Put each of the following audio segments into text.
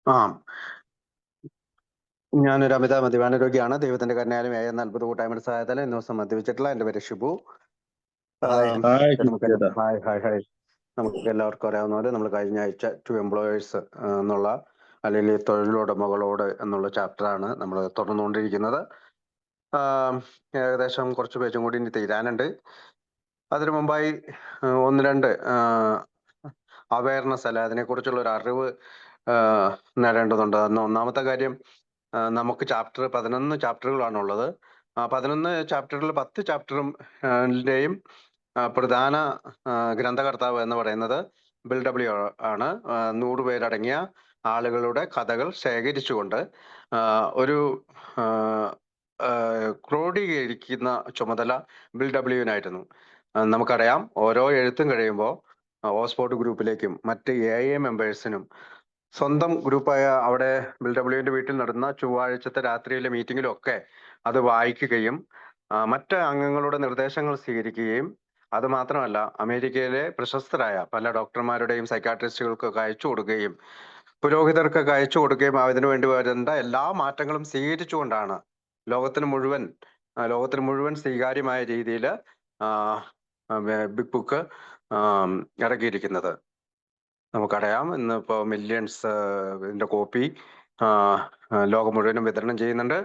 ആ ഞാനൊരു അമിത മദ്യപാന രോഗിയാണ്. ദൈവത്തിന്റെ കരുണയാലും എന്ന അത്ഭുത കൂട്ടായ്മയുടെ സഹായത്താൽ ഇന്ന് ദിവസം മദ്യപിച്ചിട്ടില്ല. എന്റെ പേര് ഷിബു. ഹായ്. ആം, ഹായ് നമുക്ക് ചേട്ടാ. Hi hi hi. നമുക്ക് എല്ലാവർക്കും അറിയാവുന്ന പോലെ നമ്മൾ കഴിഞ്ഞ ആഴ്ച ടു എംപ്ലോയേഴ്സ് എന്നുള്ള അല്ലെങ്കിൽ തൊഴിലുടമകളോട് എന്നുള്ള ചാപ്റ്ററാണ് നമ്മൾ തുടർന്നുകൊണ്ടിരിക്കുന്നത്. ആം, ഏകദേശം കുറച്ച് പേജും കൂടി ഇനി തീരാനുണ്ട്. അതിനു മുമ്പായി ഒന്ന് രണ്ട് അവയർനെസ് അല്ല അതിനെക്കുറിച്ചുള്ള ഒരു അറിവ് നേടേണ്ടതുണ്ട്. ഒന്നാമത്തെ കാര്യം, നമുക്ക് 11 ചാപ്റ്ററുകളാണുള്ളത്. 11 ചാപ്റ്ററുകളിൽ 10 ചാപ്റ്ററും ന്റെയും പ്രധാന ഗ്രന്ഥകർത്താവ് എന്ന് പറയുന്നത് ബിൽ ഡബ്ല്യു ആണ്. 100 പേരടങ്ങിയ ആളുകളുടെ കഥകൾ ശേഖരിച്ചുകൊണ്ട് ഒരു ക്രോഡീകരിക്കുന്ന ചുമതല ബിൽ ഡബ്ല്യുവിനായിരുന്നു. നമുക്കറിയാം, ഓരോ എഴുത്തും കഴിയുമ്പോൾ ഓക്സ്ഫോർഡ് ഗ്രൂപ്പിലേക്കും മറ്റ് AA മെമ്പേഴ്സിനും സ്വന്തം ഗ്രൂപ്പായ അവിടെ ബിൽ ഡബ്ല്യുവിന്റെ വീട്ടിൽ നടന്ന ചൊവ്വാഴ്ചത്തെ രാത്രിയിലെ മീറ്റിംഗിലും ഒക്കെ അത് വായിക്കുകയും മറ്റ് അംഗങ്ങളുടെ നിർദ്ദേശങ്ങൾ സ്വീകരിക്കുകയും അത് മാത്രമല്ല അമേരിക്കയിലെ പ്രശസ്തരായ പല ഡോക്ടർമാരുടെയും സൈക്കാട്രിസ്റ്റുകൾക്കൊക്കെ അയച്ചു കൊടുക്കുകയും പുരോഹിതർക്കൊക്കെ അയച്ചു കൊടുക്കുകയും അതിനു വേണ്ടി വരേണ്ട എല്ലാ മാറ്റങ്ങളും സ്വീകരിച്ചുകൊണ്ടാണ് ലോകത്തിന് മുഴുവൻ സ്വീകാര്യമായ രീതിയിൽ ബിഗ് ബുക്ക് ഇറക്കിയിരിക്കുന്നത്. നമുക്കറിയാം, ഇന്നിപ്പോ മില്യൺസ് ഇതിന്റെ കോപ്പി ലോകം മുഴുവനും വിതരണം ചെയ്യുന്നുണ്ട്.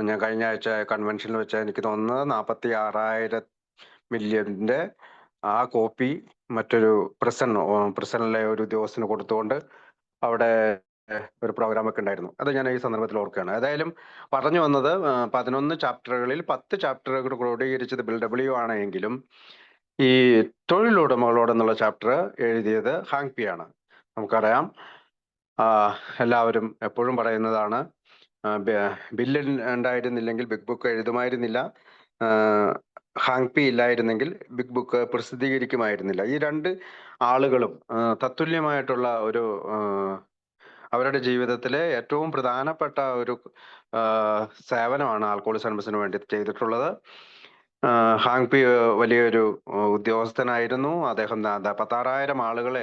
ഞാൻ കഴിഞ്ഞ ആഴ്ച കൺവെൻഷനിൽ വെച്ച് എനിക്ക് തോന്നുന്നത് 46,000 മില്യന്റെ ആ കോപ്പി മറ്റൊരു പ്രസനിലെ ഒരു ഉദ്യോഗസ്ഥന് കൊടുത്തുകൊണ്ട് അവിടെ ഒരു പ്രോഗ്രാം ഒക്കെ ഉണ്ടായിരുന്നു. അത് ഞാൻ ഈ സന്ദർഭത്തിൽ ഓർക്കുകയാണ്. ഏതായാലും പറഞ്ഞു വന്നത്, 11 ചാപ്റ്ററുകളിൽ 10 ചാപ്റ്ററുകൾ ക്രോഡീകരിച്ചത് ബിൽ ഡബ്ല്യു ആണെങ്കിലും ഈ തൊഴിലുടമകളോടെന്നുള്ള ചാപ്റ്റർ എഴുതിയത് ഹാങ് പി ആണ്. നമുക്കറിയാം, എല്ലാവരും എപ്പോഴും പറയുന്നതാണ്, ബില്ല് ഉണ്ടായിരുന്നില്ലെങ്കിൽ ബിഗ് ബുക്ക് എഴുതുമായിരുന്നില്ല, ഹാങ് പി ഇല്ലായിരുന്നെങ്കിൽ ബിഗ് ബുക്ക് പ്രസിദ്ധീകരിക്കുമായിരുന്നില്ല. ഈ രണ്ട് ആളുകളും തത്തുല്യമായിട്ടുള്ള ഒരു അവരുടെ ജീവിതത്തിലെ ഏറ്റവും പ്രധാനപ്പെട്ട ഒരു സേവനമാണ് ആൽക്കഹോളിക്സ് അനോണിമസിന് വേണ്ടി ചെയ്തിട്ടുള്ളത്. ഹാങ് പി വലിയൊരു ഉദ്യോഗസ്ഥനായിരുന്നു. അദ്ദേഹം 16,000 ആളുകളെ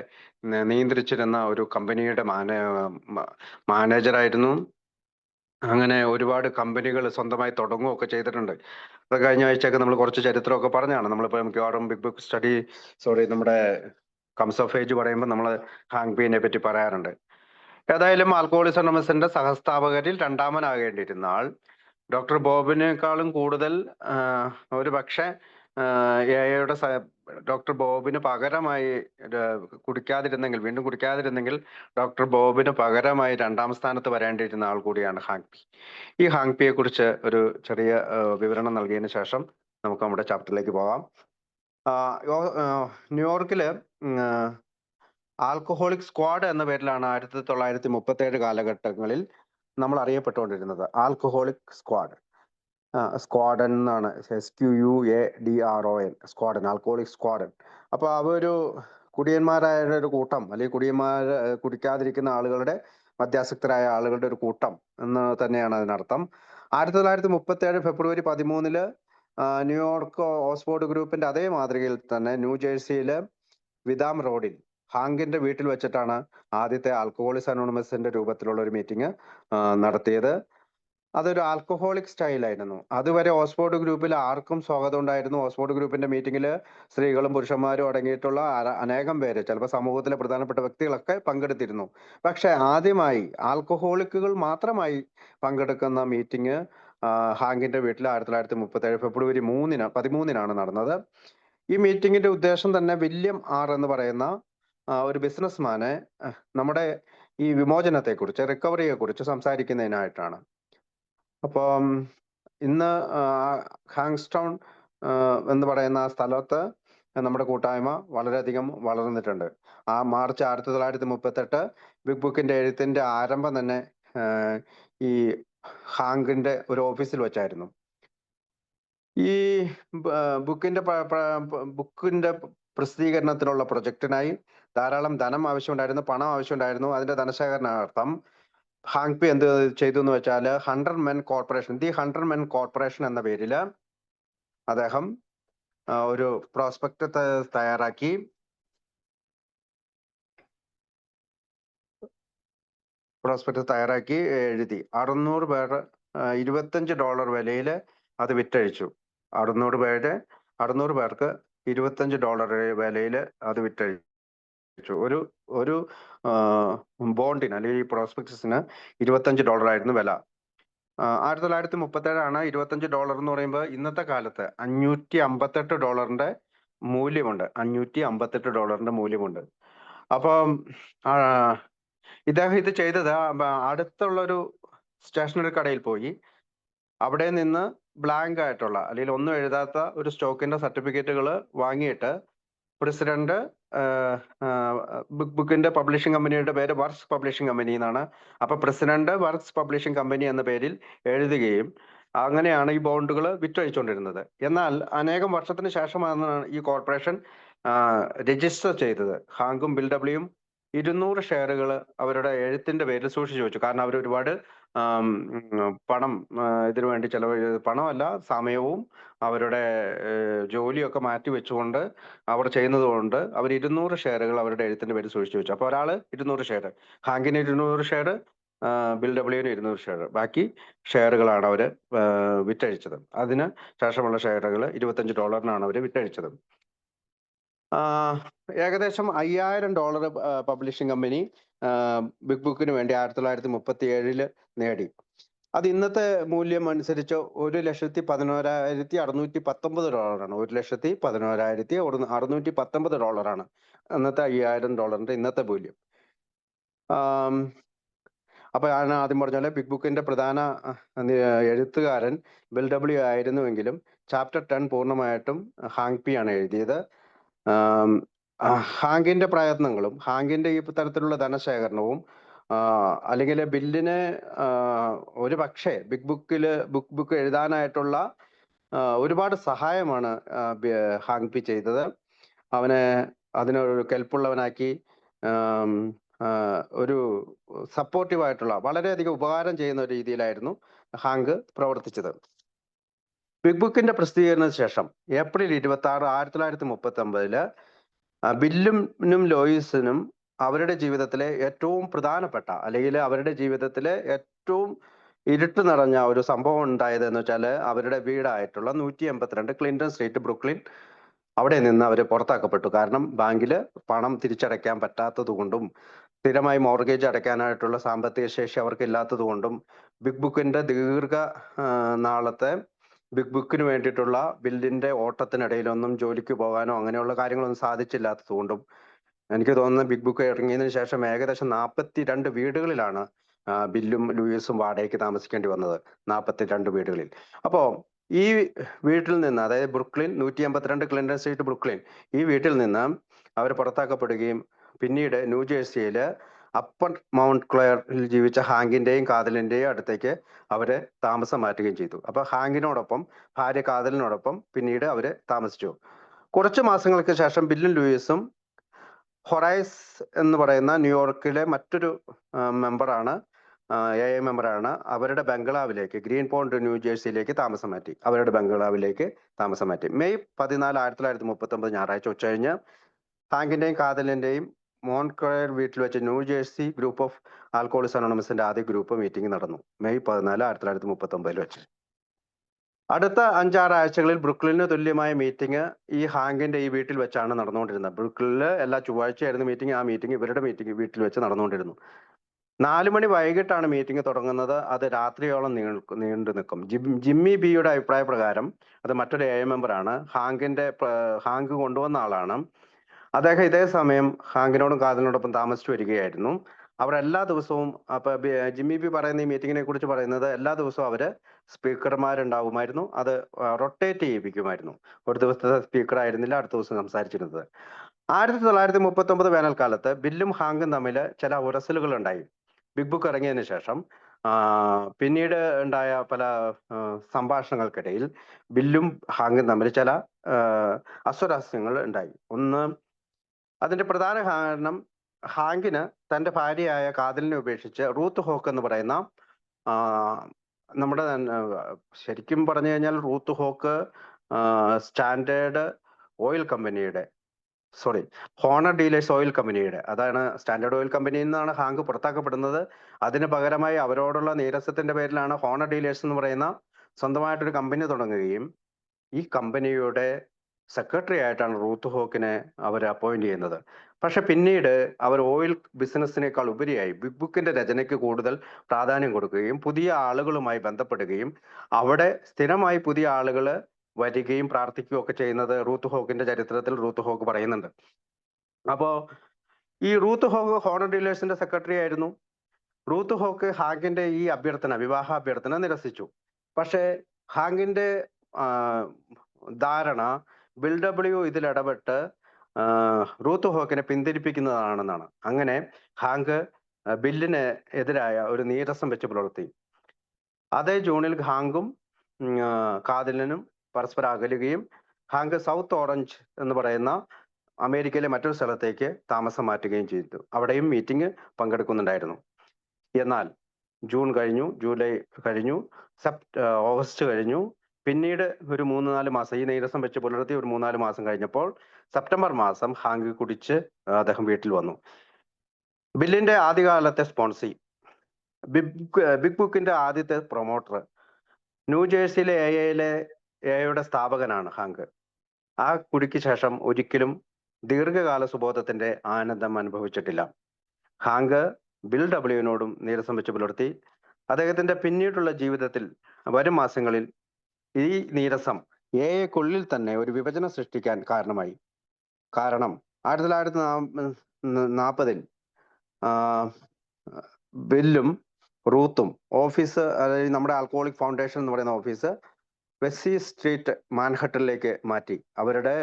നിയന്ത്രിച്ചിരുന്ന ഒരു കമ്പനിയുടെ മാനേജറായിരുന്നു. അങ്ങനെ ഒരുപാട് കമ്പനികൾ സ്വന്തമായി തുടങ്ങുകയൊക്കെ ചെയ്തിട്ടുണ്ട്. അത് കഴിഞ്ഞ ആഴ്ചയൊക്കെ നമ്മൾ കുറച്ച് ചരിത്രമൊക്കെ പറഞ്ഞാണ്. നമ്മളിപ്പോൾ മിക്കവാറും ബിഗ് ബുക്ക് നമ്മുടെ കംസ് ഓഫ് ഏജ് പറയുമ്പോൾ നമ്മൾ ഹാങ് പിയെ പറ്റി പറയാറുണ്ട്. ഏതായാലും ആൽക്കഹോളിക്സ് അനോണിമസിന്റെ സഹസ്ഥാപകരിൽ രണ്ടാമനാകേണ്ടിയിരുന്ന ആൾ ഡോക്ടർ ബോബിനേക്കാളും കൂടുതൽ ഒരു പക്ഷേ എയുടെ ഡോക്ടർ ബോബിന് പകരമായി വീണ്ടും കുടിക്കാതിരുന്നെങ്കിൽ ഡോക്ടർ ബോബിന് പകരമായി 2ാം സ്ഥാനത്ത് വരേണ്ടിയിരുന്ന ആൾ കൂടിയാണ് ഹാങ് പി. ഈ ഹാങ് പിയെ കുറിച്ച് ഒരു ചെറിയ വിവരണം നൽകിയതിന് ശേഷം നമുക്ക് നമ്മുടെ ചാപ്റ്ററിലേക്ക് പോകാം. ന്യൂയോർക്കില് ആൽക്കഹോളിക് സ്ക്വാഡ് എന്ന പേരിലാണ് 1937 കാലഘട്ടങ്ങളിൽ നമ്മൾ അറിയപ്പെട്ടുകൊണ്ടിരുന്നത്. ആൽക്കഹോളിക് സ്ക്വാഡൻ എന്നാണ്, SQUADRON, സ്ക്വാഡൻ, ആൽക്കഹോളിക് സ്ക്വാഡൻ. അപ്പൊ അവര് കുടിയന്മാരായ ഒരു കൂട്ടം, അല്ലെങ്കിൽ കുടിക്കാതിരിക്കുന്ന ആളുകളുടെ, മദ്യാസക്തരായ ആളുകളുടെ ഒരു കൂട്ടം എന്ന് തന്നെയാണ് അതിനർത്ഥം. 1937 ഫെബ്രുവരി 13 ന്യൂയോർക്ക് ഓക്സ്ഫോർഡ് ഗ്രൂപ്പിന്റെ അതേ മാതൃകയിൽ തന്നെ ന്യൂജേഴ്സിയിലെ വിതാം റോഡിൽ ഹാങ്കിന്റെ വീട്ടിൽ വെച്ചിട്ടാണ് ആദ്യത്തെ ആൽക്കഹോളിക്സ് അനോണിമസിന്റെ രൂപത്തിലുള്ള ഒരു മീറ്റിംഗ് നടത്തിയത്. അതൊരു ആൽക്കഹോളിക് സ്റ്റൈലായിരുന്നു. അതുവരെ ഓക്സ്ഫോർഡ് ഗ്രൂപ്പിൽ ആർക്കും സ്വാഗതം ഉണ്ടായിരുന്നു. ഓക്സ്ഫോർഡ് ഗ്രൂപ്പിന്റെ മീറ്റിംഗിൽ സ്ത്രീകളും പുരുഷന്മാരും അടങ്ങിയിട്ടുള്ള അനേകം പേര്, ചിലപ്പോൾ സമൂഹത്തിലെ പ്രധാനപ്പെട്ട വ്യക്തികളൊക്കെ പങ്കെടുത്തിരുന്നു. പക്ഷെ ആദ്യമായി ആൽക്കഹോളിക്കുകൾ മാത്രമായി പങ്കെടുക്കുന്ന മീറ്റിംഗ് ഹാങ്കിന്റെ വീട്ടിൽ 1937 ഫെബ്രുവരി 13 നടന്നത്. ഈ മീറ്റിംഗിന്റെ ഉദ്ദേശം തന്നെ വില്യം ആർ എന്ന് പറയുന്ന ഒരു ബിസിനസ്മാനെ നമ്മുടെ ഈ വിമോചനത്തെക്കുറിച്ച്, റിക്കവറിയെ കുറിച്ച് സംസാരിക്കുന്നതിനായിട്ടാണ്. അപ്പം ഇന്ന് ഹാങ്സ്റ്റൗൺ എന്ന് പറയുന്ന സ്ഥലത്ത് നമ്മുടെ കൂട്ടായ്മ വളരെയധികം വളർന്നിട്ടുണ്ട്. ആ മാർച്ച് 1938 ബിഗ് ബുക്കിന്റെ എഴുത്തിന്റെ ആരംഭം തന്നെ ഈ ഹാങ്കിന്റെ ഒരു ഓഫീസിൽ വെച്ചായിരുന്നു. ഈ ബുക്കിന്റെ പ്രസിദ്ധീകരണത്തിനുള്ള പ്രൊജക്ടിനായി ധാരാളം ധനം ആവശ്യമുണ്ടായിരുന്നു, പണം ആവശ്യമുണ്ടായിരുന്നു. അതിന്റെ ധനശേഖരണാർത്ഥം ഹാങ് പി എന്ത് ചെയ്തു എന്ന് വെച്ചാൽ ദി 100 മെൻ കോർപ്പറേഷൻ എന്ന പേരിൽ അദ്ദേഹം ഒരു പ്രോസ്പെക്ട് തയ്യാറാക്കി. പ്രോസ്പെക്ടസ് തയ്യാറാക്കി എഴുതി. 600 പേർ $25 വിലയിൽ അത് വിറ്റഴിച്ചു. 600 പേർക്ക് $25 വിലയിൽ അത് വിറ്റഴിച്ചു. ഒരു ബോണ്ടിന് അല്ലെങ്കിൽ ഈ പ്രോസ്പെക്ടസിന് $25 ആയിരുന്നു വില. 1937 $25 എന്ന് പറയുമ്പോൾ ഇന്നത്തെ കാലത്ത് $558 മൂല്യമുണ്ട്. $558 മൂല്യമുണ്ട്. അപ്പം ഇദ്ദേഹം ഇത് ചെയ്തത് അടുത്തുള്ളൊരു സ്റ്റേഷനറി കടയിൽ പോയി അവിടെ നിന്ന് ബ്ലാങ്ക് ആയിട്ടുള്ള അല്ലെങ്കിൽ ഒന്നും എഴുതാത്ത ഒരു സ്റ്റോക്കിന്റെ സർട്ടിഫിക്കറ്റുകൾ വാങ്ങിയിട്ട് പ്രസിഡന്റ് ബുക്കിന്റെ പബ്ലിഷിംഗ് കമ്പനിയുടെ പേര് വർക്ക്സ് പബ്ലിഷിംഗ് കമ്പനി എന്നാണ്. അപ്പൊ പ്രസിഡന്റ് വർക്ക്സ് പബ്ലിഷിംഗ് കമ്പനി എന്ന പേരിൽ എഴുതുകയും അങ്ങനെയാണ് ഈ ബോണ്ടുകൾ വിറ്റഴിച്ചുകൊണ്ടിരുന്നത്. എന്നാൽ അനേകം വർഷത്തിന് ശേഷമാണ് ഈ കോർപ്പറേഷൻ രജിസ്റ്റർ ചെയ്തത്. ഹാങ്കും ബിൽഡബ്ല്യൂയും 200 ഷെയറുകൾ അവരുടെ എഴുത്തിന്റെ പേരിൽ സൂക്ഷിച്ചു വെച്ചു. കാരണം അവർ ഒരുപാട് പണം ഇതിനു വേണ്ടി പണമല്ല, സമയവും അവരുടെ ജോലിയൊക്കെ മാറ്റി വെച്ചുകൊണ്ട് അവർ ചെയ്യുന്നത് കൊണ്ട് അവർ 200 ഷെയറുകൾ അവരുടെ എഴുത്തിന്റെ പേരിൽ സൂക്ഷിച്ചു വെച്ചു. അപ്പൊ ഒരാള് 200 ഷെയർ, ഹാങ്കിന് 200 ഷെയർ, ബിൽഡബ്ല്യൂന് 200 ഷെയർ, ബാക്കി ഷെയറുകളാണ് അവര് വിറ്റഴിച്ചത്. അതിന് ശേഷമുള്ള ഷെയറുകൾ $25 അവർ വിറ്റഴിച്ചത്. ഏകദേശം $5000 പബ്ലിഷിംഗ് കമ്പനി ബിഗ് ബുക്കിന് വേണ്ടി 1937 നേടി. അത് ഇന്നത്തെ മൂല്യം അനുസരിച്ച് $1,11,619 $1,11,619 അന്നത്തെ $5000 ഇന്നത്തെ മൂല്യം. അപ്പൊ ഞാൻ ആദ്യം പറഞ്ഞ പോലെ ബിഗ് ബുക്കിന്റെ പ്രധാന എഴുത്തുകാരൻ ബിൽഡബ്ല്യൂ ആയിരുന്നുവെങ്കിലും ചാപ്റ്റർ 10 പൂർണ്ണമായിട്ടും ഹാങ് പി ആണ് എഴുതിയത്. ഹാങ്കിന്റെ പ്രയത്നങ്ങളും ഹാങ്കിന്റെ ഈ തരത്തിലുള്ള ധനശേഖരണവും അല്ലെങ്കിൽ ബില്ലിനെ ഒരു പക്ഷേ ബുക്ക് എഴുതാനായിട്ടുള്ള ഒരുപാട് സഹായമാണ് ഹാങ് പി ചെയ്തത്. അവനെ അതിനൊരു കെൽപ്പുള്ളവനാക്കി ഒരു സപ്പോർട്ടീവായിട്ടുള്ള വളരെയധികം ഉപകാരം ചെയ്യുന്ന ഒരു രീതിയിലായിരുന്നു ഹാങ്ക് പ്രവർത്തിച്ചത്. ബിഗ് ബുക്കിന്റെ പ്രസിദ്ധീകരണത്തിന് ശേഷം ഏപ്രിൽ 26, 1939 ബില്ലും ലോയിസിനും അവരുടെ ജീവിതത്തിലെ ഏറ്റവും പ്രധാനപ്പെട്ട അല്ലെങ്കിൽ അവരുടെ ജീവിതത്തിലെ ഏറ്റവും ഇരുട്ട് നിറഞ്ഞ ഒരു സംഭവം ഉണ്ടായത് എന്ന് വെച്ചാൽ അവരുടെ വീടായിട്ടുള്ള 182 ക്ലിന്റൺ സ്ട്രീറ്റ്, ബ്രുക്ലിൻ, അവിടെ നിന്ന് അവർ പുറത്താക്കപ്പെട്ടു. കാരണം ബാങ്കിൽ പണം തിരിച്ചടയ്ക്കാൻ പറ്റാത്തത് കൊണ്ടും സ്ഥിരമായി മോർഗേജ് അടയ്ക്കാനായിട്ടുള്ള സാമ്പത്തിക ശേഷി അവർക്ക് ഇല്ലാത്തത് കൊണ്ടും ബിഗ് ബുക്കിന്റെ നാളത്തെ ബിഗ് ബുക്കിന് വേണ്ടിയിട്ടുള്ള ബില്ലിന്റെ ഓട്ടത്തിനിടയിലൊന്നും ജോലിക്ക് പോകാനോ അങ്ങനെയുള്ള കാര്യങ്ങളൊന്നും സാധിച്ചില്ലാത്തത് കൊണ്ടും എനിക്ക് തോന്നുന്നത് ബിഗ് ബുക്ക് ഇറങ്ങിയതിനു ശേഷം ഏകദേശം 42 വീടുകളിലാണ് ബില്ലും ലൂയിസും വാടകയ്ക്ക് താമസിക്കേണ്ടി വന്നത്. 42 വീടുകളിൽ. അപ്പോ ഈ വീട്ടിൽ നിന്ന്, അതായത് ബ്രുക്ലിൻ 182 ക്ലിന്റൺ സ്ട്രീറ്റ് ബ്രുക്ലിൻ, ഈ വീട്ടിൽ നിന്ന് അവർ പുറത്താക്കപ്പെടുകയും പിന്നീട് ന്യൂജേഴ്സിയില് അപ്പർ മൗണ്ട് ക്ലെയറിൽ ജീവിച്ച ഹാങ്കിന്റെയും കാതലിന്റെയും അടുത്തേക്ക് അവര് താമസം മാറ്റുകയും ചെയ്തു. അപ്പൊ ഹാങ്കിനോടൊപ്പം ഭാര്യ കാതലിനോടൊപ്പം പിന്നീട് അവര് താമസിച്ചു. കുറച്ച് മാസങ്ങൾക്ക് ശേഷം ബില്ലും ലൂയിസും ഹൊറൈസ് എന്ന് പറയുന്ന ന്യൂയോർക്കിലെ മറ്റൊരു മെമ്പറാണ്, AA മെമ്പറാണ്, അവരുടെ ബംഗ്ലാവിലേക്ക്, ഗ്രീൻ പോണ്ട് ന്യൂജേഴ്സിയിലേക്ക് താമസം മാറ്റി. അവരുടെ ബംഗ്ലാവിലേക്ക് താമസം മാറ്റി. മെയ് 14, 1939 ഞായറാഴ്ച ഉച്ചകഴിഞ്ഞ് ഹാങ്കിന്റെയും കാതലിന്റെയും മോൺക്ലെയർ വീട്ടിൽ വെച്ച് ന്യൂജേഴ്സി ഗ്രൂപ്പ് ഓഫ് ആൽക്കഹോളിക്സ് അനോണിമസിന്റെ ആദ്യ ഗ്രൂപ്പ് മീറ്റിംഗ് നടന്നു. മെയ് 14, 1939 വെച്ച്. അടുത്ത 5-6 ആഴ്ചകളിൽ ബ്രുക്ലിന് തുല്യമായ മീറ്റിംഗ് ഈ ഹാങ്കിന്റെ ഈ വീട്ടിൽ വെച്ചാണ് നടന്നുകൊണ്ടിരുന്നത്. ബ്രുക്ലിനില് എല്ലാ ചൊവ്വാഴ്ചയായിരുന്നു മീറ്റിംഗ്. ആ മീറ്റിംഗ് ഇവരുടെ വീട്ടിൽ വെച്ച് നടന്നുകൊണ്ടിരുന്നു. 4 മണി വൈകിട്ടാണ് മീറ്റിംഗ് തുടങ്ങുന്നത്. അത് രാത്രിയോളം നീണ്ടു നിൽക്കും. ജിമ്മി ബിയുടെ അഭിപ്രായ പ്രകാരം, അത് മറ്റൊരു AA മെമ്പറാണ്, ഹാങ്ക് കൊണ്ടുവന്ന ആളാണ്. അദ്ദേഹം ഇതേ സമയം ഹാങ്കിനോടും കാതലിനോടൊപ്പം താമസിച്ചു വരികയായിരുന്നു. അവർ എല്ലാ ദിവസവും, അപ്പൊ ജിമ്മി ബി പറയുന്ന ഈ മീറ്റിങ്ങിനെ കുറിച്ച് പറയുന്നത്, എല്ലാ ദിവസവും അവര് സ്പീക്കർമാരുണ്ടാവുമായിരുന്നു. അത് റൊട്ടേറ്റ് ചെയ്യിപ്പിക്കുമായിരുന്നു. ഒരു ദിവസത്തെ സ്പീക്കർ ആയിരുന്നില്ല അടുത്ത ദിവസം സംസാരിച്ചിരുന്നത്. 1939 വേനൽക്കാലത്ത് ബില്ലും ഹാങ്കും തമ്മിൽ ചില ഉരസലുകൾ ഉണ്ടായി. ബിഗ് ബുക്ക് ഇറങ്ങിയതിനു ശേഷം പിന്നീട് ഉണ്ടായ പല സംഭാഷണങ്ങൾക്കിടയിൽ ബില്ലും ഹാങ്കും തമ്മിൽ ചില അസ്വാരസ്യങ്ങൾ ഉണ്ടായി. ഒന്ന്, അതിന്റെ പ്രധാന കാരണം ഹാങ്കിന് തന്റെ ഭാര്യയായ കാതലിനെ ഉപേക്ഷിച്ച് റൂത്ത് ഹോക്ക് എന്ന് പറയുന്ന, നമ്മുടെ ശരിക്കും പറഞ്ഞു കഴിഞ്ഞാൽ റൂത്ത് ഹോക്ക് സ്റ്റാൻഡേർഡ് ഓയിൽ കമ്പനിയുടെ സോറി, ഹോണർ ഡീലേഴ്സ് ഓയിൽ കമ്പനിയുടെ, അതാണ് സ്റ്റാൻഡേർഡ് ഓയിൽ കമ്പനിയിൽ നിന്നാണ് ഹാങ്ക് പുറത്താക്കപ്പെടുന്നത്. അതിന് പകരമായി അവരോടുള്ള നീരസത്തിന്റെ പേരിലാണ് ഹോണർ ഡീലേഴ്സ് എന്ന് പറയുന്ന സ്വന്തമായിട്ടൊരു കമ്പനി തുടങ്ങുകയും ഈ കമ്പനിയുടെ സെക്രട്ടറി ആയിട്ടാണ് റൂത്ത് ഹോക്കിനെ അവർ അപ്പോയിന്റ് ചെയ്യുന്നത്. പക്ഷെ പിന്നീട് അവർ ഓയിൽ ബിസിനസ്സിനേക്കാൾ ഉപരിയായി ബിഗ് ബുക്കിന്റെ രചനയ്ക്ക് കൂടുതൽ പ്രാധാന്യം കൊടുക്കുകയും പുതിയ ആളുകളുമായി ബന്ധപ്പെടുകയും അവിടെ സ്ഥിരമായി പുതിയ ആളുകൾ വരികയും പ്രാർത്ഥിക്കുകയും ഒക്കെ ചെയ്യുന്നത് റൂത്ത് ഹോക്കിന്റെ ചരിത്രത്തിൽ റൂത്ത് ഹോക്ക് പറയുന്നുണ്ട്. അപ്പോ ഈ റൂത്ത് ഹോക്ക് ഹോണർ ഡീലേഴ്സിന്റെ സെക്രട്ടറി ആയിരുന്നു. റൂത്ത് ഹോക്ക് ഹാങ്കിന്റെ ഈ അഭ്യർത്ഥന, വിവാഹ അഭ്യർത്ഥന നിരസിച്ചു. പക്ഷേ ഹാങ്കിന്റെ ധാരണ ബിൽ ഡബ്ല്യു ഇതിൽ ഇടപെട്ട് റൂത്ത് ഹോക്കിനെ പിന്തിരിപ്പിക്കുന്നതാണെന്നാണ്. അങ്ങനെ ഹാങ്ക് ബില്ലിന് എതിരായ ഒരു നീരസം വെച്ച് പുലർത്തി. അതേ ജൂണിൽ ഹാങ്കും കാതിലനും പരസ്പരം അകലുകയും ഹാങ്ക് സൗത്ത് ഓറഞ്ച് എന്ന് പറയുന്ന അമേരിക്കയിലെ മറ്റൊരു സ്ഥലത്തേക്ക് താമസം മാറ്റുകയും ചെയ്തു. അവിടെയും മീറ്റിംഗ് പങ്കെടുക്കുന്നുണ്ടായിരുന്നു. എന്നാൽ ജൂൺ കഴിഞ്ഞു, ജൂലൈ കഴിഞ്ഞു, ഓഗസ്റ്റ് കഴിഞ്ഞു. പിന്നീട് ഒരു 3-4 മാസം ഈ നീരസം വെച്ച് പുലർത്തി ഒരു 3-4 മാസം കഴിഞ്ഞപ്പോൾ സെപ്റ്റംബർ മാസം ഹാങ്ക് കുടിച്ച് അദ്ദേഹം വീട്ടിൽ വന്നു. ബില്ലിന്റെ ആദ്യകാലത്തെ സ്പോൺസി, ബിഗ് ബുക്കിന്റെ ആദ്യത്തെ പ്രൊമോട്ടർ, ന്യൂജേഴ്സിയിലെ എയുടെ സ്ഥാപകനാണ് ഹാങ്ക്. ആ കുടിക്ക് ശേഷം ഒരിക്കലും ദീർഘകാല സുബോധത്തിന്റെ ആനന്ദം അനുഭവിച്ചിട്ടില്ല. ഹാങ്ക് ബിൽ ഡബ്ല്യുവിനോടും നീരസം വെച്ച് പുലർത്തി. അദ്ദേഹത്തിന്റെ പിന്നീടുള്ള ജീവിതത്തിൽ വരും മാസങ്ങളിൽ ഈ നീരസം എക്കുള്ളിൽ തന്നെ ഒരു വിഭജനം സൃഷ്ടിക്കാൻ കാരണമായി. കാരണം 1940 ബില്ലും റൂത്തും ഓഫീസ്, അതായത് നമ്മുടെ ആൽക്കഹോളിക് ഫൗണ്ടേഷൻ എന്ന് പറയുന്ന ഓഫീസ് വെസ്സി സ്ട്രീറ്റ് മാൻഹട്ടനിലേക്ക് മാറ്റി. അവരുടെ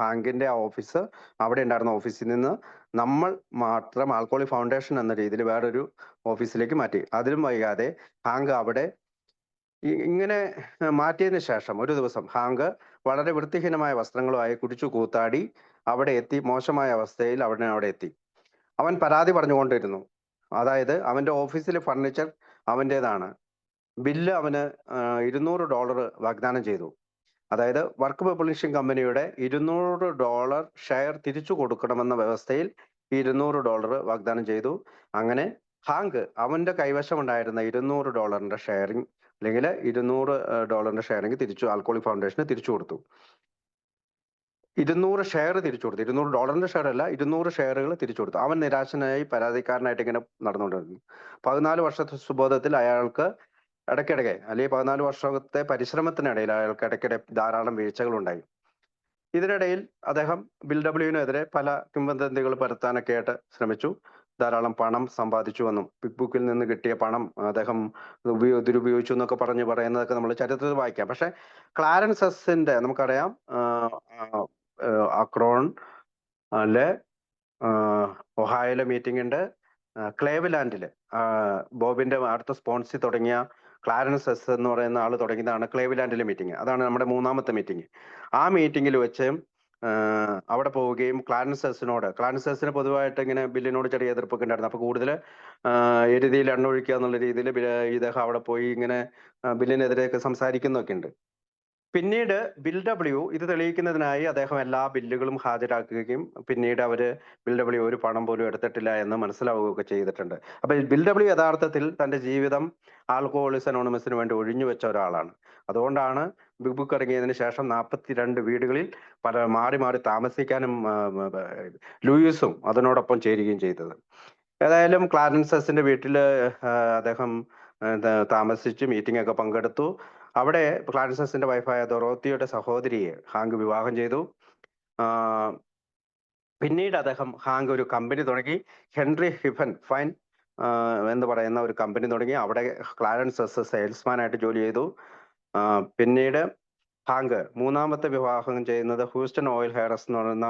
ഹാങ്കിന്റെ ആ ഓഫീസ്, അവിടെ ഉണ്ടായിരുന്ന ഓഫീസിൽ നിന്ന് നമ്മൾ മാത്രം ആൽക്കഹോളിക് ഫൗണ്ടേഷൻ എന്ന രീതിയിൽ വേറൊരു ഓഫീസിലേക്ക് മാറ്റി. അതിലും വൈകാതെ ഹാങ്ക് അവിടെ ഇങ്ങനെ മാറ്റിയതിനു ശേഷം ഒരു ദിവസം ഹാങ്ക് വളരെ വൃത്തിഹീനമായ വസ്ത്രങ്ങളുമായി കുടിച്ചു കൂത്താടി അവിടെ എത്തി. മോശമായ അവസ്ഥയിൽ അവിടെ എത്തി. അവൻ പരാതി പറഞ്ഞുകൊണ്ടിരുന്നു. അതായത് അവന്റെ ഓഫീസിലെ ഫർണിച്ചർ അവൻ്റെതാണ്. ബില്ല് അവന് $200 വാഗ്ദാനം ചെയ്തു. അതായത് വർക്ക് പബ്ലിഷിംഗ് കമ്പനിയുടെ $200 ഷെയർ തിരിച്ചു കൊടുക്കണമെന്ന വ്യവസ്ഥയിൽ $200 വാഗ്ദാനം ചെയ്തു. അങ്ങനെ ഹാങ്ക് അവന്റെ കൈവശം ഉണ്ടായിരുന്ന $200 ഷെയറിംഗ്, അല്ലെങ്കിൽ $200 ഷെയറിംഗ് തിരിച്ചു ആൽക്കഹോളിക് ഫൗണ്ടേഷന് തിരിച്ചു കൊടുത്തു. 200 ഷെയർ തിരിച്ചു കൊടുത്തു. $200 ഷെയർ അല്ല, 200 ഷെയറുകൾ തിരിച്ചു കൊടുത്തു. അവൻ നിരാശനായി പരാതിക്കാരനായിട്ട് ഇങ്ങനെ നടന്നുകൊണ്ടിരുന്നു. 14 വർഷത്തെ സുബോധത്തിൽ അയാൾക്ക് ഇടയ്ക്കിടയ്ക്ക്, അല്ലെങ്കിൽ 14 വർഷത്തെ പരിശ്രമത്തിനിടയിൽ അയാൾക്ക് ഇടയ്ക്കിടെ ധാരാളം വീഴ്ചകൾ ഉണ്ടായി. ഇതിനിടയിൽ അദ്ദേഹം ബിൽ ഡബ്ല്യുവിനെതിരെ പല കിംവദന്തികൾ പരത്താനൊക്കെ ആയിട്ട് ശ്രമിച്ചു. ധാരാളം പണം സമ്പാദിച്ചു എന്നും ബിഗ് ബുക്കിൽ നിന്ന് കിട്ടിയ പണം അദ്ദേഹം ദുരുപയോഗിച്ചു എന്നൊക്കെ പറയുന്നതൊക്കെ നമ്മൾ ചരിത്രത്തിൽ വായിക്കാം. പക്ഷെ ക്ലാരൻസ് എസിന്റെ നമുക്കറിയാം, അക്രോൺ അല്ലെ ഒഹായിലെ മീറ്റിംഗ് ഉണ്ട്. ക്ലേവ്ലാൻഡില് ബോബിന്റെ അടുത്ത സ്പോൺസി തുടങ്ങിയ ക്ലാരൻസ് എസ് എന്ന് പറയുന്ന ആൾ തുടങ്ങിയതാണ് ക്ലേവ്ലാൻഡിലെ മീറ്റിംഗ്. അതാണ് നമ്മുടെ 3ാമത്തെ മീറ്റിംഗ്. ആ മീറ്റിംഗിൽ വെച്ച് അവിടെ പോവുകയും ക്ലാരൻസ് എസിന് പൊതുവായിട്ട് ഇങ്ങനെ ബില്ലിനോട് ചെറിയ എതിർപ്പൊക്കെ ഉണ്ടായിരുന്നു. അപ്പൊ കൂടുതൽ എരുതിയിൽ എണ്ണ ഒഴിക്കുക എന്നുള്ള രീതിയിൽ ഇദ്ദേഹം അവിടെ പോയി ഇങ്ങനെ ബില്ലിനെതിരെയൊക്കെ സംസാരിക്കുന്നൊക്കെ ഉണ്ട്. പിന്നീട് ബിൽ ഡബ്ല്യു ഇത് തെളിയിക്കുന്നതിനായി അദ്ദേഹം എല്ലാ ബില്ലുകളും ഹാജരാക്കുകയും പിന്നീട് ബിൽ ഡബ്ല്യു ഒരു പണം പോലും എടുത്തിട്ടില്ല എന്ന് മനസ്സിലാവുകയൊക്കെ ചെയ്തിട്ടുണ്ട്. അപ്പൊ ബിൽ ഡബ്ല്യു യഥാർത്ഥത്തിൽ തന്റെ ജീവിതം ആൽക്കഹോളിക്സ് അനോണിമസിന് വേണ്ടി ഒഴിഞ്ഞു വെച്ച ഒരാളാണ്. അതുകൊണ്ടാണ് ബിഗ് ബുക്ക് ഇറങ്ങിയതിന് ശേഷം 42 വീടുകളിൽ മാറി മാറി താമസിക്കാനും ലൂയിസും അതിനോടൊപ്പം ചേരുകയും ചെയ്തത്. ഏതായാലും ക്ലാരൻസ് എസിന്റെ വീട്ടിൽ അദ്ദേഹം താമസിച്ച് മീറ്റിംഗ് ഒക്കെ പങ്കെടുത്തു. അവിടെ ക്ലാരൻസ് എസിന്റെ വൈഫായ ദൊറോത്തിയുടെ സഹോദരിയെ ഹാങ്ക് വിവാഹം ചെയ്തു. പിന്നീട് ഹാങ്ക് ഒരു കമ്പനി തുടങ്ങി, ഹെൻറി ഹിഫൻ ഫൈൻ എന്ന് പറയുന്ന ഒരു കമ്പനി തുടങ്ങി. അവിടെ ക്ലാരൻസ് എസ് സെയിൽസ്മാൻ ആയിട്ട് ജോലി ചെയ്തു. പിന്നീട് ഹാങ്ക് 3ാമത്തെ വിവാഹം ചെയ്യുന്നത് ഹൂസ്റ്റൺ ഓയിൽ ഹെയറസ് എന്ന് പറയുന്ന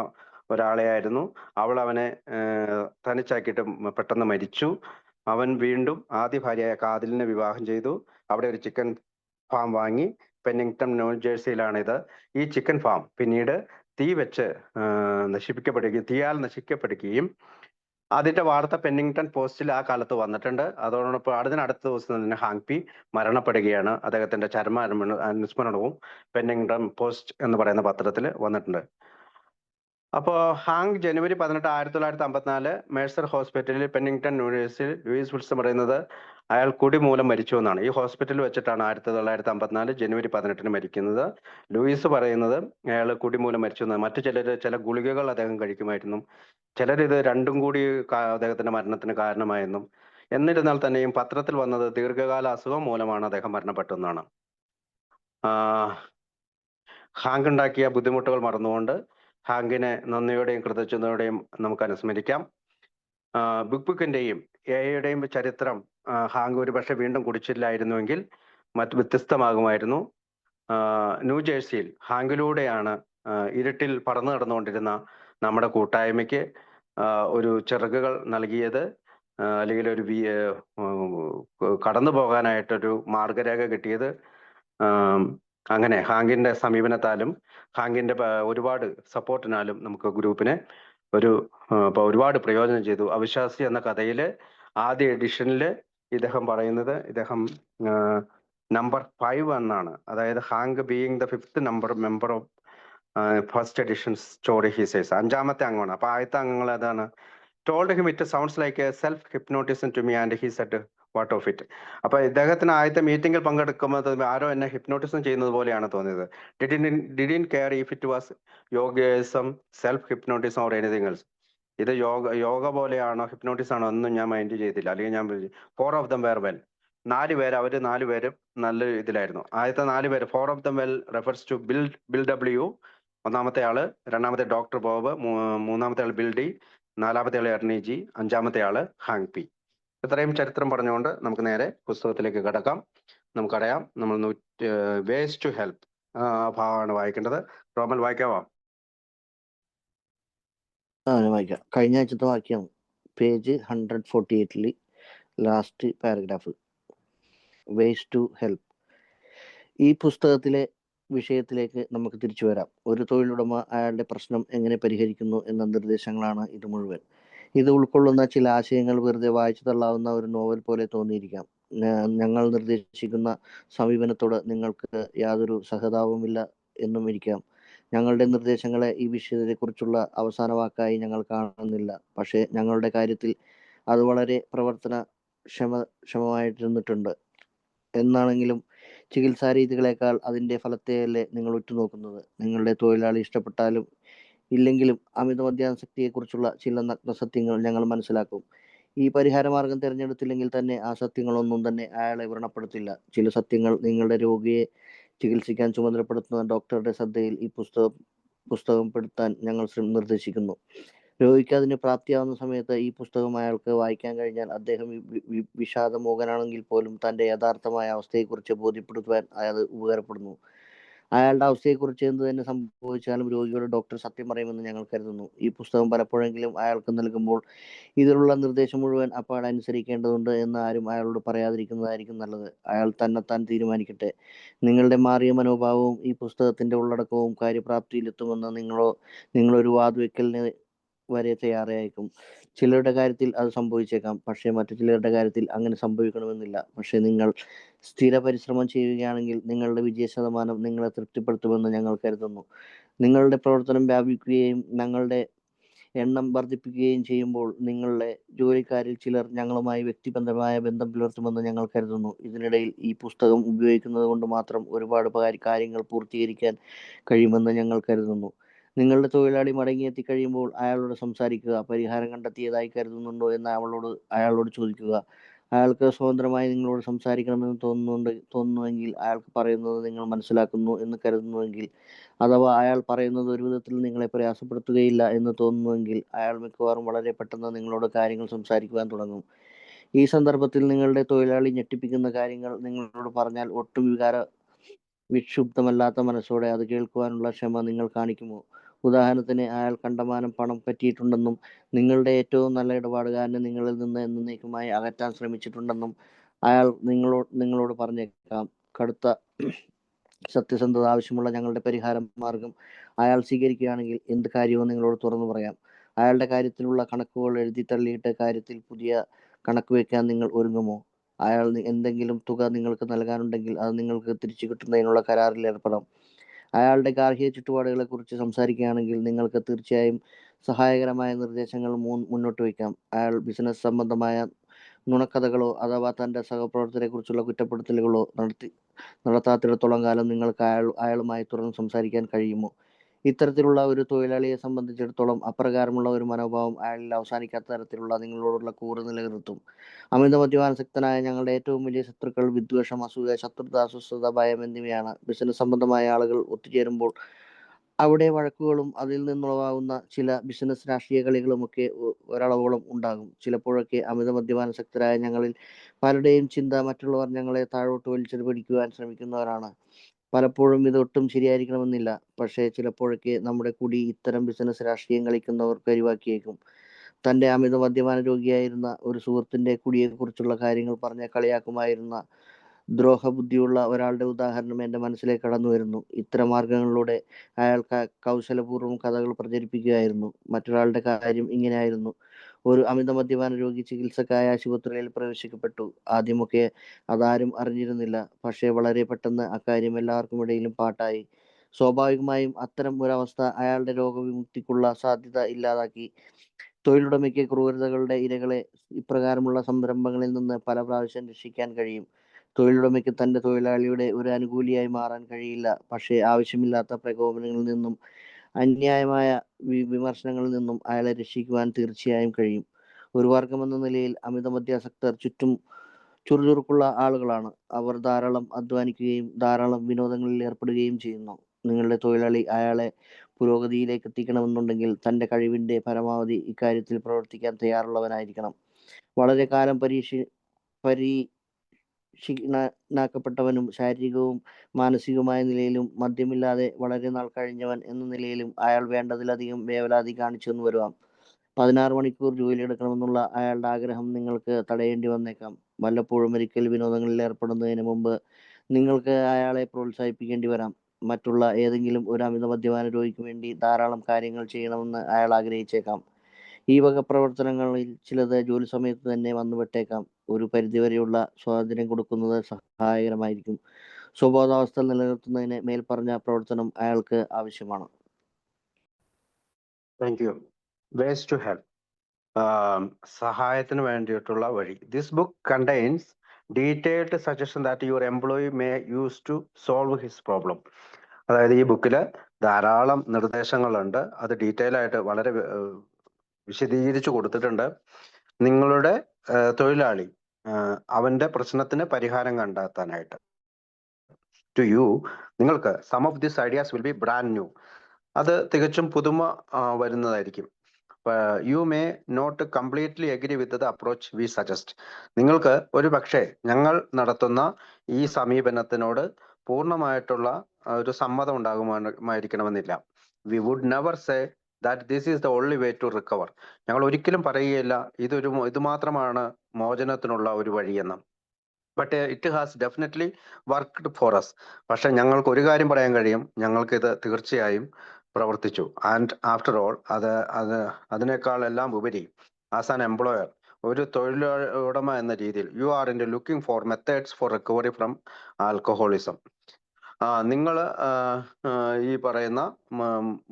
ഒരാളെയായിരുന്നു. അവനെ തനിച്ചാക്കിയിട്ട് പെട്ടെന്ന് മരിച്ചു. അവൻ വീണ്ടും ആദ്യ ഭാര്യയായ കാതിലിനെ വിവാഹം ചെയ്തു. അവിടെ ഒരു ചിക്കൻ ഫാം വാങ്ങി. പെന്നിങ്ടൺ ന്യൂജേഴ്സിയിലാണ് ഇത്. ഈ ചിക്കൻ ഫാം പിന്നീട് തീയാൽ നശിക്കപ്പെടുകയും അതിന്റെ വാർത്ത പെന്നിങ്ടൺ പോസ്റ്റിൽ ആ കാലത്ത് വന്നിട്ടുണ്ട്. അതോടൊപ്പം അടുത്ത ദിവസം തന്നെ ഹാങ് പി മരണപ്പെടുകയാണ്. അദ്ദേഹത്തിന്റെ അനുസ്മരണവും പെന്നിങ്ടൺ പോസ്റ്റ് എന്ന് പറയുന്ന പത്രത്തിൽ വന്നിട്ടുണ്ട്. അപ്പോൾ ഹാങ് ജനുവരി 18, 1954 മേഴ്സർ ഹോസ്പിറ്റലിൽ പെന്നിംഗ്ടൺ യൂണിവേഴ്സിറ്റിയിൽ ലൂയിസ് വിൽസൺ പറയുന്നത് അയാൾ കുടി മൂലം മരിച്ചു എന്നാണ്. ഈ ഹോസ്പിറ്റലിൽ വെച്ചിട്ടാണ് 1954 ജനുവരി 18 മരിക്കുന്നത്. ലൂയിസ് പറയുന്നത് അയാൾ കുടി മൂലം മരിച്ചു എന്നാണ്. മറ്റു ചില ഗുളികകൾ അദ്ദേഹം കഴിക്കുമായിരുന്നു. ചിലരിത് രണ്ടും കൂടി അദ്ദേഹത്തിന്റെ മരണത്തിന് കാരണമായെന്നും, എന്നിരുന്നാൽ തന്നെയും പത്രത്തിൽ വന്നത് ദീർഘകാല അസുഖം മൂലമാണ് അദ്ദേഹം മരണപ്പെട്ടതെന്നാണ്. ഹാങ്ക് ഉണ്ടാക്കിയ ബുദ്ധിമുട്ടുകൾ മറന്നുകൊണ്ട് ഹാങ്കിനെ നന്ദിയോടെയും കൃതജ്ഞതയോടെയും നമുക്ക് അനുസ്മരിക്കാം. ബിഗ് ബുക്കിന്റെയും എയുടെയും ചരിത്രം ഹാങ്ക് ഒരുപക്ഷെ വീണ്ടും കുടിച്ചില്ലായിരുന്നുവെങ്കിൽ വ്യത്യസ്തമാകുമായിരുന്നു. ന്യൂജേഴ്സിയിൽ ഹാങ്കിലൂടെയാണ് ഇരുട്ടിൽ പറന്നു നടന്നുകൊണ്ടിരുന്ന നമ്മുടെ കൂട്ടായ്മയ്ക്ക് ഒരു ചിറകുകൾ നൽകിയത്, അല്ലെങ്കിൽ ഒരു കടന്നു പോകാനായിട്ടൊരു മാർഗരേഖ കിട്ടിയത്. അങ്ങനെ ഹാങ്കിന്റെ സമീപനത്താലും ഹാങ്കിന്റെ ഒരുപാട് സപ്പോർട്ടിനാലും നമുക്ക് ഗ്രൂപ്പിനെ ഒരുപാട് പ്രയോജനം ചെയ്തു. അവിശ്വാസി എന്ന കഥയില് ആദ്യ എഡിഷനിൽ ഇദ്ദേഹം പറയുന്നത് ഇദ്ദേഹം നമ്പർ 5 എന്നാണ്. അതായത് Hank being the 5th member of first edition story he says, 5ാമത്തെ അംഗമാണ്. അപ്പൊ ആദ്യത്തെ അംഗങ്ങൾ ഏതാണ്? Told him it sounds like a self hypnotism to me and he said what of it. അപ്പൊ ഇദ്ദേഹത്തിന് ആദ്യത്തെ മീറ്റിംഗിൽ പങ്കെടുക്കുമ്പോൾ ആരോ എന്നെ ഹിപ്നോട്ടിസം ചെയ്യുന്നത് പോലെയാണ് തോന്നിയത്. Didn't care if it was yogism, self hypnotism or anything else. ഇത് യോഗ പോലെയാണോ ഹിപ്നോട്ടിസം ആണോ ഒന്നും ഞാൻ മൈൻഡ് ചെയ്തില്ല. അല്ലെങ്കിൽ ഞാൻ 4 of them were well. 4 പേര്, അവര് 4 പേരും നല്ല ഇതിലായിരുന്നു. ആദ്യത്തെ 4 പേര് 4 of them well refers to Bill W, ഒന്നാമത്തെ ആള്, രണ്ടാമത്തെ ഡോക്ടർ ബോബ്, മൂന്നാമത്തെ ആൾ ബിൽ ഡി, നാലാമത്തെ ആള് എർണി ജി, അഞ്ചാമത്തെ ആള് ഹാങ് പി. ഇത്രയും ചരിത്രം പറഞ്ഞുകൊണ്ട് നമുക്ക് നേരെ പുസ്തകത്തിലേക്ക് കടക്കാം. നമുക്കറിയാം നമ്മൾ വേസ് ടു ഹെൽപ്പ് ഭാഗമാണ് വായിക്കേണ്ടത്. റോമൻ വായിക്കാവോ? വായിക്കാം. കഴിഞ്ഞ ആഴ്ചത്തെ വാക്യം page 148 last paragraph, ways to help. ഈ പുസ്തകത്തിലെ വിഷയത്തിലേക്ക് നമുക്ക് തിരിച്ചു വരാം. ഒരു തൊഴിലുടമ അയാളുടെ പ്രശ്നം എങ്ങനെ പരിഹരിക്കുന്നു എന്ന നിർദ്ദേശങ്ങളാണ് ഇത് മുഴുവൻ. ഇത് ഉൾക്കൊള്ളുന്ന ചില ആശയങ്ങൾ വെറുതെ വായിച്ചു തള്ളാവുന്ന ഒരു നോവൽ പോലെ തോന്നിയിരിക്കാം. ഞങ്ങൾ നിർദ്ദേശിക്കുന്ന സമീപനത്തോട് നിങ്ങൾക്ക് യാതൊരു സഹതാപവുമില്ല എന്നും ഇരിക്കാം. ഞങ്ങളുടെ നിർദ്ദേശങ്ങളെ ഈ വിഷയത്തെക്കുറിച്ചുള്ള അവസാന വാക്കായി ഞങ്ങൾ കാണുന്നില്ല. പക്ഷേ ഞങ്ങളുടെ കാര്യത്തിൽ അത് വളരെ ക്ഷമമായിരുന്നിട്ടുണ്ട്. എന്നാണെങ്കിലും ചികിത്സാ രീതികളെക്കാൾ അതിൻ്റെ ഫലത്തെയല്ലേ നിങ്ങൾ ഉറ്റുനോക്കുന്നത്. നിങ്ങളുടെ തൊഴിലാളി ഇഷ്ടപ്പെട്ടാലും ഇല്ലെങ്കിലും അമിത മദ്യാസക്തിയെക്കുറിച്ചുള്ള ചില നഗ്നസത്യങ്ങൾ ഞങ്ങൾ മനസ്സിലാക്കും. ഈ പരിഹാരമാർഗം തിരഞ്ഞെടുത്തില്ലെങ്കിൽ തന്നെ ആ സത്യങ്ങളൊന്നും തന്നെ അയാളെ വ്രണപ്പെടുത്തില്ല. ചില സത്യങ്ങൾ നിങ്ങളുടെ രോഗിയെ ചികിത്സിക്കാൻ ചുമതലപ്പെടുത്തുന്ന ഡോക്ടറുടെ ശ്രദ്ധയിൽ ഈ പുസ്തകം പെടുത്താൻ ഞങ്ങൾ നിർദ്ദേശിക്കുന്നു. രോഗിക്ക് അതിന് പ്രാപ്തിയാവുന്ന സമയത്ത് ഈ പുസ്തകം അയാൾക്ക് വായിക്കാൻ കഴിഞ്ഞാൽ അദ്ദേഹം വിഷാദമോഹനാണെങ്കിൽ പോലും തൻ്റെ യഥാർത്ഥമായ അവസ്ഥയെക്കുറിച്ച് ബോധ്യപ്പെടുത്തുവാൻ അത് ഉപകാരപ്പെടുന്നു. അയാളുടെ അവസ്ഥയെക്കുറിച്ച് എന്ത് തന്നെ സംഭവിച്ചാലും രോഗിയോട് ഡോക്ടർ സത്യം പറയുമെന്ന് ഞങ്ങൾ കരുതുന്നു. ഈ പുസ്തകം പലപ്പോഴെങ്കിലും അയാൾക്ക് നൽകുമ്പോൾ ഇതിലുള്ള നിർദ്ദേശം മുഴുവൻ അപ്പാടെ അനുസരിക്കേണ്ടതുണ്ട് എന്ന് ആരും അയാളോട് പറയാതിരിക്കുന്നതായിരിക്കും നല്ലത്. അയാൾ തന്നെത്താൻ തീരുമാനിക്കട്ടെ. നിങ്ങളുടെ മാറിയ മനോഭാവവും ഈ പുസ്തകത്തിൻ്റെ ഉള്ളടക്കവും കാര്യപ്രാപ്തിയിലെത്തുമെന്ന് നിങ്ങളൊരു വാതുവെക്കലിന് വരെ തയ്യാറായേക്കും. ചിലരുടെ കാര്യത്തിൽ അത് സംഭവിച്ചേക്കാം, പക്ഷേ മറ്റു ചിലരുടെ കാര്യത്തിൽ അങ്ങനെ സംഭവിക്കണമെന്നില്ല. പക്ഷേ നിങ്ങൾ സ്ഥിര പരിശ്രമം ചെയ്യുകയാണെങ്കിൽ നിങ്ങളുടെ വിജയശതമാനം നിങ്ങളെ തൃപ്തിപ്പെടുത്തുമെന്ന് ഞങ്ങൾ കരുതുന്നു. നിങ്ങളുടെ പ്രവർത്തനം വ്യാപിക്കുകയും ഞങ്ങളുടെ എണ്ണം വർദ്ധിപ്പിക്കുകയും ചെയ്യുമ്പോൾ നിങ്ങളുടെ ജോലിക്കാരിൽ ചിലർ ഞങ്ങളുമായി വ്യക്തിബന്ധമായ ബന്ധം പുലർത്തുമെന്ന് ഞങ്ങൾ കരുതുന്നു. ഇതിനിടയിൽ ഈ പുസ്തകം ഉപയോഗിക്കുന്നത് കൊണ്ട് മാത്രം ഒരുപാട് കാര്യങ്ങൾ പൂർത്തീകരിക്കാൻ കഴിയുമെന്ന് ഞങ്ങൾ കരുതുന്നു. നിങ്ങളുടെ തൊഴിലാളി മടങ്ങിയെത്തിക്കഴിയുമ്പോൾ അയാളോട് സംസാരിക്കുക. പരിഹാരം കണ്ടെത്തിയതായി കരുതുന്നുണ്ടോ എന്ന് അയാളോട് ചോദിക്കുക. അയാൾക്ക് സ്വതന്ത്രമായി നിങ്ങളോട് സംസാരിക്കണമെന്ന് തോന്നുന്നുവെങ്കിൽ, അയാൾക്ക് പറയുന്നത് നിങ്ങൾ മനസ്സിലാക്കുന്നു എന്ന് കരുതുന്നുവെങ്കിൽ, അഥവാ അയാൾ പറയുന്നത് ഒരു വിധത്തിൽ നിങ്ങളെ പ്രയാസപ്പെടുത്തുകയില്ല എന്ന് തോന്നുന്നുവെങ്കിൽ, അയാൾ മിക്കവാറും വളരെ പെട്ടെന്ന് നിങ്ങളോട് കാര്യങ്ങൾ സംസാരിക്കുവാൻ തുടങ്ങും. ഈ സന്ദർഭത്തിൽ നിങ്ങളുടെ തൊഴിലാളി ഞെട്ടിപ്പിക്കുന്ന കാര്യങ്ങൾ നിങ്ങളോട് പറഞ്ഞാൽ ഒട്ടും വിക്ഷുബ്ധമല്ലാത്ത മനസ്സോടെ അത് കേൾക്കുവാനുള്ള ക്ഷമ നിങ്ങൾ കാണിക്കുമോ? ഉദാഹരണത്തിന്, അയാൾ കണ്ടമാനം പണം പറ്റിയിട്ടുണ്ടെന്നും നിങ്ങളുടെ ഏറ്റവും നല്ല ഇടപാടുകാരനെ നിങ്ങളിൽ നിന്ന് എന്നേക്കുമായി അകറ്റാൻ ശ്രമിച്ചിട്ടുണ്ടെന്നും അയാൾ നിങ്ങളോട് പറഞ്ഞേക്കാം. കടുത്ത സത്യസന്ധത ആവശ്യമുള്ള ഞങ്ങളുടെ പരിഹാര മാർഗം അയാൾ സ്വീകരിക്കുകയാണെങ്കിൽ എന്ത് കാര്യവും നിങ്ങളോട് തുറന്നു പറയാം. അയാളുടെ കാര്യത്തിലുള്ള കണക്കുകൾ എഴുതി തള്ളിയിട്ട് കാര്യത്തിൽ പുതിയ കണക്ക് വയ്ക്കാൻ നിങ്ങൾ ഒരുങ്ങുമോ? അയാൾ എന്തെങ്കിലും തുക നിങ്ങൾക്ക് നൽകാനുണ്ടെങ്കിൽ അത് നിങ്ങൾക്ക് തിരിച്ചു കിട്ടുന്നതിനുള്ള കരാറിൽ ഏർപ്പെടാം. അയാളുടെ ഗാർഹിക ചുറ്റുപാടുകളെ കുറിച്ച് സംസാരിക്കുകയാണെങ്കിൽ നിങ്ങൾക്ക് തീർച്ചയായും സഹായകരമായ നിർദ്ദേശങ്ങൾ മുന്നോട്ട് വയ്ക്കാം. അയാൾ ബിസിനസ് സംബന്ധമായ നുണക്കഥകളോ അഥവാ തൻ്റെ സഹപ്രവർത്തകരെക്കുറിച്ചുള്ള കുറ്റപ്പെടുത്തലുകളോ നടത്താത്തിടത്തോളം കാലം നിങ്ങൾക്ക് അയാളുമായി തുറന്ന് സംസാരിക്കാൻ കഴിയുമോ? ഇത്തരത്തിലുള്ള ഒരു തൊഴിലാളിയെ സംബന്ധിച്ചിടത്തോളം അപ്രകാരമുള്ള ഒരു മനോഭാവം അയാളിൽ അവസാനിക്കാത്ത തരത്തിലുള്ള നിങ്ങളോടുള്ള കൂറ് നിലനിർത്തും. അമിത മദ്യപാനാസക്തനായ ഞങ്ങളുടെ ഏറ്റവും വലിയ ശത്രുക്കൾ വിദ്വേഷം, അസൂയ, ശത്രുത, അസ്വസ്ഥത, ഭയം എന്നിവയാണ്. ബിസിനസ് സംബന്ധമായ ആളുകൾ ഒത്തുചേരുമ്പോൾ അവിടെ വഴക്കുകളും അതിൽ നിന്നുളവാകുന്ന ചില ബിസിനസ് രാഷ്ട്രീയ കളികളുമൊക്കെ ഒരളവോളം ഉണ്ടാകും. ചിലപ്പോഴൊക്കെ അമിത മദ്യപാനാസക്തരായ ഞങ്ങളിൽ പലരുടെയും ചിന്ത മറ്റുള്ളവർ ഞങ്ങളെ താഴോട്ട് വലിച്ചു പിടിക്കുവാൻ ശ്രമിക്കുന്നവരാണ്. പലപ്പോഴും ഇത് ഒട്ടും ശരിയായിരിക്കണമെന്നില്ല. പക്ഷേ ചിലപ്പോഴൊക്കെ നമ്മുടെ കുടി ഇത്തരം ബിസിനസ് രാഷ്ട്രീയം കളിക്കുന്നവർ കരിവാക്കിയേക്കും. തൻ്റെ അമിത മദ്യപാന രോഗിയായിരുന്ന ഒരു സുഹൃത്തിൻ്റെ കുടിയെക്കുറിച്ചുള്ള കാര്യങ്ങൾ പറഞ്ഞ് കളിയാക്കുമായിരുന്ന ദ്രോഹബുദ്ധിയുള്ള ഒരാളുടെ ഉദാഹരണം എൻ്റെ മനസ്സിലേക്ക് കടന്നു വരുന്നു. ഇത്തരം മാർഗങ്ങളിലൂടെ അയാൾ കൗശലപൂർവ്വം കഥകൾ പ്രചരിപ്പിക്കുകയായിരുന്നു. മറ്റൊരാളുടെ കാര്യം ഇങ്ങനെയായിരുന്നു. ഒരു അമിത മദ്യപാന രോഗി ചികിത്സക്കായി ആശുപത്രിയിൽ പ്രവേശിക്കപ്പെട്ടു. ആദ്യമൊക്കെ അതാരും അറിഞ്ഞിരുന്നില്ല. പക്ഷേ വളരെ പെട്ടെന്ന് അക്കാര്യം എല്ലാവർക്കും ഇടയിലും പാട്ടായി. സ്വാഭാവികമായും അത്തരം ഒരവസ്ഥ അയാളുടെ രോഗവിമുക്തിക്കുള്ള സാധ്യത ഇല്ലാതാക്കി. തൊഴിലുടമയ്ക്ക് ക്രൂരതകളുടെ ഇരകളെ ഇപ്രകാരമുള്ള സംരംഭങ്ങളിൽ നിന്ന് പല പ്രാവശ്യം രക്ഷിക്കാൻ കഴിയും. തൊഴിലുടമയ്ക്ക് തൻ്റെ തൊഴിലാളിയുടെ ഒരു അനുകൂലിയായി മാറാൻ കഴിയില്ല. പക്ഷേ ആവശ്യമില്ലാത്ത പ്രകോപനങ്ങളിൽ നിന്നും അന്യായമായ വിമർശനങ്ങളിൽ നിന്നും അയാളെ രക്ഷിക്കുവാൻ തീർച്ചയായും കഴിയും. ഒരു വർഗമെന്ന നിലയിൽ അമിത മദ്യാസക്തർ ചുറ്റും ചുറുചുറുക്കുള്ള ആളുകളാണ്. അവർ ധാരാളം അധ്വാനിക്കുകയും ധാരാളം വിനോദങ്ങളിൽ ഏർപ്പെടുകയും ചെയ്യുന്നു. നിങ്ങളുടെ തൊഴിലാളി അയാളെ പുരോഗതിയിലേക്ക് എത്തിക്കണമെന്നുണ്ടെങ്കിൽ തൻ്റെ കഴിവിൻ്റെ പരമാവധി ഇക്കാര്യത്തിൽ പ്രവർത്തിക്കാൻ തയ്യാറുള്ളവനായിരിക്കണം. വളരെ കാലം പരിശീലനാക്കപ്പെട്ടവനും ശാരീരികവും മാനസികവുമായ നിലയിലും മദ്യമില്ലാതെ വളരെ നാൾ കഴിഞ്ഞവൻ എന്ന നിലയിലും അയാൾ വേണ്ടതിലധികം വേവലാതി കാണിച്ചെന്ന് വരുവാം. 16 മണിക്കൂർ ജോലിയെടുക്കണമെന്നുള്ള അയാളുടെ ആഗ്രഹം നിങ്ങൾക്ക് തടയേണ്ടി വന്നേക്കാം. വല്ലപ്പോഴും ഒരിക്കൽ വിനോദങ്ങളിൽ ഏർപ്പെടുന്നതിന് മുമ്പ് നിങ്ങൾക്ക് അയാളെ പ്രോത്സാഹിപ്പിക്കേണ്ടി വരാം. മറ്റുള്ള ഏതെങ്കിലും ഒരു അമിത മദ്യപാന രോഗിക്ക് വേണ്ടി ധാരാളം കാര്യങ്ങൾ ചെയ്യണമെന്ന് അയാൾ ആഗ്രഹിച്ചേക്കാം. ഈ വക പ്രവർത്തനങ്ങളിൽ ചിലത് ജോലി സമയത്ത് തന്നെ വന്നുപെട്ടേക്കാം. ഒരു പരിധിവരെയുള്ള സ്വാതന്ത്ര്യം കൊടുക്കുന്നത് സഹായകരമായിരിക്കും. സ്വബോധാവസ്ഥ നിലനിർത്തുന്നതിന് മേൽപ്പറഞ്ഞ പ്രവർത്തനം അയാൾക്ക് ആവശ്യമാണ്. Thank you. Ways to help. സഹായത്തിന് വേണ്ടിയിട്ടുള്ള വഴി. This book contains detailed suggestion that your employee may use to solve his problem. അതായത് ഈ ബുക്കിൽ ധാരാളം നിർദ്ദേശങ്ങളുണ്ട്. അത് ഡീറ്റെയിൽ ആയിട്ട് വളരെ വിശദീകരിച്ചു കൊടുത്തിട്ടുണ്ട്. നിങ്ങളുടെ തൊഴിലാളി അവന്റെ പ്രശ്നത്തിന് പരിഹാരം കണ്ടെത്താനായിട്ട് ടു യു നിങ്ങൾക്ക് some of this ideas will be brand new. അത് തികച്ചും പുതുമ വരുന്നതായിരിക്കും. You may not completely agree with the approach we suggest. നിങ്ങൾക്ക് ഒരു പക്ഷേ ഞങ്ങൾ നടത്തുന്ന ഈ സമീപനത്തിനോട് പൂർണ്ണമായിട്ടുള്ള ഒരു സമ്മതം ഉണ്ടാകുമായിരിക്കണമെന്നില്ല. We would never say that this is the only way to recover. ഞങ്ങൾ ഒരിക്കലും പറയുകയില്ല ഇത് മാത്രമാണ് മോചനത്തിനുള്ള ഒരു വഴിയെന്ന്. But it has definitely worked for us. പക്ഷെ ഞങ്ങൾക്ക് ഒരു കാര്യം പറയാൻ കഴിയും, ഞങ്ങൾക്കിത് തീർച്ചയായും പ്രവർത്തിച്ചു. ആൻഡ് ആഫ്റ്റർ ഓൾ അതിനേക്കാൾ എല്ലാം ഉപരി ആസ് ആൻ എംപ്ലോയർ, ഒരു തൊഴിലുടമ എന്ന രീതിയിൽ you are in looking for methods four recovery from alcoholism. നിങ്ങൾ ഈ പറയുന്ന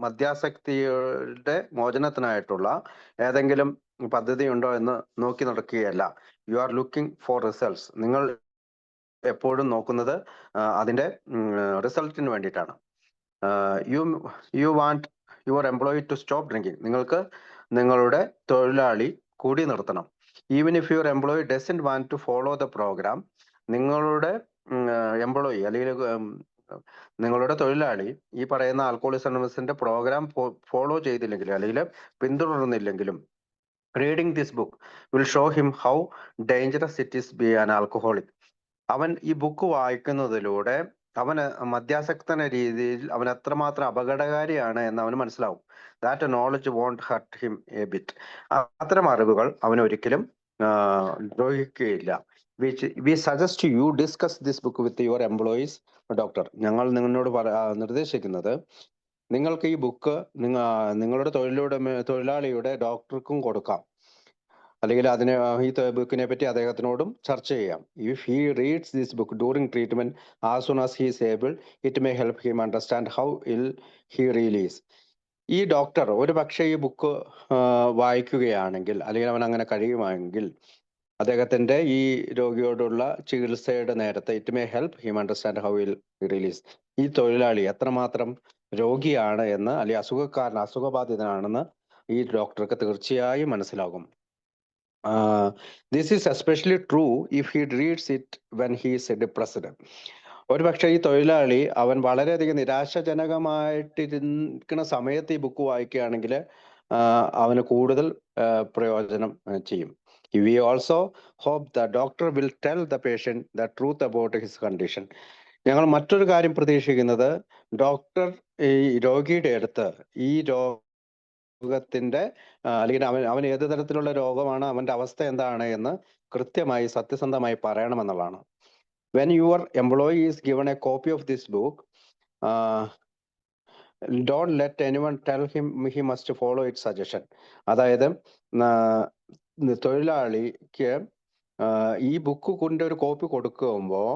മദ്യാസക്തിയുടെ മോചനത്തിനായിട്ടുള്ള ഏതെങ്കിലും പദ്ധതി ഉണ്ടോ എന്ന് നോക്കി നടക്കുകയല്ല. You are looking for results. നിങ്ങൾ എപ്പോഴും നോക്കുന്നത് അതിന്റെ റിസൾട്ടിന് വേണ്ടിയിട്ടാണ്. You want your employee to stop drinking. നിങ്ങൾക്ക് നിങ്ങളുടെ തൊഴിലാളി കൂടി നിർത്തണം. Even if your employee doesn't want to follow the program, നിങ്ങളുടെ എംപ്ലോയി അല്ലെങ്കിൽ നിങ്ങളുടെ തൊഴിലാളി ഈ പറയുന്ന ആൽക്കഹോളിസം അനോണിമസിന്റെ പ്രോഗ്രാം ഫോളോ ചെയ്തില്ലെങ്കിലും അല്ലെങ്കിൽ പിന്തുടർന്നില്ലെങ്കിലും, reading this book will show him how dangerous it is be an alcoholic. അവൻ ഈ ബുക്ക് വായിക്കുന്നതിലൂടെ അവന് മദ്യാസക്തന രീതിയിൽ അവൻ എത്രമാത്രം അപകടകാരിയാണ് എന്ന് അവന് മനസ്സിലാവും. That knowledge won't hurt him a bit. അത്തരം അറിവുകൾ അവനൊരിക്കലും ദ്രോഹിക്കുകയില്ല. We suggest you discuss this book with your employee's doctor. ഞങ്ങൾ നിങ്ങളോട് നിർദ്ദേശിക്കുന്നത് നിങ്ങൾക്ക് ഈ ബുക്ക് നിങ്ങളുടെ തൊഴിലാളിയുടെ ഡോക്ടർക്കും കൊടുക്കാം. അല്ലെങ്കിൽ അതിനെ ഈ ബുക്കിനെ പറ്റി അദ്ദേഹത്തിനോടും ചർച്ച ചെയ്യാം. If he reads this book during treatment as soon as he is able it may help him understand how ഇൽ ഹി റിയലി ഈസ്. ഈ ഡോക്ടർ ഒരു പക്ഷേ ഈ ബുക്ക് വായിക്കുകയാണെങ്കിൽ, അല്ലെങ്കിൽ അവൻ അങ്ങനെ കഴിയുമെങ്കിൽ, അദ്ദേഹത്തിന്റെ ഈ രോഗിയോടുള്ള ചികിത്സയുടെ നേരത്തെ it may help him understand how ഇൽ റിലീസ്, ഈ തൊഴിലാളി എത്രമാത്രം രോഗിയാണ് എന്ന്, അല്ലെങ്കിൽ അസുഖബാധിതനാണെന്ന് ഈ ഡോക്ടർക്ക് തീർച്ചയായും മനസ്സിലാകും. This is especially true if he reads it when he is depressed. ഒരുപക്ഷെ ഈ തൊഴിലാളി അവൻ വളരെയധികം നിരാശാജനകമായിട്ടിരിക്കുന്ന സമയത്ത് ഈ ബുക്ക് വായിക്കുകയാണെങ്കിൽ അവന് കൂടുതൽ പ്രയോജനം ചെയ്യും. We also hope the doctor will tell the patient the truth about his condition. ഞങ്ങൾ മറ്റൊരു കാര്യം പ്രതീക്ഷിക്കുന്നത്, ഡോക്ടർ ഈ രോഗിയുടെ അടുത്ത് ഈ രോഗത്തിന്റെ അല്ലെങ്കിൽ അവൻ ഏത് തരത്തിലുള്ള രോഗമാണ്, അവന്റെ അവസ്ഥ എന്താണ് എന്ന് കൃത്യമായി സത്യസന്ധമായി പറയണമെന്നുള്ളതാണ്. When your employee is given a copy of this book, don't let anyone tell him he must follow its suggestion. അതായത് തൊഴിലാളിക്ക് ഈ ബുക്ക് കൊണ്ട് ഒരു കോപ്പി കൊടുക്കുമ്പോൾ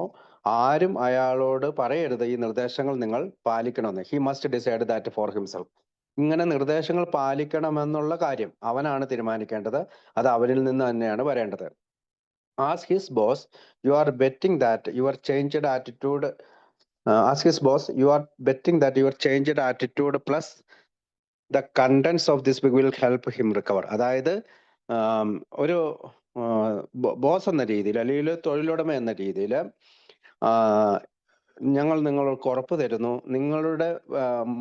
ആരും അയാളോട് പറയരുത് ഈ നിർദ്ദേശങ്ങൾ നിങ്ങൾ പാലിക്കണമെന്ന്. He must decide that four himself. ഇങ്ങനെ നിർദ്ദേശങ്ങൾ പാലിക്കണമെന്നുള്ള കാര്യം അവനാണ് തീരുമാനിക്കേണ്ടത്. അത് അവനിൽ നിന്ന് തന്നെയാണ് വരേണ്ടത്. Ask his boss, you are betting that your changed attitude. Ask his boss, you are betting that your changed attitude plus the contents of this book will help him recover. അതായത് ഒരു ബോസ് എന്ന രീതിയിൽ, അല്ലെങ്കിൽ തൊഴിലുടമ എന്ന രീതിയിൽ ഞങ്ങൾ നിങ്ങൾക്ക് ഉറപ്പ് തരുന്നു, നിങ്ങളുടെ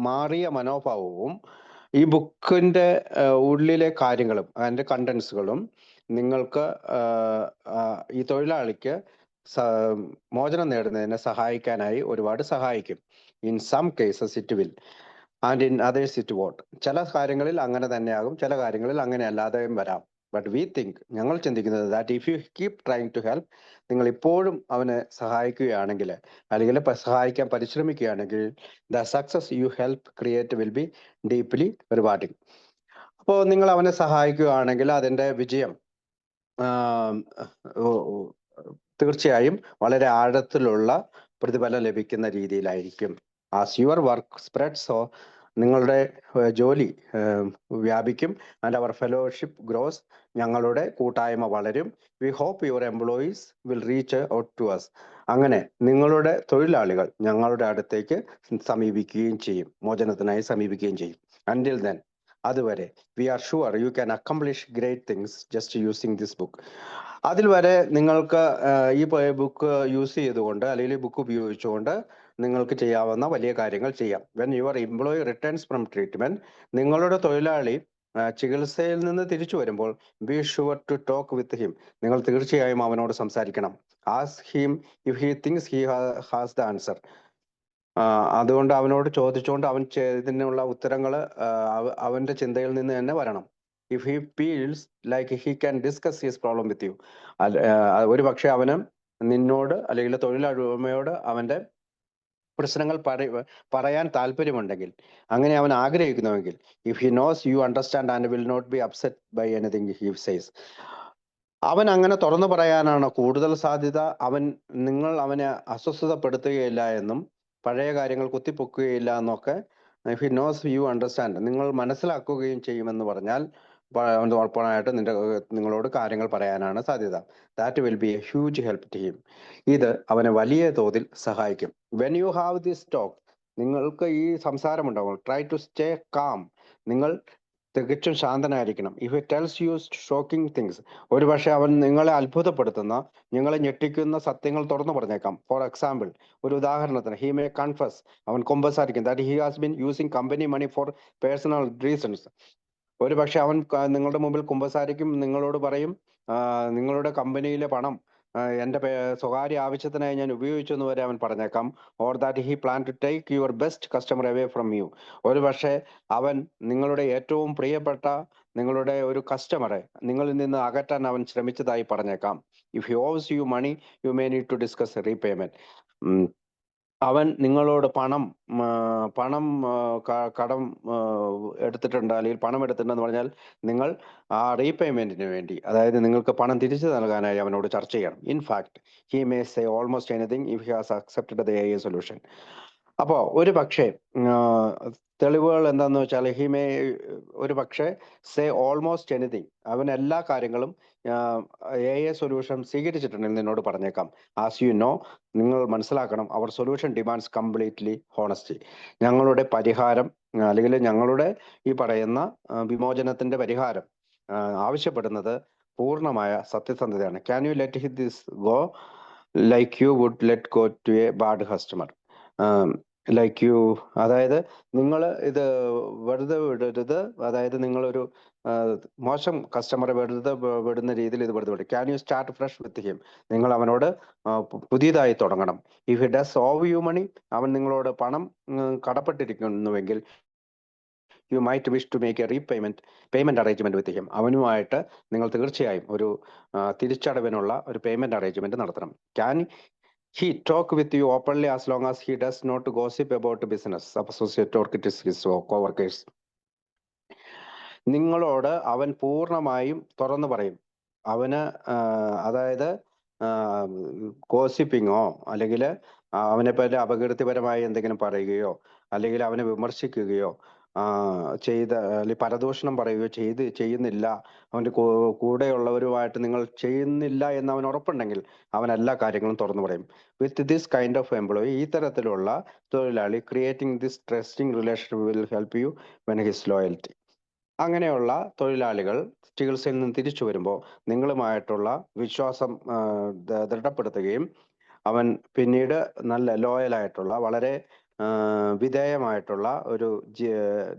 മാറിയ മനോഭാവവും ഈ ബുക്കിന്റെ ഉള്ളിലെ കാര്യങ്ങളും അതിന്റെ കണ്ടന്റ്സുകളും നിങ്ങൾക്ക് ഈ തൊഴിലാളിക്ക് മോചനം നേടുന്നതിനെ സഹായിക്കാനായി ഒരുപാട് സഹായിക്കും. In some cases it will and in others it won't. ചില കാര്യങ്ങളിൽ അങ്ങനെ തന്നെയാകും, ചില കാര്യങ്ങളിൽ അങ്ങനെ അല്ലാതെയും വരാം. ബട്ട് വി തിങ്ക്, ഞങ്ങൾ ചിന്തിക്കുന്നത്, that if you keep trying to help, നിങ്ങൾ ഇപ്പോഴും അവനെ സഹായിക്കുകയാണെങ്കിൽ, അല്ലെങ്കിൽ സഹായിക്കാൻ പരിശ്രമിക്കുകയാണെങ്കിൽ, the success you help create will be deeply rewarding. അപ്പോൾ നിങ്ങൾ അവനെ സഹായിക്കുകയാണെങ്കിൽ അതിൻ്റെ വിജയം തീർച്ചയായും വളരെ ആഴത്തിലുള്ള പ്രതിഫലം ലഭിക്കുന്ന രീതിയിലായിരിക്കും. As your work spread, so നിങ്ങളുടെ ജോലി വ്യാപിക്കും. ആൻഡ് അവർ ഫെലോഷിപ്പ് ഗ്രോസ്, ഞങ്ങളുടെ കൂട്ടായ്മ വളരും. We hope your employees will reach out to us. അങ്ങനെ നിങ്ങളുടെ തൊഴിലാളികൾ ഞങ്ങളുടെ അടുത്തേക്ക് സമീപിക്കുകയും ചെയ്യും, മോചനത്തിനായി സമീപിക്കുകയും ചെയ്യും. അൻറ്റിൽ ദെൻ, അതുവരെ, we are sure you can accomplish great things just using this book. അതിൽ വരെ നിങ്ങൾക്ക് ഈ ബുക്ക് യൂസ് ചെയ്തുകൊണ്ട്, അല്ലെങ്കിൽ ബുക്ക് ഉപയോഗിച്ചുകൊണ്ട് നിങ്ങൾക്ക് ചെയ്യാവുന്ന വലിയ കാര്യങ്ങൾ ചെയ്യാം. When your employee returns from treatment, നിങ്ങളുടെ തൊഴിലാളി ചികിത്സയിൽ നിന്ന് തിരിച്ചു വരുമ്പോൾ, be sure to talk with him, നിങ്ങൾ തീർച്ചയായും അവനോട് സംസാരിക്കണം. Ask him if he thinks he has the answer. അതുകൊണ്ട് അവനോട് ചോദിച്ചുകൊണ്ട് അവൻ ഇതിനുള്ള ഉത്തരങ്ങൾ അവന്റെ ചിന്തയിൽ നിന്ന് തന്നെ വരണം. If he feels like he can discuss his problem with you, ഒരു പക്ഷെ അവന് നിന്നോട് അല്ലെങ്കിൽ തൊഴിലുടമയോട് അവന്റെ പ്രശ്നങ്ങൾ പറയാൻ താല്പര്യമുണ്ടെങ്കിൽ, അങ്ങനെ അവൻ ആഗ്രഹിക്കുന്നുവെങ്കിൽ, if he knows you understand and will not be upset by anything he says, അവൻ അങ്ങനെ തുറന്നു പറയാനാണ് കൂടുതൽ സാധ്യത. നിങ്ങൾ അവനെ അസ്വസ്ഥതപ്പെടുത്തുകയില്ല എന്നും പഴയ കാര്യങ്ങൾ കുത്തിപ്പൊക്കുകയില്ല എന്നൊക്കെ, if he knows you understand, നിങ്ങൾ മനസ്സിലാക്കുകയും ചെയ്യുമെന്ന് പറഞ്ഞാൽ ഉറപ്പായിട്ട് നിങ്ങളോട് കാര്യങ്ങൾ പറയാനാണ് സാധ്യത. That will be a huge help to him. ഇത് അവനെ വലിയ തോതിൽ സഹായിക്കും. When you have this talk, നിങ്ങൾക്ക് ഈ സംസാരമുണ്ടാകും, ട്രൈ ടു സ്റ്റേ കാം, നിങ്ങൾ തികച്ചും ശാന്തനായിരിക്കണം. If it tells you shocking things, ഒരുപക്ഷെ അവൻ നിങ്ങളെ അത്ഭുതപ്പെടുത്തുന്ന, നിങ്ങളെ ഞെട്ടിക്കുന്ന സത്യങ്ങൾ തുറന്നു പറഞ്ഞേക്കാം. ഫോർ എക്സാമ്പിൾ, ഒരു ഉദാഹരണത്തിന്, ഹി മേ കൺഫസ്, അവൻ കുമ്പസാരിക്കും, that he has been using company money for personal reasons. ഒരുപക്ഷെ അവൻ നിങ്ങളുടെ മുമ്പിൽ കുമ്പസാരിക്കും, നിങ്ങളോട് പറയും, നിങ്ങളുടെ കമ്പനിയിലെ പണം എൻ്റെ സ്വകാര്യ ആവശ്യത്തിനായി ഞാൻ ഉപയോഗിച്ചു എന്ന് വരെ അവൻ പറഞ്ഞേക്കാം. Or that he plan to take your best customer away from you. ഒരുപക്ഷെ അവൻ നിങ്ങളുടെ ഏറ്റവും പ്രിയപ്പെട്ട നിങ്ങളുടെ ഒരു കസ്റ്റമറെ നിങ്ങളിൽ നിന്ന് അകറ്റാൻ അവൻ ശ്രമിച്ചതായി പറഞ്ഞേക്കാം. If he owes you money, you may need to discuss repayment. അവൻ നിങ്ങളോട് പണം കടം എടുത്തിട്ടുണ്ട്, അല്ലെങ്കിൽ പണം എടുത്തിട്ടുണ്ടെന്ന് പറഞ്ഞാൽ നിങ്ങൾ ആ റീപേയ്മെന്റിന് വേണ്ടി, അതായത് നിങ്ങൾക്ക് പണം തിരിച്ചു നൽകാനായി അവനോട് ചർച്ച ചെയ്യണം. In fact he may say almost anything if he has accepted the AI solution. അപ്പോൾ ഒരു പക്ഷേ തെളിവുകൾ എന്താന്ന് വെച്ചാൽ ഹി മേ ഒരു പക്ഷേ സേ ഓൾമോസ്റ്റ് എനിത്തിങ്, അവൻ എല്ലാ കാര്യങ്ങളും AI സൊല്യൂഷൻ സ്വീകരിച്ചിട്ടുണ്ടെങ്കിൽ നിന്നോട് പറഞ്ഞേക്കാം. ആസ് യു നോ, നിങ്ങൾ മനസ്സിലാക്കണം, അവർ സൊല്യൂഷൻ ഡിമാൻഡ്സ് കംപ്ലീറ്റ്ലി ഹോണസ്റ്റി. ഞങ്ങളുടെ പരിഹാരം അല്ലെങ്കിൽ ഞങ്ങളുടെ ഈ പറയുന്ന വിമോചനത്തിന്റെ പരിഹാരം ആവശ്യപ്പെടുന്നത് പൂർണ്ണമായ സത്യസന്ധതയാണ്. Can you let this go like you would let go to a bad customer? Like you, അതായത് നിങ്ങൾ ഇത് വെറുതെ വിടരുത്, അതായത് നിങ്ങളൊരു മോശം കസ്റ്റമറെ വെറുതെ വിടുന്ന രീതിയിൽ ഇത് വെറുതെ വിടും. Can you start fresh with him? നിങ്ങൾ അവനോട് പുതിയതായി തുടങ്ങണം. If he does owe you money, അവൻ നിങ്ങളോട് പണം കടപ്പെട്ടിരിക്കുന്നുവെങ്കിൽ you might wish to make a payment arrangement with him. അവനുമായിട്ട് നിങ്ങൾ തീർച്ചയായും ഒരു തിരിച്ചടവിനുള്ള ഒരു പേയ്മെന്റ് അറേഞ്ച്മെന്റ് നടത്തണം. Can he talk with you openly as long as he does not gossip about business, associate or critics his co-workers? നിങ്ങളോട് അവൻ പൂർണ്ണമായും തുറന്നു പറയും. അവന് അതായത് ഗോസിപ്പിങ്ങോ അല്ലെങ്കിൽ അവനെ പറ്റി അപകീർത്തിപരമായി എന്തെങ്കിലും പറയുകയോ അല്ലെങ്കിൽ അവനെ വിമർശിക്കുകയോ അല്ലെങ്കിൽ പരദൂഷണം പറയുകയോ ചെയ്യുന്നില്ല, അവൻ്റെ കൂടെയുള്ളവരുമായിട്ട് നിങ്ങൾ ചെയ്യുന്നില്ല എന്ന് അവൻ ഉറപ്പുണ്ടെങ്കിൽ അവൻ എല്ലാ കാര്യങ്ങളും തുറന്നു പറയും. With this kind of employee, ഈ തരത്തിലുള്ള തൊഴിലാളി, creating this trusting relation will help you when his loyalty. അങ്ങനെയുള്ള തൊഴിലാളികൾ ചികിത്സയിൽ നിന്ന് തിരിച്ചു വരുമ്പോൾ നിങ്ങളുമായിട്ടുള്ള വിശ്വാസം ദൃഢപ്പെടുത്തുകയും അവൻ പിന്നീട് നല്ല ലോയലായിട്ടുള്ള വളരെ വിധേയമായിട്ടുള്ള ഒരു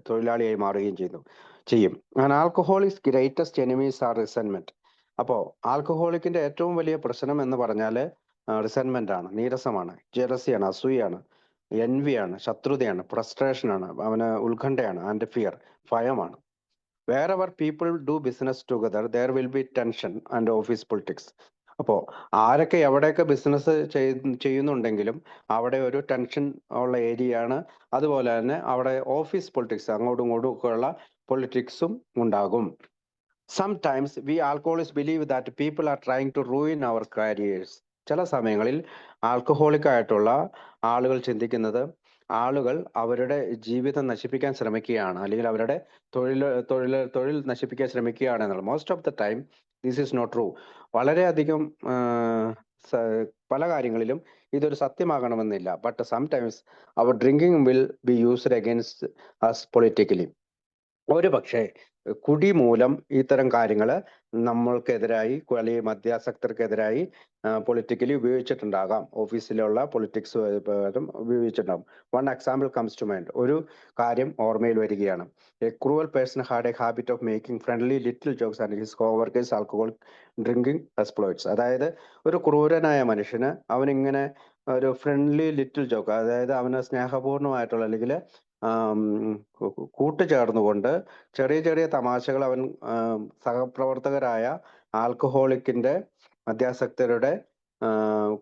തൊഴിലാളിയായി മാറുകയും ചെയ്യും. Alcoholic's greatest enemies are resentment. അപ്പോൾ ആൽക്കഹോളിക്കിന്റെ ഏറ്റവും വലിയ പ്രശ്നം എന്ന് പറഞ്ഞാൽ റിസെന്റ്മെന്റ് ആണ്, നീരസമാണ്, ജെലസിയാണ്, അസൂയാണ്, എൻവിയാണ്, ശത്രുതയാണ്, ഫ്രസ്ട്രേഷനാണ്, അവന് ഉത്കണ്ഠയാണ്, ആൻഡ് ഫിയർ, ഭയമാണ്. Wherever people do business together, there will be tension and office politics. അപ്പോൾ ആരൊക്കെ എവിടെയൊക്കെ ബിസിനസ് ചെയ്യുന്നുണ്ടെങ്കിലും അവിടെ ഒരു ടെൻഷൻ ഉള്ള ഏരിയയാണ്. അതുപോലെ തന്നെ അവിടെ ഓഫീസ് പൊളിറ്റിക്സ്, അങ്ങോട്ടും ഇങ്ങോട്ടും ഒക്കെ ഉള്ള പൊളിറ്റിക്സും ഉണ്ടാകും. Sometimes we alcoholics believe that people are trying to ruin our careers. ചില സമയങ്ങളിൽ ആൽക്കഹോളിക് ആയിട്ടുള്ള ആളുകൾ ചിന്തിക്കുന്നത് ആളുകൾ അവരുടെ ജീവിതം നശിപ്പിക്കാൻ ശ്രമിക്കുകയാണ്, അല്ലെങ്കിൽ അവരുടെ തൊഴിൽ നശിപ്പിക്കാൻ ശ്രമിക്കുകയാണ് എന്നുള്ളത്. Most of the time this is not true. വളരെയധികം പല കാര്യങ്ങളിലും ഇതൊരു സത്യമാകണമെന്നില്ല. ബട്ട് സംടൈംസ് അവർ drinking will be used against us politically. ഒരു പക്ഷേ കുടി മൂലം ഇത്തരം കാര്യങ്ങൾ നമ്മൾക്കെതിരായി അല്ലെങ്കിൽ മദ്യാസക്തർക്കെതിരായി പൊളിറ്റിക്കലി ഉപയോഗിച്ചിട്ടുണ്ടാകാം. ഓഫീസിലുള്ള പൊളിറ്റിക്സ് ഉപയോഗിച്ചിട്ടുണ്ടാകും. One example comes to mind. ഒരു കാര്യം ഓർമ്മയിൽ വരികയാണ്. A cruel person had a habit of making friendly little jokes and his coworkers alcohol drinking exploits. അതായത് ഒരു ക്രൂരനായ മനുഷ്യന് അവനിങ്ങനെ ഒരു ഫ്രണ്ട്ലി ലിറ്റിൽ ജോക്ക്, അതായത് അവന് സ്നേഹപൂർണ്ണമായിട്ടുള്ള അല്ലെങ്കിൽ കൂട്ടുചേർന്നുകൊണ്ട് ചെറിയ ചെറിയ തമാശകൾ അവൻ സഹപ്രവർത്തകരായ ആൽക്കഹോളിക്കിന്റെ മദ്യാസക്തരുടെ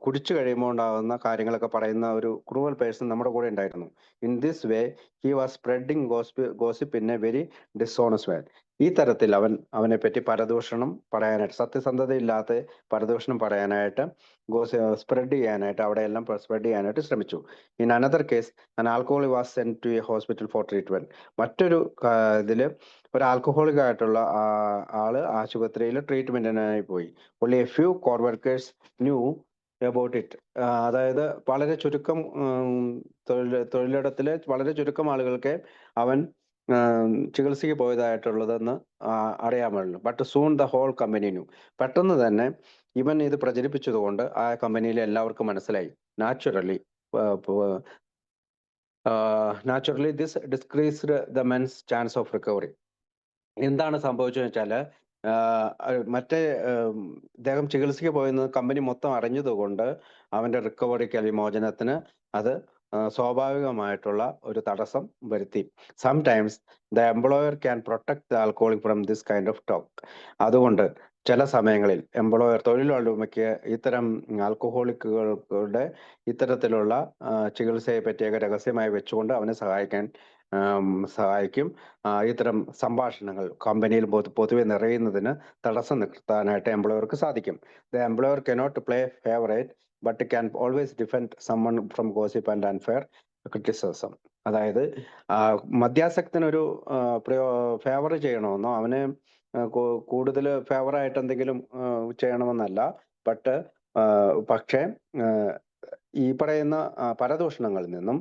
കുടിച്ചു കഴിയുമ്പോൾ ഉണ്ടാകുന്ന കാര്യങ്ങളൊക്കെ പറയുന്ന ഒരു ക്രൂവൽ പേഴ്സൺ നമ്മുടെ കൂടെ ഉണ്ടായിരുന്നു. In this way he was spreading gossip in a very dishonest way. ഈ തരത്തിൽ അവനെ പറ്റി പരദൂഷണം പറയാനായിട്ട്, സത്യസന്ധതയില്ലാത്ത പരദൂഷണം പറയാനായിട്ട്, സ്പ്രെഡ് ചെയ്യാനായിട്ട്, അവിടെയെല്ലാം സ്പ്രെഡ് ചെയ്യാനായിട്ട് ശ്രമിച്ചു. In another case an alcoholic was sent to a hospital for treatment. മറ്റൊരു ഇതില് ഒരു ആൽക്കഹോളിക് ആയിട്ടുള്ള ആള് ആശുപത്രിയിൽ ട്രീറ്റ്മെന്റിനായി പോയി. only a few co-workers knew about it. അതായത് വളരെ ചുരുക്കം തൊഴിലിടത്തിലെ വളരെ ചുരുക്കം ആളുകൾക്ക് അവൻ ചികിത്സയ്ക്ക് പോയതായിട്ടുള്ളതെന്ന് അറിയാമല്ലോ. But soon the whole company knew. പെട്ടെന്ന് തന്നെ ഇവൻ ഇത് പ്രചരിപ്പിച്ചതുകൊണ്ട് ആ കമ്പനിയിലെ എല്ലാവർക്കും മനസ്സിലായി. Naturally this decreased the men's chance of recovery. എന്താണ് സംഭവിച്ചതെന്ന് വെച്ചാല് മറ്റേ ഇദ്ദേഹം ചികിത്സയ്ക്ക് പോയെന്ന് കമ്പനി മൊത്തം അറിഞ്ഞതുകൊണ്ട് അവന്റെ റിക്കവറിക്ക് അല്ലെങ്കിൽ മോചനത്തിന് അത് സ്വാഭാവികമായിട്ടുള്ള ഒരു തടസ്സം വരുത്തി. Sometimes the employer can protect the alcoholic from this kind of talk. അതുകൊണ്ട് ചില സമയങ്ങളിൽ എംപ്ലോയർ തൊഴിലുടമയ്ക്ക് ഇത്തരം ആൽക്കഹോളിക്കുകളുടെ ഇത്തരത്തിലുള്ള ചികിത്സയെ പറ്റിയൊക്കെ രഹസ്യമായി വെച്ചുകൊണ്ട് അവനെ സഹായിക്കും. ഇത്തരം സംഭാഷണങ്ങൾ കമ്പനിയിൽ പൊതുവെ നിറയുന്നതിന് തടസ്സം നിർത്താനായിട്ട് എംപ്ലോയർക്ക് സാധിക്കും. The employer cannot play favourite but can always defend someone from gossip and unfair criticism. അതായത് മദ്യാസക്തനൊരു ഫേവർ ചെയ്യണമെന്നോ അവന് കൂടുതൽ ഫേവറായിട്ട് എന്തെങ്കിലും ചെയ്യണമെന്നല്ല. പക്ഷേ ഈ പറയുന്ന പരദൂഷണങ്ങളിൽ നിന്നും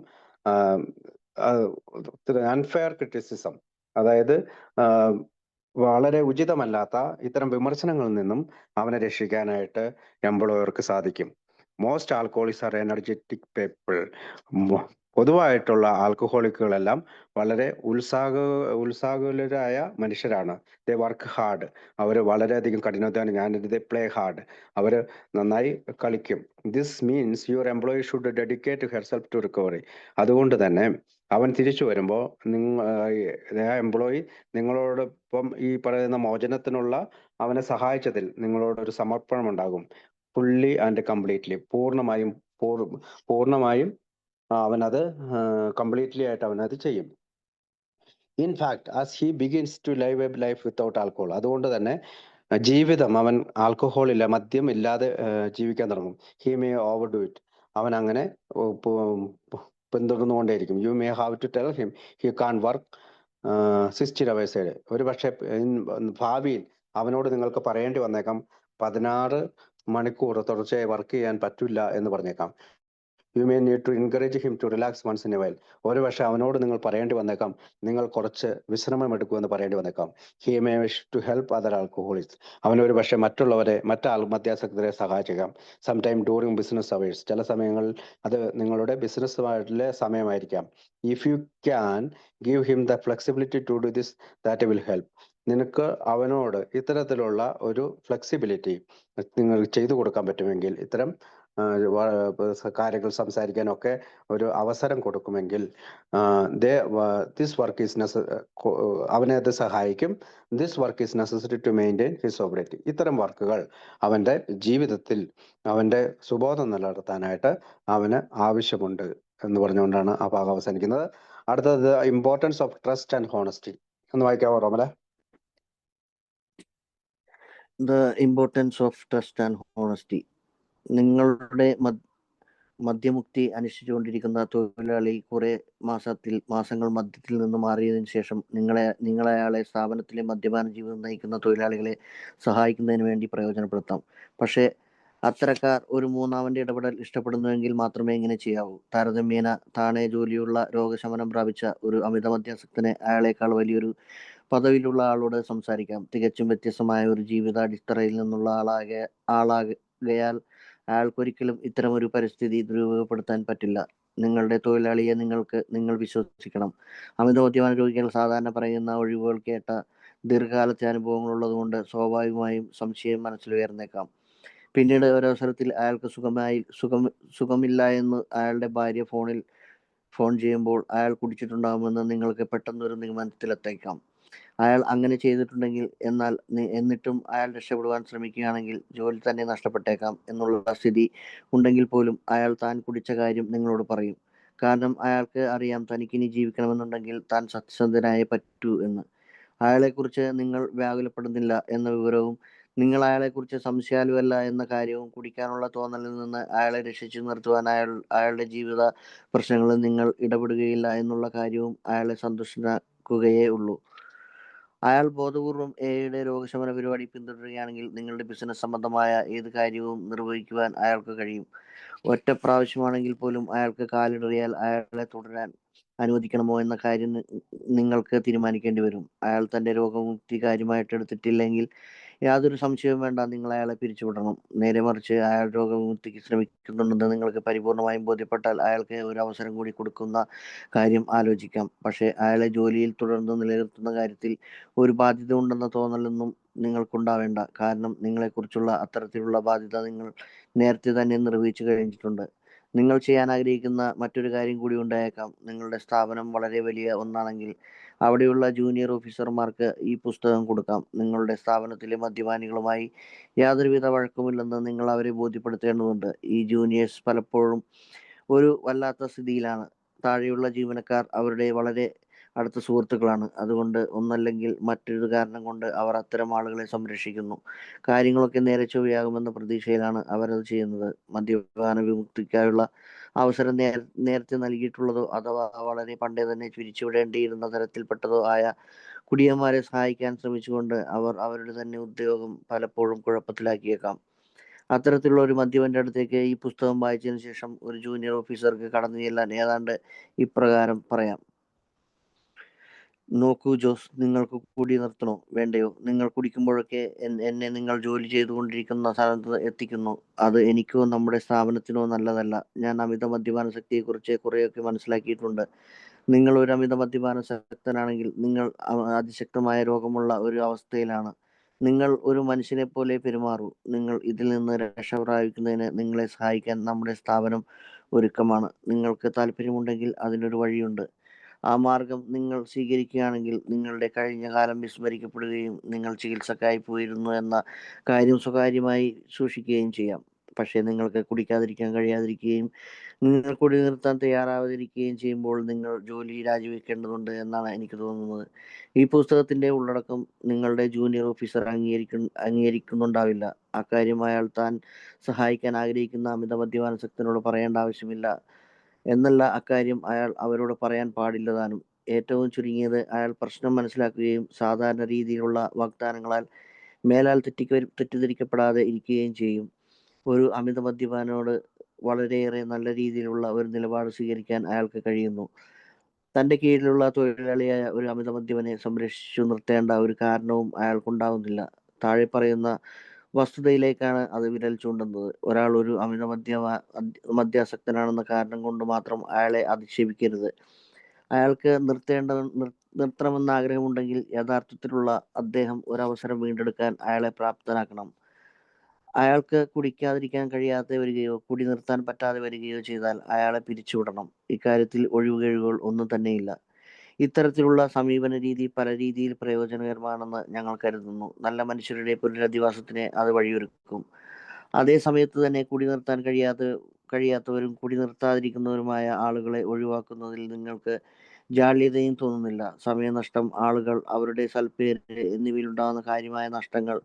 അൺഫെയർ ക്രിറ്റിസിസം, അതായത് വളരെ ഉചിതമല്ലാത്ത ഇത്തരം വിമർശനങ്ങളിൽ നിന്നും അവനെ രക്ഷിക്കാനായിട്ട് എംപ്ലോയർക്ക് സാധിക്കും. Most alcoholics are energetic people. പൊതുവായിട്ടുള്ള ആൽക്കഹോളിക്കുകളെല്ലാം വളരെ ഉത്സാഹുലരായ മനുഷ്യരാണ്. ദേ വർക്ക് ഹാർഡ്. അവർ വളരെയധികം കഠിനാധ്വാനം. ദേ പ്ലേ ഹാർഡ്. അവർ നന്നായി കളിക്കും. This means your employee should dedicate herself to recovery. അതുകൊണ്ട് തന്നെ അവൻ തിരിച്ചു വരുമ്പോൾ എംപ്ലോയി നിങ്ങളോടൊപ്പം ഈ പറയുന്ന മോചനത്തിനുള്ള അവനെ സഹായിച്ചതിൽ നിങ്ങളോടൊരു സമർപ്പണം ഉണ്ടാകും. ഫുള്ളി ആൻഡ് കംപ്ലീറ്റ്ലി, പൂർണ്ണമായും അവനത് കംപ്ലീറ്റ്ലി ആയിട്ട് അവനത് ചെയ്യും. In fact as he begins to live a life without alcohol, അതുകൊണ്ട് തന്നെ ജീവിതം അവൻ മദ്യം ഇല്ലാതെ ജീവിക്കാൻ തുടങ്ങും. He may overdo it. അവൻ അങ്ങനെ പിന്തുടർന്നുകൊണ്ടേയിരിക്കും. You may have to tell him he can't work 60 hours a day. ഒരു പക്ഷേ ഭാവിയിൽ അവനോട് നിങ്ങൾക്ക് പറയേണ്ടി വന്നേക്കാം 16 മണിക്കൂർ തുടർച്ചയായി വർക്ക് ചെയ്യാൻ പറ്റില്ല എന്ന് പറഞ്ഞേക്കാം. You may need to encourage him to relax once in a while. ഒരു പക്ഷേ അവനോട് നിങ്ങൾ പറയേണ്ടി വന്നേക്കാം നിങ്ങൾ കുറച്ച് വിശ്രമം എടുക്കുമെന്ന് പറയേണ്ടി വന്നേക്കാം. He may wish to help other alcoholics. അവനൊരു പക്ഷേ മദ്യാസക്തരെ സഹായിച്ചേക്കാം. Sometime during business hours. ചില സമയങ്ങളിൽ അത് നിങ്ങളുടെ ബിസിനസ്സുമായിട്ടുള്ള സമയമായിരിക്കാം. If you can give him the flexibility to do this that will help. നിനക്ക് അവനോട് ഇത്തരത്തിലുള്ള ഒരു ഫ്ലെക്സിബിലിറ്റി നിങ്ങൾ ചെയ്തു കൊടുക്കാൻ പറ്റുമെങ്കിൽ, ഇത്തരം കാര്യങ്ങൾ സംസാരിക്കാനൊക്കെ ഒരു അവസരം കൊടുക്കുമെങ്കിൽ ദിസ് വർക്ക് ഈസ് അവനെ അത് സഹായിക്കും. This work is necessary to maintain his sobriety. ഇത്തരം വർക്കുകൾ അവൻ്റെ ജീവിതത്തിൽ അവൻ്റെ സുബോധം നിലനിർത്താനായിട്ട് അവന് ആവശ്യമുണ്ട് എന്ന് പറഞ്ഞുകൊണ്ടാണ് ആ ഭാഗം അവസാനിക്കുന്നത്. അടുത്തത് importance of trust and honesty. ഒന്ന് വായിക്കാവോ റോമല? The importance of trust and honesty. നിങ്ങളുടെ മദ്യമുക്തി അനുഷ്ഠിച്ചുകൊണ്ടിരിക്കുന്ന തൊഴിലാളി കുറെ മാസങ്ങൾ മദ്യത്തിൽ നിന്ന് മാറിയതിനു ശേഷം നിങ്ങളയാളെ സ്ഥാപനത്തിലെ മദ്യപാന ജീവിതം നയിക്കുന്ന തൊഴിലാളികളെ സഹായിക്കുന്നതിന് വേണ്ടി പ്രയോജനപ്പെടുത്താം. പക്ഷേ അത്തരക്കാർ ഒരു മൂന്നാമന്റെ ഇടപെടൽ ഇഷ്ടപ്പെടുന്നുവെങ്കിൽ മാത്രമേ ഇങ്ങനെ ചെയ്യാവൂ. താരതമ്യേന താണെ ജോലിയുള്ള രോഗശമനം പ്രാപിച്ച ഒരു അമിത മദ്യാസക്തനെ അയാളേക്കാൾ വലിയൊരു പദവിയിലുള്ള ആളോട് സംസാരിക്കാം. തികച്ചും വ്യത്യസ്തമായ ഒരു ജീവിതാടിത്തറയിൽ നിന്നുള്ള ആളാകയാൽ അയാൾക്കൊരിക്കലും ഇത്തരമൊരു പരിസ്ഥിതി രൂപപ്പെടുത്താൻ പറ്റില്ല. നിങ്ങളുടെ തൊഴിലാളിയെ നിങ്ങൾ വിശ്വസിക്കണം. അമിത മദ്യപാന രോഗികൾ സാധാരണ പറയുന്ന ഒഴിവുകൾ കേട്ട ദീർഘകാലത്തെ അനുഭവങ്ങൾ ഉള്ളതുകൊണ്ട് സ്വാഭാവികമായും സംശയം മനസ്സിലുയർന്നേക്കാം. പിന്നീട് ഒരവസരത്തിൽ അയാൾക്ക് സുഖമില്ല എന്ന് അയാളുടെ ഭാര്യ ഫോൺ ചെയ്യുമ്പോൾ അയാൾ കുടിച്ചിട്ടുണ്ടാകുമെന്ന് നിങ്ങൾക്ക് പെട്ടെന്നൊരു നിഗമനത്തിലെത്തേക്കാം. അയാൾ അങ്ങനെ ചെയ്തിട്ടുണ്ടെങ്കിൽ എന്നിട്ടും അയാൾ രക്ഷപ്പെടുവാൻ ശ്രമിക്കുകയാണെങ്കിൽ ജോലി തന്നെ നഷ്ടപ്പെട്ടേക്കാം എന്നുള്ള സ്ഥിതി ഉണ്ടെങ്കിൽ പോലും അയാൾ താൻ കുടിച്ച കാര്യം നിങ്ങളോട് പറയും. കാരണം അയാൾക്ക് അറിയാം തനിക്കിനി ജീവിക്കണമെന്നുണ്ടെങ്കിൽ താൻ സത്യസന്ധനായേ പറ്റൂ എന്ന്. അയാളെക്കുറിച്ച് നിങ്ങൾ വ്യാകുലപ്പെടുന്നില്ല എന്ന വിവരവും നിങ്ങൾ അയാളെക്കുറിച്ച് സംശയാലുവല്ല എന്ന കാര്യവും കുടിക്കാനുള്ള തോന്നലിൽ നിന്ന് അയാളെ രക്ഷിച്ചു നിർത്തുവാൻ അയാളുടെ ജീവിത പ്രശ്നങ്ങളിൽ നിങ്ങൾ ഇടപെടുകയില്ല എന്നുള്ള കാര്യവും അയാളെ സന്തുഷ്ടനാക്കുകയേ ഉള്ളൂ. അയാൾ ബോധപൂർവം എയുടെ രോഗശമന പരിപാടി പിന്തുടരുകയാണെങ്കിൽ നിങ്ങളുടെ ബിസിനസ് സംബന്ധമായ ഏത് കാര്യവും നിർവഹിക്കുവാൻ അയാൾക്ക് കഴിയും. ഒറ്റ പ്രാവശ്യമാണെങ്കിൽ പോലും അയാൾക്ക് കാലിടറിയാൽ അയാളെ തുടരാൻ അനുവദിക്കണമോ എന്ന കാര്യം നിങ്ങൾക്ക് തീരുമാനിക്കേണ്ടി വരും. അയാൾ തൻ്റെ രോഗമുക്തി കാര്യമായിട്ട് എടുത്തിട്ടില്ലെങ്കിൽ യാതൊരു സംശയവും വേണ്ട, നിങ്ങൾ അയാളെ പിരിച്ചുവിടണം. നേരെ മറിച്ച് അയാൾ രോഗമുക്തിക്ക് ശ്രമിക്കുന്നുണ്ടെന്ന് നിങ്ങൾക്ക് പരിപൂർണമായും ബോധ്യപ്പെട്ടാൽ അയാൾക്ക് ഒരു അവസരം കൂടി കൊടുക്കുന്ന കാര്യം ആലോചിക്കാം. പക്ഷേ അയാളെ ജോലിയിൽ തുടർന്ന് നിലനിർത്തുന്ന കാര്യത്തിൽ ഒരു ബാധ്യത ഉണ്ടെന്ന തോന്നലൊന്നും നിങ്ങൾക്കുണ്ടാവേണ്ട. കാരണം നിങ്ങളെക്കുറിച്ചുള്ള അത്തരത്തിലുള്ള ബാധ്യത നിങ്ങൾ നേരത്തെ തന്നെ നിർവഹിച്ചു കഴിഞ്ഞിട്ടുണ്ട്. നിങ്ങൾ ചെയ്യാൻ ആഗ്രഹിക്കുന്ന മറ്റൊരു കാര്യം കൂടി ഉണ്ടായേക്കാം. നിങ്ങളുടെ സ്ഥാപനം വളരെ വലിയ ഒന്നാണെങ്കിൽ അവിടെയുള്ള ജൂനിയർ ഓഫീസർമാർക്ക് ഈ പുസ്തകം കൊടുക്കാം. നിങ്ങളുടെ സ്ഥാപനത്തിലെ മദ്യപാനികളുമായി യാതൊരുവിധ വഴക്കുമില്ലെന്ന് നിങ്ങൾ അവരെ ബോധ്യപ്പെടുത്തേണ്ടതുണ്ട്. ഈ ജൂനിയേഴ്സ് പലപ്പോഴും ഒരു വല്ലാത്ത സ്ഥിതിയിലാണ്. താഴെയുള്ള ജീവനക്കാർ അവരുടെ വളരെ അടുത്ത സുഹൃത്തുക്കളാണ്. അതുകൊണ്ട് ഒന്നല്ലെങ്കിൽ മറ്റൊരു കാരണം കൊണ്ട് അവർ അത്തരം ആളുകളെ സംരക്ഷിക്കുന്നു. കാര്യങ്ങളൊക്കെ നേരെ ചൊവ്വയാകുമെന്ന പ്രതീക്ഷയിലാണ് അവരത് ചെയ്യുന്നത്. മദ്യപാന വിമുക്തിക്കായുള്ള അവസരം നേരത്തെ നൽകിയിട്ടുള്ളതോ അഥവാ വളരെ പണ്ടേ തന്നെ പിരിച്ചുവിടേണ്ടിയിരുന്ന തരത്തിൽപ്പെട്ടതോ ആയ കുടിയന്മാരെ സഹായിക്കാൻ ശ്രമിച്ചുകൊണ്ട് അവർ അവരുടെ തന്നെ ഉദ്യോഗം പലപ്പോഴും കുഴപ്പത്തിലാക്കിയേക്കാം. അത്തരത്തിലുള്ള ഒരു മദ്യപന്റെ അടുത്തേക്ക് ഈ പുസ്തകം വായിച്ചതിന് ശേഷം ഒരു ജൂനിയർ ഓഫീസർക്ക് കടന്നു ചെല്ലാൻ ഏതാണ്ട് ഇപ്രകാരം പറയാം: നോക്കൂ ജോസ്, നിങ്ങൾക്ക് കുടി നിർത്തണോ വേണ്ടയോ? നിങ്ങൾ കുടിക്കുമ്പോഴൊക്കെ എന്നെ നിങ്ങൾ ജോലി ചെയ്തുകൊണ്ടിരിക്കുന്ന സ്ഥലത്ത് എത്തിക്കുന്നു. അത് എനിക്കോ നമ്മുടെ സ്ഥാപനത്തിനോ നല്ലതല്ല. ഞാൻ അമിത മദ്യപാനാസക്തിയെക്കുറിച്ച് കുറേയൊക്കെ മനസ്സിലാക്കിയിട്ടുണ്ട്. നിങ്ങൾ ഒരു അമിത മദ്യപാനാസക്തനാണെങ്കിൽ നിങ്ങൾ അതിശക്തമായ രോഗമുള്ള ഒരു അവസ്ഥയിലാണ്. നിങ്ങൾ ഒരു മനുഷ്യനെ പോലെ പെരുമാറൂ. നിങ്ങൾ ഇതിൽ നിന്ന് രക്ഷ പ്രാപിക്കുന്നതിന് നിങ്ങളെ സഹായിക്കാൻ നമ്മുടെ സ്ഥാപനം ഒരുക്കമാണ്. നിങ്ങൾക്ക് താല്പര്യമുണ്ടെങ്കിൽ അതിനൊരു വഴിയുണ്ട്. ആ മാർഗം നിങ്ങൾ സ്വീകരിക്കുകയാണെങ്കിൽ നിങ്ങളുടെ കഴിഞ്ഞ കാലം വിസ്മരിക്കപ്പെടുകയും നിങ്ങൾ ചികിത്സക്കായി പോയിരുന്നു എന്ന കാര്യം സ്വകാര്യമായി സൂക്ഷിക്കുകയും ചെയ്യാം. പക്ഷേ നിങ്ങൾക്ക് കുടിക്കാതിരിക്കാൻ കഴിയാതിരിക്കുകയും നിങ്ങൾ കുടി നിർത്താൻ തയ്യാറാവാതിരിക്കുകയും ചെയ്യുമ്പോൾ നിങ്ങൾ ജോലി രാജിവെക്കേണ്ടതുണ്ട് എന്നാണ് എനിക്ക് തോന്നുന്നത്. ഈ പുസ്തകത്തിന്റെ ഉള്ളടക്കം നിങ്ങളുടെ ജൂനിയർ ഓഫീസർ അംഗീകരിക്കുന്നുണ്ടാവില്ല. അക്കാര്യം അയാൾ താൻ സഹായിക്കാൻ ആഗ്രഹിക്കുന്ന അമിത മദ്യപാനാസക്തനോട് പറയേണ്ട ആവശ്യമില്ല എന്നല്ല, അക്കാര്യം അയാൾ അവരോട് പറയാൻ പാടില്ല താനും. ഏറ്റവും ചുരുങ്ങിയത് അയാൾ പ്രശ്നം മനസ്സിലാക്കുകയും സാധാരണ രീതിയിലുള്ള വാഗ്ദാനങ്ങളാൽ മേലാൽ തെറ്റിദ്ധരിക്കപ്പെടാതെ ഇരിക്കുകയും ചെയ്യും. ഒരു അമിത മദ്യപാനോട് വളരെയേറെ നല്ല രീതിയിലുള്ള ഒരു നിലപാട് സ്വീകരിക്കാൻ അയാൾക്ക് കഴിയുന്നു. തന്റെ കീഴിലുള്ള തൊഴിലാളിയായ ഒരു അമിത മദ്യപനെ സംരക്ഷിച്ചു നിർത്തേണ്ട ഒരു കാരണവും അയാൾക്കുണ്ടാവുന്നില്ല. താഴെ പറയുന്ന വസ്തുതയിലേക്കാണ് അത് വിരൽ ചൂണ്ടുന്നത്. ഒരാൾ ഒരു അമിത മദ്യാസക്തനാണെന്ന കാരണം കൊണ്ട് മാത്രം അയാളെ അധിക്ഷേപിക്കരുത്. അയാൾക്ക് നിർത്തണമെന്ന് ആഗ്രഹമുണ്ടെങ്കിൽ യഥാർത്ഥത്തിലുള്ള അദ്ദേഹം ഒരവസരം വീണ്ടെടുക്കാൻ അയാളെ പ്രാപ്തനാക്കണം. അയാൾക്ക് കുടിക്കാതിരിക്കാൻ കഴിയാതെ വരികയോ കുടി നിർത്താൻ പറ്റാതെ വരികയോ ചെയ്താൽ അയാളെ പിരിച്ചുവിടണം. ഇക്കാര്യത്തിൽ ഒഴിവുകഴിവുകൾ ഒന്നും തന്നെയില്ല. ഇത്തരത്തിലുള്ള സമീപന രീതി പല രീതിയിൽ പ്രയോജനകരമാണെന്ന് ഞങ്ങൾ കരുതുന്നു. നല്ല മനുഷ്യരുടെ പുനരധിവാസത്തിന് അത് വഴിയൊരുക്കും. അതേ സമയത്ത് തന്നെ കുടി നിർത്താൻ കഴിയാത്തവരും കുടി നിർത്താതിരിക്കുന്നവരുമായ ആളുകളെ ഒഴിവാക്കുന്നതിൽ നിങ്ങൾക്ക് ജാള്യതയും തോന്നുന്നില്ല. സമയനഷ്ടം, ആളുകൾ, അവരുടെ സൽപ്പേര് എന്നിവയിലുണ്ടാകുന്ന കാര്യമായ നഷ്ടങ്ങൾ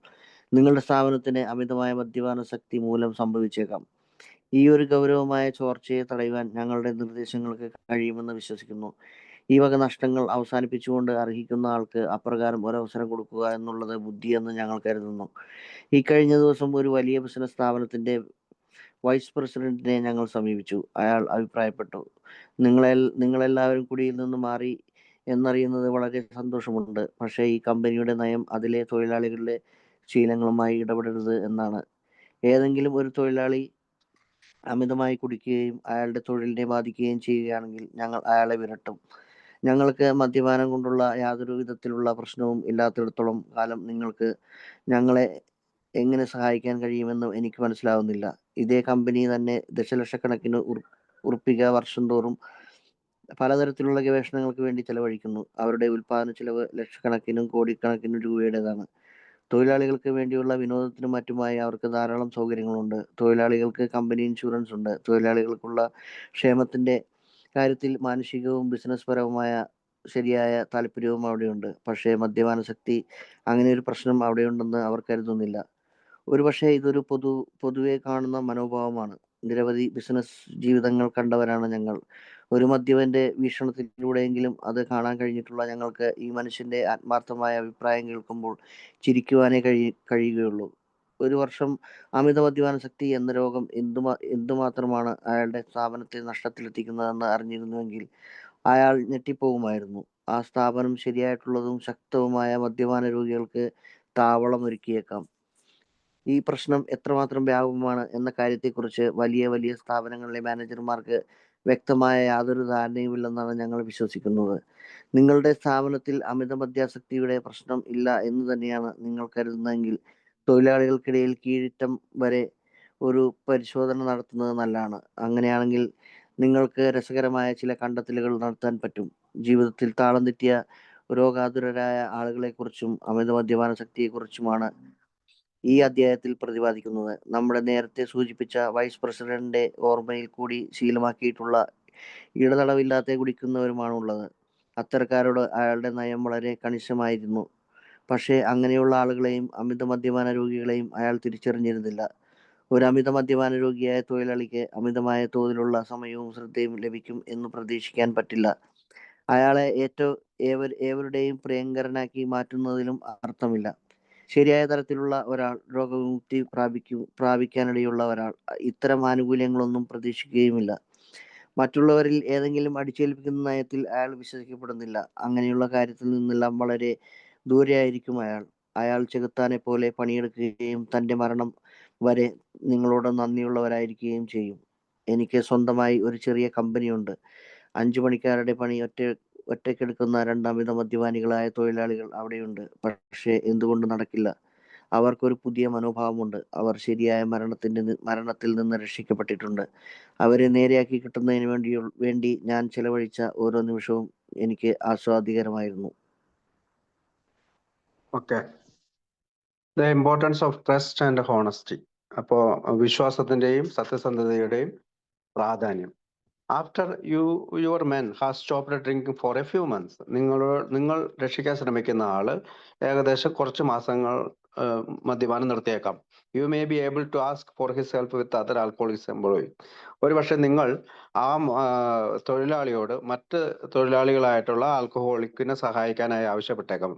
നിങ്ങളുടെ സ്ഥാപനത്തിന് അമിതമായ മദ്യപാനാസക്തി മൂലം സംഭവിച്ചേക്കാം. ഈ ഒരു ഗൗരവമായ ചോർച്ചയെ തടയുവാൻ ഞങ്ങളുടെ നിർദ്ദേശങ്ങൾക്ക് കഴിയുമെന്ന് വിശ്വസിക്കുന്നു. ഈ വക നഷ്ടങ്ങൾ അവസാനിപ്പിച്ചുകൊണ്ട് അർഹിക്കുന്ന ആൾക്ക് അപ്രകാരം ഒരവസരം കൊടുക്കുക എന്നുള്ളത് ബുദ്ധിയെന്ന് ഞങ്ങൾ കരുതുന്നു. ഇക്കഴിഞ്ഞ ദിവസം ഒരു വലിയ ബിസിനസ് സ്ഥാപനത്തിന്റെ വൈസ് പ്രസിഡന്റിനെ ഞങ്ങൾ സമീപിച്ചു. അയാൾ അഭിപ്രായപ്പെട്ടു: നിങ്ങളെല്ലാവരും കുടിയിൽ നിന്ന് മാറി എന്നറിയുന്നത് വളരെ സന്തോഷമുണ്ട്. പക്ഷേ ഈ കമ്പനിയുടെ നയം അതിലെ തൊഴിലാളികളുടെ ശീലങ്ങളുമായി ഇടപെടരുത് എന്നാണ്. ഏതെങ്കിലും ഒരു തൊഴിലാളി അമിതമായി കുടിക്കുകയും അയാളുടെ തൊഴിലിനെ ബാധിക്കുകയും ചെയ്യുകയാണെങ്കിൽ ഞങ്ങൾ അയാളെ വിരട്ടും. ഞങ്ങൾക്ക് മദ്യപാനം കൊണ്ടുള്ള യാതൊരു വിധത്തിലുള്ള പ്രശ്നവും ഇല്ലാത്തിടത്തോളം കാലം നിങ്ങൾക്ക് ഞങ്ങളെ എങ്ങനെ സഹായിക്കാൻ കഴിയുമെന്ന് എനിക്ക് മനസ്സിലാവുന്നില്ല. ഇതേ കമ്പനി തന്നെ ദശലക്ഷക്കണക്കിന് ഉറുപ്പിക വർഷം തോറും പലതരത്തിലുള്ള ഗവേഷണങ്ങൾക്ക് വേണ്ടി ചെലവഴിക്കുന്നു. അവരുടെ ഉൽപാദന ചെലവ് ലക്ഷക്കണക്കിനും കോടിക്കണക്കിനും രൂപയുടേതാണ്. തൊഴിലാളികൾക്ക് വേണ്ടിയുള്ള വിനോദത്തിനും മറ്റുമായി അവർക്ക് ധാരാളം സൗകര്യങ്ങളുണ്ട്. തൊഴിലാളികൾക്ക് കമ്പനി ഇൻഷുറൻസ് ഉണ്ട്. തൊഴിലാളികൾക്കുള്ള ക്ഷേമത്തിന്റെ കാര്യത്തിൽ മാനുഷികവും ബിസിനസ് പരവുമായ ശരിയായ താല്പര്യവും അവിടെയുണ്ട്. പക്ഷേ മദ്യപാനാസക്തി അങ്ങനെ ഒരു പ്രശ്നം അവിടെയുണ്ടെന്ന് അവർ കരുതുന്നില്ല. ഒരുപക്ഷെ ഇതൊരു പൊതുവെ കാണുന്ന മനോഭാവമാണ്. നിരവധി ബിസിനസ് ജീവിതങ്ങൾ കണ്ടവരാണ് ഞങ്ങൾ. ഒരു മദ്യപന്റെ വീക്ഷണത്തിലൂടെയെങ്കിലും അത് കാണാൻ കഴിഞ്ഞിട്ടുള്ള ഞങ്ങൾക്ക് ഈ മനുഷ്യന്റെ ആത്മാർത്ഥമായ അഭിപ്രായം കേൾക്കുമ്പോൾ ചിരിക്കുവാനേ കഴിയുകയുള്ളൂ. ഒരു വർഷം അമിത മദ്യപാനാസക്തി എന്ന രോഗം എന്തുമാത്രമാണ് അയാളുടെ സ്ഥാപനത്തെ നഷ്ടത്തിലെത്തിക്കുന്നതെന്ന് അറിഞ്ഞിരുന്നുവെങ്കിൽ അയാൾ ഞെട്ടിപ്പോകുമായിരുന്നു. ആ സ്ഥാപനം ശരിയായിട്ടുള്ളതും ശക്തവുമായ മദ്യപാന രോഗികൾക്ക് താവളമൊരുക്കിയേക്കാം. ഈ പ്രശ്നം എത്രമാത്രം വ്യാപകമാണ് എന്ന കാര്യത്തെക്കുറിച്ച് വലിയ വലിയ സ്ഥാപനങ്ങളിലെ മാനേജർമാർക്ക് വ്യക്തമായ യാതൊരു ധാരണയുമില്ലെന്നാണ് ഞങ്ങൾ വിശ്വസിക്കുന്നത്. നിങ്ങളുടെ സ്ഥാപനത്തിൽ അമിത മദ്യാസക്തിയുടെ പ്രശ്നം ഇല്ല എന്ന് തന്നെയാണ് നിങ്ങൾ കരുതുന്നതെങ്കിൽ തൊഴിലാളികൾക്കിടയിൽ കീഴ്റ്റം വരെ ഒരു പരിശോധന നടത്തുന്നത് നല്ലതാണ്. അങ്ങനെയാണെങ്കിൽ നിങ്ങൾക്ക് രസകരമായ ചില കണ്ടെത്തലുകൾ നടത്താൻ പറ്റും. ജീവിതത്തിൽ താളം തെറ്റിയ രോഗാതുരരായ ആളുകളെക്കുറിച്ചും അമിത മദ്യപാന ശക്തിയെക്കുറിച്ചുമാണ് ഈ അധ്യായത്തിൽ പ്രതിപാദിക്കുന്നത്. നമ്മുടെ നേരത്തെ സൂചിപ്പിച്ച വൈസ് പ്രസിഡന്റിന്റെ ഓർമ്മയിൽ കൂടി ശീലമാക്കിയിട്ടുള്ള ഇടതടവില്ലാതെ കുടിക്കുന്നവരുമാണുള്ളത്. അത്തരക്കാരോട് അയാളുടെ നയം വളരെ കണിശമായിരുന്നു. പക്ഷേ അങ്ങനെയുള്ള ആളുകളെയും അമിത മദ്യപാന രോഗികളെയും അയാൾ തിരിച്ചറിഞ്ഞിരുന്നില്ല. ഒരു അമിത മദ്യപാന രോഗിയായ തൊഴിലാളിക്ക് അമിതമായ തോതിലുള്ള സമയവും ശ്രദ്ധയും ലഭിക്കും എന്ന് പ്രതീക്ഷിക്കാൻ പറ്റില്ല. അയാളെ ഏവരുടെയും പ്രിയങ്കരനാക്കി മാറ്റുന്നതിലും അർത്ഥമില്ല. ശരിയായ തരത്തിലുള്ള ഒരാൾ, രോഗവിമുക്തി പ്രാപിക്കാനിടയുള്ള ഒരാൾ ഇത്തരം ആനുകൂല്യങ്ങളൊന്നും പ്രതീക്ഷിക്കുകയുമില്ല. മറ്റുള്ളവരിൽ ഏതെങ്കിലും അടിച്ചേൽപ്പിക്കുന്ന നയത്തിൽ അയാൾ വിശ്വസിക്കപ്പെടുന്നില്ല. അങ്ങനെയുള്ള കാര്യത്തിൽ നിന്നെല്ലാം വളരെ ദൂരെയായിരിക്കും അയാൾ. അയാൾ ചെകുത്താനെ പോലെ പണിയെടുക്കുകയും തൻ്റെ മരണം വരെ നിങ്ങളോട് നന്ദിയുള്ളവരായിരിക്കുകയും ചെയ്യും. എനിക്ക് സ്വന്തമായി ഒരു ചെറിയ കമ്പനിയുണ്ട്. 5 പണിക്കാരുടെ പണി ഒറ്റയ്ക്കെടുക്കുന്ന 2 അമിത മദ്യപാനികളായ തൊഴിലാളികൾ അവിടെയുണ്ട്. പക്ഷേ എന്തുകൊണ്ട് നടക്കില്ല? അവർക്കൊരു പുതിയ മനോഭാവമുണ്ട്. അവർ ശരിയായ മരണത്തിൽ നിന്ന് രക്ഷിക്കപ്പെട്ടിട്ടുണ്ട്. അവരെ നേരെയാക്കി കിട്ടുന്നതിന് വേണ്ടി ഞാൻ ചെലവഴിച്ച ഓരോ നിമിഷവും എനിക്ക് ആസ്വാദികരമായിരുന്നു. Okay. The importance of trust and honesty. അപ്പോൾ വിശ്വാസത്തിന്റെയും സത്യസന്ധതയുടെയും പ്രാധാന്യം. After your men has stopped drinking for a few months, നിങ്ങൾ രക്ഷിക്കാൻ ശ്രമിക്കുന്ന ആള് ഏകദേശം കുറച്ച് മാസങ്ങൾ മദ്യപാനം നിർത്തിയേക്കാം. You may be able to ask for his help with other alcoholics employee. ഒരുപക്ഷെ നിങ്ങൾ ആ തൊഴിലാളിയോട് മറ്റ് തൊഴിലാളികളായിട്ടുള്ള ആൽക്കഹോളിക്കിനെ സഹായിക്കാനായി ആവശ്യപ്പെട്ടേക്കാം.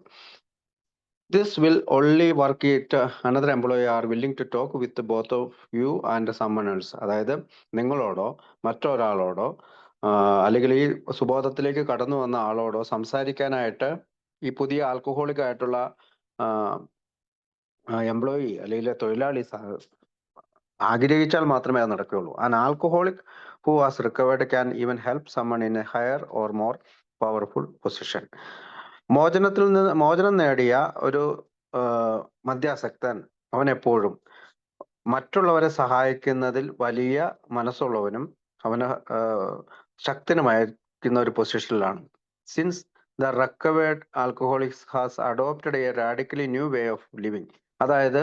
This will only work if another employee are willing to talk with both of you and someone else. അതായത് നിങ്ങളോടോ മറ്റൊരാളോടോ അല്ലെങ്കിൽ ഈ സുബോധത്തിലേക്ക് കടന്നു വന്ന ആളോടോ സംസാരിക്കാനായിട്ട് ഈ പുതിയ ആൽക്കഹോളിക് ആയിട്ടുള്ള എംപ്ലോയി അല്ലെങ്കിൽ തൊഴിലാളി ആഗ്രഹിച്ചാൽ മാത്രമേ അത് നടക്കുകയുള്ളൂ. An alcoholic who has recovered can even help someone in a higher or more powerful position. മോചനം നേടിയ ഒരു മദ്യാസക്തൻ അവൻ എപ്പോഴും മറ്റുള്ളവരെ സഹായിക്കുന്നതിൽ വലിയ മനസ്സുള്ളവനും അവന് ശക്തനുമായിരിക്കുന്ന ഒരു പൊസിഷനിലാണ്. Since the recovered alcoholics has adopted a radically new way of living. അതായത്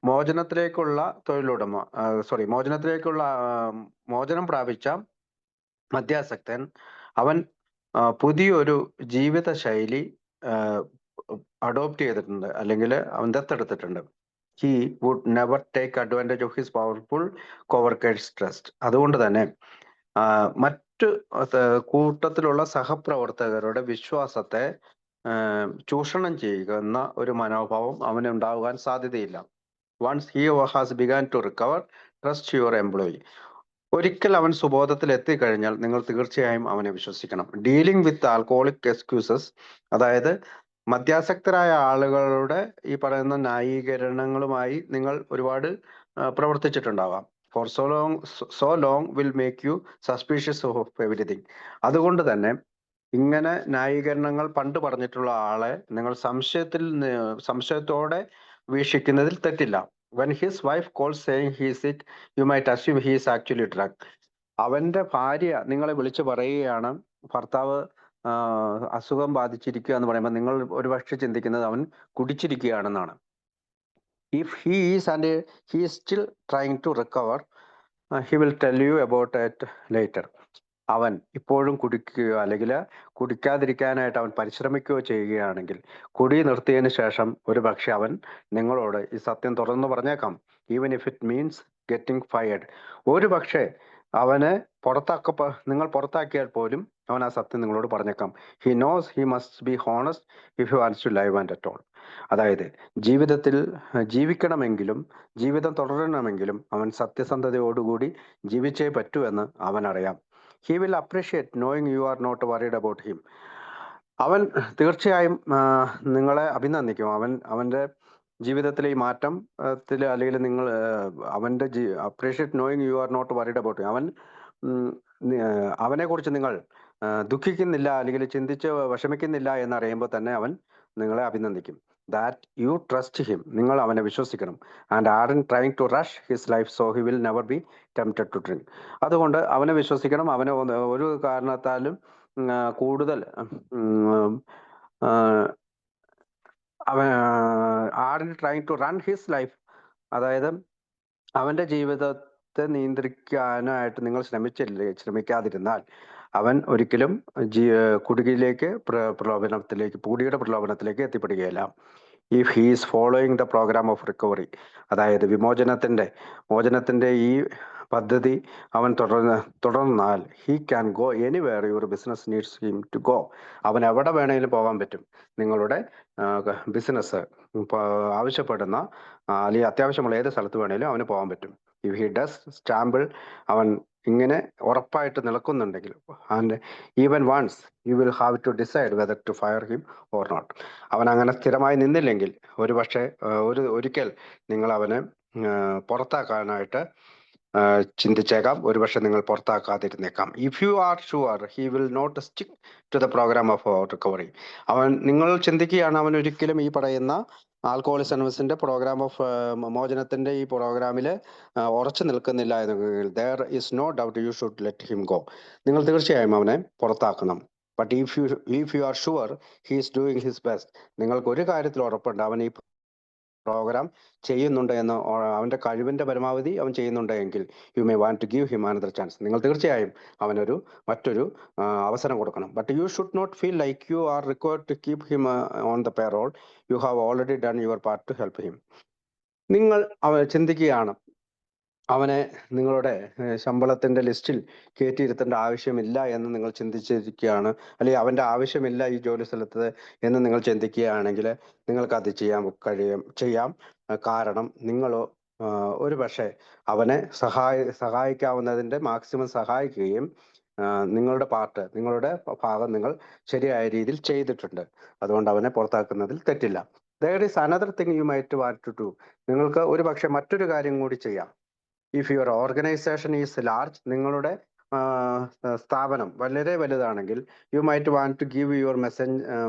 മോചനം പ്രാപിച്ച മദ്യാസക്തൻ അവൻ പുതിയൊരു ജീവിത ശൈലി അഡോപ്റ്റ് ചെയ്തിട്ടുണ്ട്, അല്ലെങ്കിൽ അവൻ ദത്തെടുത്തിട്ടുണ്ട്. He would never take advantage of his powerful coworker's trust. അതുകൊണ്ട് തന്നെ മറ്റു കൂട്ടത്തിലുള്ള സഹപ്രവർത്തകരുടെ വിശ്വാസത്തെ ചൂഷണം ചെയ്യുന്ന ഒരു മനോഭാവം അവന് ഉണ്ടാകാൻ സാധ്യതയില്ല. Once he has began to recover, trust your employee. ഒരിക്കൽ അവൻ സുബോധത്തിൽ എത്തിക്കഴിഞ്ഞാൽ നിങ്ങൾ തീർച്ചയായും അവനെ വിശ്വസിക്കണം. ഡീലിംഗ് വിത്ത് ആൽക്കഹോളിക് എക്സ്ക്യൂസസ്, അതായത് മദ്യാസക്തരായ ആളുകളുടെ ഈ പറയുന്ന ന്യായീകരണങ്ങളുമായി നിങ്ങൾ ഒരുപാട് പ്രവർത്തിച്ചിട്ടുണ്ടാവാം. For so long will make you suspicious of everything. അതുകൊണ്ട് തന്നെ ഇങ്ങനെ ന്യായീകരണങ്ങൾ പണ്ട് പറഞ്ഞിട്ടുള്ള ആളെ നിങ്ങൾ സംശയത്തോടെ വീക്ഷിക്കുന്നതിൽ തെറ്റില്ല. When his wife calls saying he is sick, you might assume he is actually drunk. അവന്റെ ഭാര്യ നിങ്ങളെ വിളിച്ചു പറയുകയാണ് ഭർത്താവ് അസുഖം ബാധിച്ചിരിക്കുക എന്ന് പറയുമ്പോൾ നിങ്ങൾ ഒരുപക്ഷെ ചിന്തിക്കുന്നത് അവൻ കുടിച്ചിരിക്കുകയാണെന്നാണ്. If he is and he is still trying to recover, he will tell you about it later. അവൻ ഇപ്പോഴും കുടിക്കുകയോ അല്ലെങ്കിൽ കുടിക്കാതിരിക്കാനായിട്ട് അവൻ പരിശ്രമിക്കുകയോ ചെയ്യുകയാണെങ്കിൽ കുടി നിർത്തിയതിനു ശേഷം ഒരു പക്ഷെ അവൻ നിങ്ങളോട് ഈ സത്യം തുറന്നു പറഞ്ഞേക്കാം. Even if it means getting fired. ഒരു പക്ഷേ അവനെ നിങ്ങൾ പുറത്താക്കിയാൽ പോലും അവൻ ആ സത്യം നിങ്ങളോട് പറഞ്ഞേക്കാം. He knows he must be honest if he wants to live and at all. അതായത് ജീവിതത്തിൽ ജീവിക്കണമെങ്കിലും ജീവിതം തുടരണമെങ്കിലും അവൻ സത്യസന്ധതയോടുകൂടി ജീവിച്ചേ പറ്റൂ എന്ന് അവനറിയാം. He will appreciate knowing you are not worried about him. അവൻ തീർച്ചയായും നിങ്ങളെ അഭിനന്ദിക്കും. അവന്റെ ജീവിതത്തിലെ ഈ മാറ്റം അല്ലെങ്കിൽ നിങ്ങൾ അവന്റെ appreciate knowing you are not worried about him. അവനെ കുറിച്ച് നിങ്ങൾ ദുഃഖിക്കുന്നില്ല അല്ലെങ്കിൽ ചിന്തിച്ച് വിഷമിക്കുന്നില്ല എന്നറിയുമ്പോൾ തന്നെ അവൻ നിങ്ങളെ അഭിനന്ദിക്കും. That you trust him. നിങ്ങൾ അവനെ വിശ്വസിക്കണം. And aren't trying to rush his life so he will never be tempted to drink. അതുകൊണ്ട് അവനെ വിശ്വസിക്കണം. അവനെ ഒരു കാരണത്താലും കൂടുതൽ അവൻ are trying to run his life, അതായത് അവന്റെ ജീവിതത്തെ നിയന്ത്രിക്കാനായിട്ട് നിങ്ങൾ ശ്രമിക്കാതിരുന്നാൽ അവൻ ഒരിക്കലും കുടുകിയിലേക്ക് കുടിയുടെ പ്രലോഭനത്തിലേക്ക് എത്തിപ്പെടുകയില്ല. If he is following the program of recovery, അതായത് മോചനത്തിന്റെ ഈ പദ്ധതി അവൻ തുടർന്നാൽ he can go anywhere your business needs him to go. അവൻ എവിടെ വേണമെങ്കിലും പോകാൻ പറ്റും. നിങ്ങളുടെ ബിസിനസ് ആവശ്യപ്പെടുന്ന അല്ലെങ്കിൽ അത്യാവശ്യമുള്ള ഏത് സ്ഥലത്ത് വേണമെങ്കിലും അവന് പോകാൻ പറ്റും. ഇഫ് ഹി ഡസ് സ്റ്റാമ്പിൾ, അവൻ ഇങ്ങനെ ഉറപ്പായിട്ട് നിൽക്കുന്നുണ്ടെങ്കിൽ, and even once you will have to decide whether to fire him or not. അവൻ അങ്ങനെ സ്ഥിരമായി നിന്നില്ലെങ്കിൽ ഒരിക്കൽ നിങ്ങൾ അവനെ പുറത്താക്കാനായിട്ട് ചിന്തിച്ചേക്കാം. ഒരുപക്ഷെ നിങ്ങൾ പുറത്താക്കാതിരുന്നേക്കാം. If you are sure he will not stick to the program of recovery, നിങ്ങൾ ചിന്തിക്കുകയാണ് അവൻ ഒരിക്കലും ഈ പറയുന്ന ആൽക്കഹോളിക്സ് അനോണിമസിന്റെ പ്രോഗ്രാം ഓഫ് മോചനത്തിന്റെ ഈ പ്രോഗ്രാമിൽ ഉറച്ചു നിൽക്കുന്നില്ല എന്നെങ്കിൽ, there is no doubt you should let him go. നിങ്ങൾ തീർച്ചയായും അവനെ പുറത്താക്കണം. But if you are sure he is doing his best, നിങ്ങൾക്ക് ഒരു കാര്യത്തിൽ ഉറപ്പുണ്ട്, അവൻ ഈ പ്രോഗ്രാം ചെയ്യുന്നുണ്ട് എന്ന്, അവന്റെ കഴിവിന്റെ പരമാവധി അവൻ ചെയ്യുന്നുണ്ട് എങ്കിൽ, you may want to give him another chance. നിങ്ങൾ തീർച്ചയായും അവനൊരു മറ്റൊരു അവസരം കൊടുക്കണം. But you should not feel like you are required to keep him on the payroll. You have already done your part to help him. നിങ്ങൾ ചിന്തിക്കുകയാണ് അവനെ നിങ്ങളുടെ ശമ്പളത്തിന്റെ ലിസ്റ്റിൽ കയറ്റിയിരുത്തേണ്ട ആവശ്യമില്ല എന്ന് നിങ്ങൾ ചിന്തിച്ചിരിക്കുകയാണ്, അല്ലെങ്കിൽ അവന്റെ ആവശ്യമില്ല ഈ ജോലി സ്ഥലത്ത് എന്ന് നിങ്ങൾ ചിന്തിക്കുകയാണെങ്കിൽ നിങ്ങൾക്കത് ചെയ്യാം. കാരണം നിങ്ങൾ ഒരു പക്ഷേ അവനെ സഹായിക്കാവുന്നതിന്റെ മാക്സിമം സഹായിക്കുകയും നിങ്ങളുടെ ഭാഗം നിങ്ങൾ ശരിയായ രീതിയിൽ ചെയ്തിട്ടുണ്ട്. അതുകൊണ്ട് അവനെ പുറത്താക്കുന്നതിൽ തെറ്റില്ല. There is another thing you might want to do. നിങ്ങൾക്ക് ഒരു പക്ഷെ മറ്റൊരു കാര്യം കൂടി ചെയ്യാം. If your organisation is large, നിങ്ങളുടെ സ്ഥാപനം വളരെ വലുതാണെങ്കിൽ, you might want to give your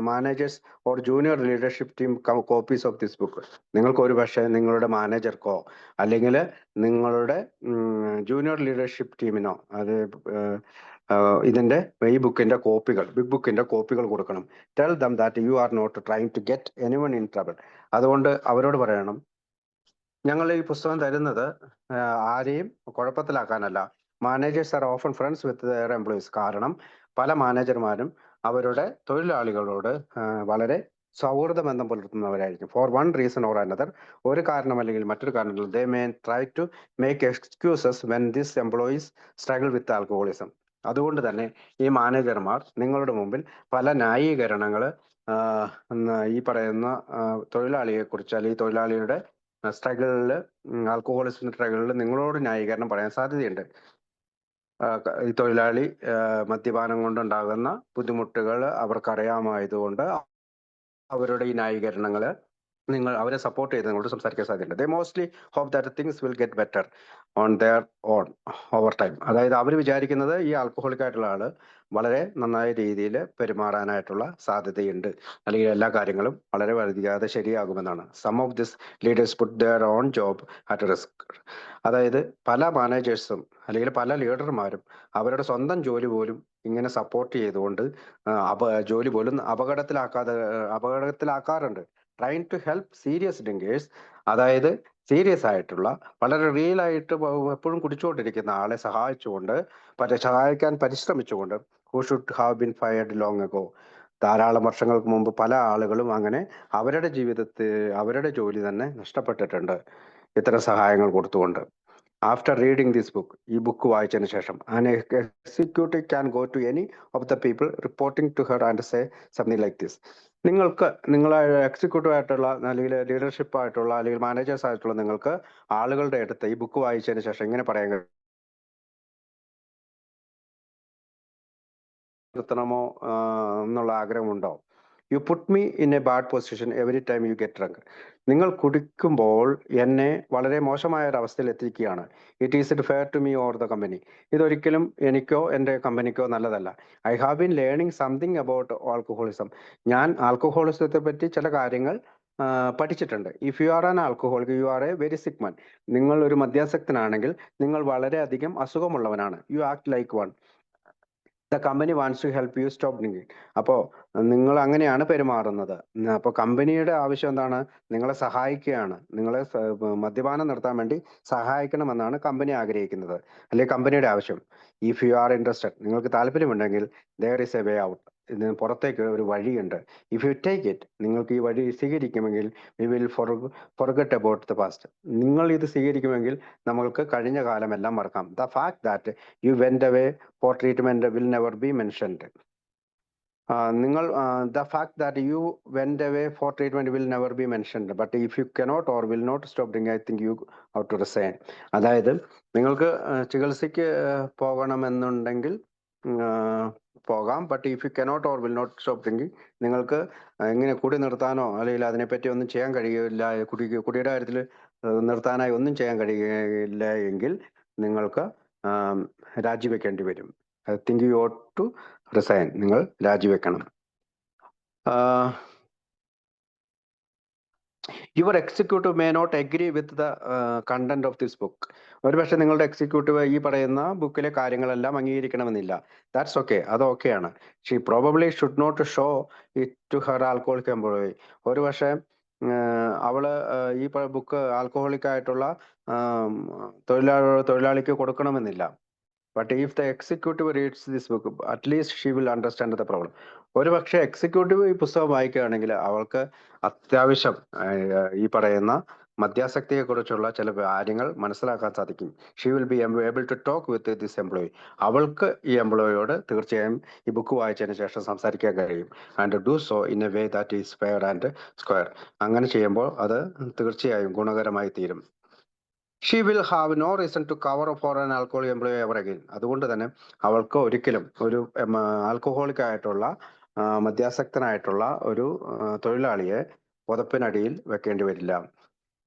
managers or junior leadership team copies of this book. നിങ്ങൾക്ക് ഒരു പക്ഷേ നിങ്ങളുടെ മാനേജർക്കോ അല്ലെങ്കിൽ നിങ്ങളുടെ ജൂനിയർ ലീഡർഷിപ്പ് ടീമിനോ ഇതിന്റെ ഈ ബിഗ് ബുക്കിന്റെ കോപ്പികൾ കൊടുക്കണം. Tell them that you are not trying to get anyone in trouble. അതുകൊണ്ട് അവരോട് പറയണം, ഞങ്ങൾ ഈ പുസ്തകം തരുന്നത് ആരെയും കുഴപ്പത്തിലാക്കാനല്ല. Managers are often friends with their employees. കാരണം പല മാനേജർമാരും അവരുടെ തൊഴിലാളികളോട് വളരെ സൗഹൃദ ബന്ധം പുലർത്തുന്നവരായിരിക്കും. For one reason or another, ഒരു കാരണം അല്ലെങ്കിൽ മറ്റൊരു കാരണം, they may try to make excuses when this employees struggle with alcoholism. അതുകൊണ്ട് തന്നെ ഈ മാനേജർമാർ നിങ്ങളുടെ മുമ്പിൽ പല ന്യായീകരണങ്ങൾ ഈ പറയുന്ന തൊഴിലാളിയെ കുറിച്ച് അല്ലെങ്കിൽ തൊഴിലാളിയുടെ ആൽക്കഹോളിസം സ്ട്രഗിളിൽ നിങ്ങളോട് ന്യായീകരണം പറയാൻ സാധ്യതയുണ്ട്. ഈ തൊഴിലാളി മദ്യപാനം കൊണ്ടുണ്ടാകുന്ന ബുദ്ധിമുട്ടുകൾ അവർക്കറിയാമായതുകൊണ്ട് അവരുടെ ഈ ന്യായീകരണങ്ങൾ നിങ്ങൾ അവരെ സപ്പോർട്ട് ചെയ്ത് നിങ്ങളോട് സംസാരിക്കാൻ സാധ്യതയുണ്ട്. They mostly hope that things will get better on their own over time. അതായത് അവർ വിചാരിക്കുന്നത് ഈ ആൽക്കഹോളിക് ആയിട്ടുള്ള ആള് വളരെ നന്നായ രീതിയിൽ പെരുമാറാനായിട്ടുള്ള സാധ്യതയുണ്ട്, അല്ലെങ്കിൽ എല്ലാ കാര്യങ്ങളും വളരെ വൈകാതെ ശരിയാകുമെന്നാണ്. Some of this leaders put their own job at risk. അതായത് പല മാനേജേഴ്സും അല്ലെങ്കിൽ പല ലീഡർമാരും അവരുടെ സ്വന്തം ജോലി പോലും ഇങ്ങനെ സപ്പോർട്ട് ചെയ്തുകൊണ്ട് ജോലി പോലും അപകടത്തിലാക്കാറുണ്ട്. Trying to help serious drinkers, അതായത് സീരിയസ് ആയിട്ടുള്ള വളരെ റിയൽ ആയിട്ട് എപ്പോഴും കുടിച്ചുകൊണ്ടിരിക്കുന്ന ആളെ സഹായിക്കാൻ പരിശ്രമിച്ചുകൊണ്ട്, who should have been fired long ago. ധാരാളം വർഷങ്ങൾക്ക് മുമ്പ് പല ആളുകളും അങ്ങനെ അവരുടെ ജോലി തന്നെ നഷ്ടപ്പെട്ടിട്ടുണ്ട് ഇത്തരം സഹായങ്ങൾ കൊടുത്തുകൊണ്ട്. ആഫ്റ്റർ റീഡിങ് ദിസ് ബുക്ക്, ഈ ബുക്ക് വായിച്ചതിന് ശേഷം, an executive can go to any of the people reporting to her and say something like this. നിങ്ങളെ എക്സിക്യൂട്ടീവ് ആയിട്ടുള്ള അല്ലെങ്കിൽ ലീഡർഷിപ്പ് ആയിട്ടുള്ള അല്ലെങ്കിൽ മാനേജേഴ്സ് ആയിട്ടുള്ള നിങ്ങൾക്ക് ആളുകളുടെ അടുത്ത് ഈ ബുക്ക് വായിച്ചതിന് ശേഷം ഇങ്ങനെ പറയാൻ നിർത്തണമോ എന്നുള്ള ആഗ്രഹമുണ്ടോ? You put me in a bad position every time you get drunk. നിങ്ങൾ കുടിക്കുമ്പോൾ എന്നെ വളരെ മോശമായ ഒരു അവസ്ഥയിൽ എത്തിക്കുകയാണ്. It is it fair to me or the company. ഇതൊരിക്കലും എനിക്കോ എൻ്റെ കമ്പനിക്കോ നല്ലതല്ല. I have been learning something about alcoholism. ഞാൻ ആൽക്കഹോളിസത്തെ പറ്റി ചില കാര്യങ്ങൾ പഠിച്ചിട്ടുണ്ട്. If you are an alcoholic you are a very sick man. നിങ്ങൾ ഒരു മദ്യാസക്തനാണെങ്കിൽ നിങ്ങൾ വളരെയധികം അസുഖമുള്ളവനാണ്. You act like one. The company wants to help you stop drinking. അപ്പോൾ നിങ്ങൾ അങ്ങനെയാണ് പെരുമാറുന്നത്. അപ്പോൾ കമ്പനിയുടെ ആവശ്യം എന്താണ്? നിങ്ങളെ സഹായിക്കുകയാണ്. നിങ്ങളെ മദ്യപാനം നിർത്താൻ വേണ്ടി സഹായിക്കണമെന്നാണ് കമ്പനി ആഗ്രഹിക്കുന്നത്, അല്ലെങ്കിൽ കമ്പനിയുടെ ആവശ്യം. ഇഫ് യു ആർ ഇൻട്രസ്റ്റഡ്, നിങ്ങൾക്ക് താല്പര്യമുണ്ടെങ്കിൽ there is a way out, ഇതിന് പുറത്തേക്ക് ഒരു വഴിയുണ്ട്. ഇഫ് യു ടേക്ക് ഇറ്റ്, നിങ്ങൾക്ക് ഈ വഴി സ്വീകരിക്കുമെങ്കിൽ we will forget about the past. നിങ്ങൾ ഇത് സ്വീകരിക്കുമെങ്കിൽ നമ്മൾക്ക് കഴിഞ്ഞ കാലമെല്ലാം മറക്കാം. The fact that you went away for treatment will never be mentioned. നിങ്ങൾ the fact that you went away for treatment will never be mentioned, but if you cannot or will not stop drinking, I think you ought to resign. അതായത് നിങ്ങൾക്ക് ചികിത്സയ്ക്ക് പോകണമെന്നുണ്ടെങ്കിൽ പോകാം, but if you cannot or will not stop drinking, നിങ്ങൾക്ക് ഇങ്ങനെ കുടി നിർത്താനോ അല്ലെങ്കിൽ അതിനെപ്പറ്റി ഒന്നും ചെയ്യാൻ കഴിയില്ല, കുടിയുടെ കാര്യത്തിൽ നിർത്താനായി ഒന്നും ചെയ്യാൻ കഴിയില്ല എങ്കിൽ നിങ്ങൾക്ക് രാജിവെക്കേണ്ടി വരും. I think you ought to resign, നിങ്ങൾ രാജിവെക്കണം. Your executive may not agree with the content of this book. ഒരുപക്ഷെ നിങ്ങളുടെ എക്സിക്യൂട്ടീവ് ഈ പറയുന്ന ബുക്കിലെ കാര്യങ്ങളെല്ലാം അംഗീകരിക്കണമെന്നില്ല. ദാറ്റ്സ് ഓക്കെ, അത് ഓക്കെയാണ്. She probably should not show it to her alcoholic employee. ഒരുപക്ഷെ അവള് ഈ ബുക്ക് ആൽക്കഹോളിക് ആയിട്ടുള്ള തൊഴിലാളിക്ക് കൊടുക്കണമെന്നില്ല. But if the executive reads this book, at least she will understand the problem. ഒരു പക്ഷേ എക്സിക്യൂട്ടീവ് ഈ പുസ്തകം വായിക്കുകയാണെങ്കിൽ അവൾക്ക് അത്യാവശ്യം ഈ പറയുന്ന മദ്യാസക്തിയെ കുറിച്ചുള്ള ചില കാര്യങ്ങൾ മനസ്സിലാക്കാൻ സാധിക്കും. She will be able to talk with this employee. അവൾക്ക് ഈ എംപ്ലോയിയോട് തീർച്ചയായും ഈ ബുക്ക് വായിച്ചതിന് ശേഷം സംസാരിക്കാൻ കഴിയും. And do so in a way that is fair and square. അങ്ങനെ ചെയ്യുമ്പോൾ അത് തീർച്ചയായും ഗുണകരമായി തീരും. She will have no reason to cover for an alcoholic employee ever again. അതുകൊണ്ട് തന്നെ അവൾക്ക് ഒരിക്കലും ഒരു ആൽക്കഹോളിക് ആയിട്ടുള്ള മദ്യാസക്തനായിട്ടുള്ള ഒരു തൊഴിലാളിയെ പുതപ്പിനടിയിൽ വെക്കേണ്ടി വരില്ല,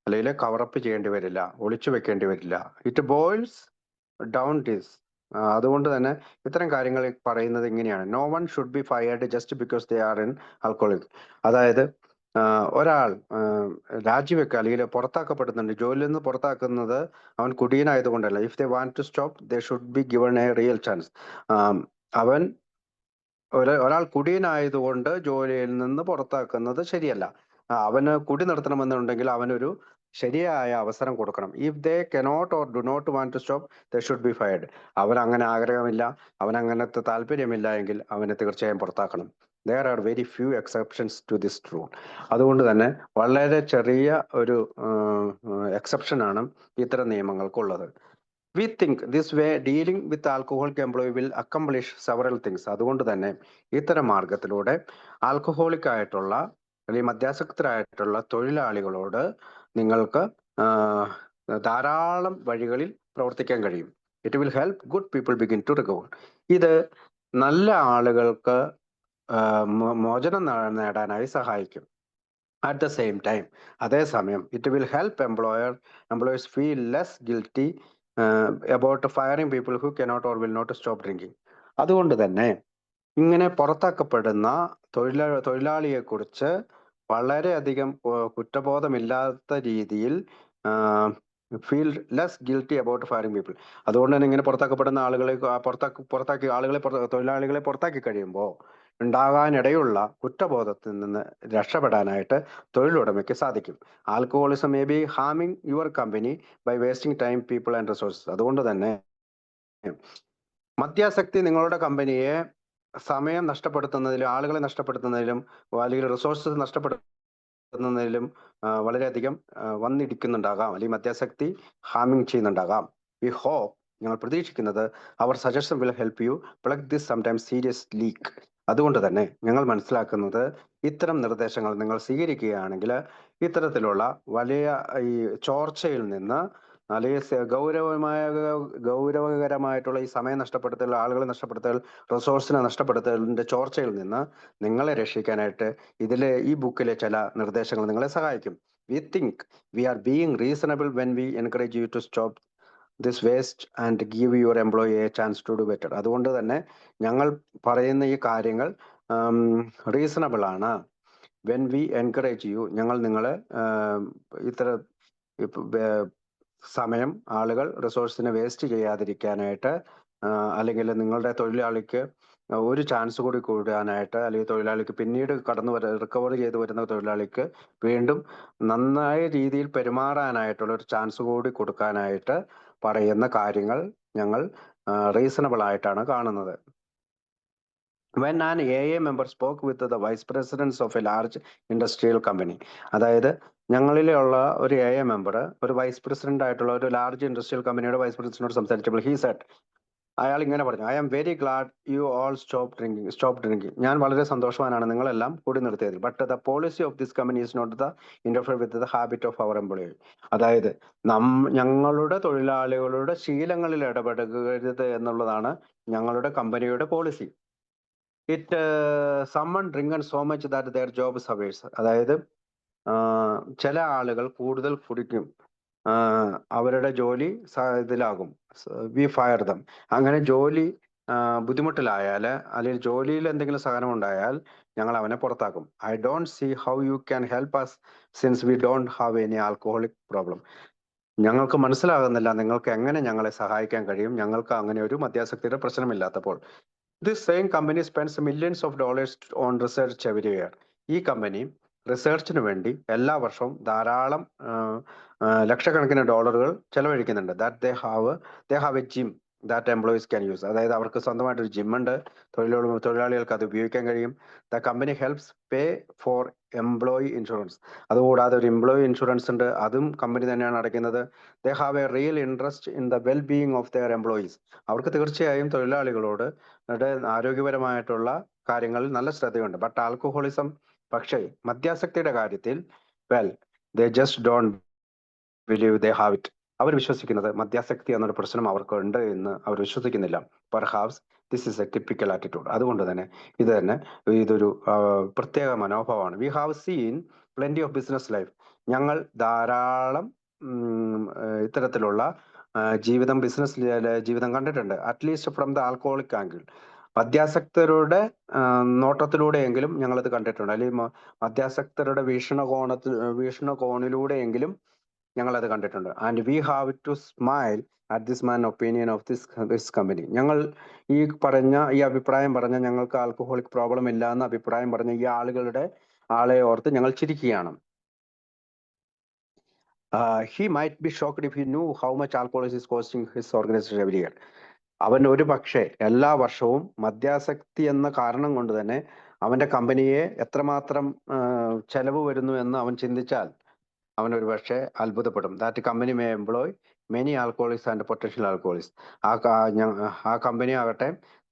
അല്ലെങ്കിൽ കവറപ്പ് ചെയ്യേണ്ടി വരില്ല, ഒളിച്ചു വെക്കേണ്ടി വരില്ല. It boils down this. അതുകൊണ്ട് തന്നെ ഇത്തരം കാര്യങ്ങൾ പറയുന്നത് ഇങ്ങനെയാണ്: no one should be fired just because they are in alcoholic. അതായത് ഒരാൾ രാജിവെക്കുക അല്ലെങ്കിൽ പുറത്താക്കപ്പെടുന്നുണ്ട്, ജോലിയിൽ നിന്ന് പുറത്താക്കുന്നത് അവൻ കുടിയനായതുകൊണ്ടല്ല. If they want to stop they should be given a real chance. അവൻ ഒരാൾ കുടിയനായതുകൊണ്ട് ജോലിയിൽ നിന്ന് പുറത്താക്കുന്നത് ശരിയല്ല. അവന് കുടി നിർത്തണമെന്നുണ്ടെങ്കിൽ അവനൊരു ശരിയായ അവസരം കൊടുക്കണം. If they cannot or do not want to stop they should be fired. അവൻ അങ്ങനെ ആഗ്രഹമില്ല, അവൻ അങ്ങനത്തെ താല്പര്യമില്ല എങ്കിൽ അവനെ തീർച്ചയായും പുറത്താക്കണം. There are very few exceptions to this rule. അതുകൊണ്ട് തന്നെ വളരെ ചെറിയ ഒരു എക്സെപ്ഷൻ ആണ് ഇത്തരം നിയമങ്ങൾക്കുള്ളത്. We think this way dealing with alcoholic employee will accomplish several things. അതുകൊണ്ട് തന്നെ ഇത്തരം മാർഗത്തിലൂടെ ആൽക്കഹോളിക് ആയിട്ടുള്ള അല്ലെങ്കിൽ മദ്യാസക്തരായിട്ടുള്ള തൊഴിലാളികളോട് നിങ്ങൾക്ക് ധാരാളം വഴികളിൽ പ്രവർത്തിക്കാൻ കഴിയും. It will help good people begin to recover. ഇത് നല്ല ആളുകൾക്ക് മോചനം നേടാനായി സഹായിക്കും. അറ്റ് ദ സെയിം ടൈം, അതേസമയം it will help employers feel less guilty about firing people who cannot or will not stop drinking. അതുകൊണ്ട് തന്നെ ഇങ്ങനെ പുറത്താക്കപ്പെടുന്ന തൊഴിലാളിയെ കുറിച്ച് വളരെയധികം കുറ്റബോധമില്ലാത്ത രീതിയിൽ feel less guilty about firing people. അതുകൊണ്ട് തന്നെ ഇങ്ങനെ പുറത്താക്കപ്പെടുന്ന ആളുകളെ തൊഴിലാളികളെ പുറത്താക്കി കഴിയുമ്പോൾ ഉണ്ടാകാനിടയുള്ള കുറ്റബോധത്തിൽ നിന്ന് രക്ഷപ്പെടാനായിട്ട് തൊഴിലുടമയ്ക്ക് സാധിക്കും. ആൽക്കഹോളിസം മേ ബി ഹാമിങ് your company by wasting time, people and resources. അതുകൊണ്ട് തന്നെ മദ്യാസക്തി നിങ്ങളുടെ കമ്പനിയെ സമയം നഷ്ടപ്പെടുത്തുന്നതിലും ആളുകളെ നഷ്ടപ്പെടുത്തുന്നതിലും അല്ലെങ്കിൽ റിസോഴ്സസ് നഷ്ടപ്പെടുത്തുന്നതിലും വളരെയധികം വന്നിടിക്കുന്നുണ്ടാകാം, അല്ലെങ്കിൽ മദ്യാസക്തി ഹാമിങ് ചെയ്യുന്നുണ്ടാകാം. വി ഹോപ്പ്, ഞങ്ങൾ പ്രതീക്ഷിക്കുന്നത്, our suggestion will help you plug this sometimes serious leak. അതുകൊണ്ട് തന്നെ ഞങ്ങൾ മനസ്സിലാക്കുന്നത് ഇത്തരം നിർദ്ദേശങ്ങൾ നിങ്ങൾ സ്വീകരിക്കുകയാണെങ്കിൽ ഇത്തരത്തിലുള്ള വലിയ ഈ ചോർച്ചയിൽ നിന്ന്, അല്ലെങ്കിൽ ഗൗരവകരമായിട്ടുള്ള ഈ സമയം നഷ്ടപ്പെടുത്തൽ, ആളുകളെ നഷ്ടപ്പെടുത്തൽ, റിസോഴ്സിനെ നഷ്ടപ്പെടുത്തലിന്റെ ചോർച്ചയിൽ നിന്ന് നിങ്ങളെ രക്ഷിക്കാനായിട്ട് ഈ ബുക്കിലെ ചില നിർദ്ദേശങ്ങൾ നിങ്ങളെ സഹായിക്കും. We think we are being reasonable when we encourage you to stop this waste and give your employee a chance to do better. അതുകൊണ്ട് തന്നെ ഞങ്ങൾ പറയുന്ന ഈ കാര്യങ്ങൾ റീസണബിൾ ആണ്. വെൻ വി എൻകറേജ് യു, ഞങ്ങൾ നിങ്ങളെ സമയം, ആളുകൾ, റിസോഴ്സിനെ വേസ്റ്റ് ചെയ്യാതിരിക്കാനായിട്ട് അല്ലെങ്കിൽ നിങ്ങളുടെ തൊഴിലാളിക്ക് ഒരു ചാൻസ് കൂടി കൂടാനായിട്ട്, അല്ലെങ്കിൽ തൊഴിലാളിക്ക് പിന്നീട് റിക്കവർ ചെയ്ത് വരുന്ന തൊഴിലാളിക്ക് വീണ്ടും നന്നായ രീതിയിൽ പെരുമാറാനായിട്ടുള്ള ഒരു ചാൻസ് കൂടി കൊടുക്കാനായിട്ട് പറയുന്ന കാര്യങ്ങൾ ഞങ്ങൾ റീസണബിൾ ആയിട്ടാണ് കാണുന്നത്. When an AA member spoke with the vice presidents of a large industrial company, അതായത് ഞങ്ങളിലുള്ള ഒരു AA മെമ്പർ ഒരു വൈസ് പ്രസിഡന്റ് ആയിട്ടുള്ള ഒരു ലാർജ് ഇൻഡസ്ട്രിയൽ കമ്പനിയുടെ വൈസ് പ്രസിഡന്റിനോട് സംസാരിച്ചപ്പോൾ he said, അയാൾ ഇങ്ങനെ പറഞ്ഞു, I am very glad you all stop drinking. ഞാൻ വളരെ സന്തോഷവാനാണ് നിങ്ങളെല്ലാം കൂടി നിർത്തിയതിൽ. But the policy of this company is not the interfere with the habit of our employee. അതായത് ഞങ്ങളുടെ തൊഴിലാളികളുടെ ശീലങ്ങളിൽ ഇടപെടരുത് എന്നുള്ളതാണ് ഞങ്ങളുടെ കമ്പനിയുടെ policy. Someone drink and so much that their job suffers. അതായത് ചില ആളുകൾ കൂടുതൽ കുടിക്കും, അവരുടെ ജോലി ഇതിലാകും, വി ഫയർ ദം. അങ്ങനെ ജോലി ബുദ്ധിമുട്ടിലായാൽ അല്ലെങ്കിൽ ജോലിയിൽ എന്തെങ്കിലും സഹനം ഉണ്ടായാൽ ഞങ്ങൾ അവനെ പുറത്താക്കും. I don't see how you can help us since we don't have any alcoholic problem. ഞങ്ങൾക്ക് മനസ്സിലാകുന്നില്ല നിങ്ങൾക്ക് എങ്ങനെ ഞങ്ങളെ സഹായിക്കാൻ കഴിയും, ഞങ്ങൾക്ക് അങ്ങനെ ഒരു മദ്യാസക്തിയുടെ പ്രശ്നമില്ലാത്തപ്പോൾ. This same company spends millions of dollars on research every year. ഈ കമ്പനി റിസർച്ചിന് വേണ്ടി എല്ലാ വർഷവും ധാരാളം ലക്ഷക്കണക്കിന് ഡോളറുകൾ ചെലവഴിക്കുന്നുണ്ട്. They have a gym that employees can use. അതായത് അവർക്ക് സ്വന്തമായിട്ടൊരു ജിമ്മുണ്ട്, തൊഴിലാളികൾക്ക് അത് ഉപയോഗിക്കാൻ കഴിയും. The company helps pay for employee insurance. അതുകൂടാതെ ഒരു എംപ്ലോയി ഇൻഷുറൻസ് ഉണ്ട്, അതും കമ്പനി തന്നെയാണ് അടയ്ക്കുന്നത്. They have a real interest in the well being of there employees. അവർക്ക് തീർച്ചയായും തൊഴിലാളികളോട് ആരോഗ്യപരമായിട്ടുള്ള കാര്യങ്ങളിൽ നല്ല ശ്രദ്ധയുണ്ട്. ബട്ട് ആൽക്കഹോളിസം, പക്ഷേ മദ്യാസക്തിയുടെ കാര്യത്തിൽ they just don't believe they have it. അവർ വിശ്വസിക്കുന്നത് മദ്യാസക്തി എന്നൊരു പ്രശ്നം അവർക്ക് ഉണ്ട് എന്ന് അവർ വിശ്വസിക്കുന്നില്ല. Perhaps this is a typical attitude. അതുകൊണ്ട് തന്നെ ഇതൊരു പ്രത്യേക മനോഭാവമാണ്. We have seen plenty of business life. ഞങ്ങൾ ധാരാളം ഇത്തരത്തിലുള്ള ബിസിനസ് ജീവിതം കണ്ടിട്ടുണ്ട്. At least from the alcoholic angle. മദ്യാസക്തരുടെ നോട്ടത്തിലൂടെയെങ്കിലും ഞങ്ങളത് കണ്ടിട്ടുണ്ട്, അല്ലെങ്കിൽ മദ്യാസക്തരുടെ വീക്ഷണകോണിലൂടെയെങ്കിലും ഞങ്ങളത് കണ്ടിട്ടുണ്ട്. And we have to smile at this man opinion of this company. ഞങ്ങൾ ഈ അഭിപ്രായം പറഞ്ഞ, ഞങ്ങൾക്ക് ആൽക്കഹോളിക് പ്രോബ്ലം ഇല്ല എന്ന അഭിപ്രായം പറഞ്ഞ ഈ ആളെ ഓർത്ത് ഞങ്ങൾ ചിരിക്കുകയാണ്. He might be shocked if he knew how much alcohol is costing his organization every year. അവൻ ഒരു പക്ഷേ എല്ലാ വർഷവും മദ്യാസക്തി എന്ന കാരണം കൊണ്ട് തന്നെ അവന്റെ കമ്പനിയെ എത്രമാത്രം ചെലവ് വരുന്നു എന്ന് അവൻ ചിന്തിച്ചാൽ അവൻ ഒരു പക്ഷേ അത്ഭുതപ്പെടും. That company may employ many alcoholics and potential alcoholics. ആ കമ്പനി ആകട്ടെ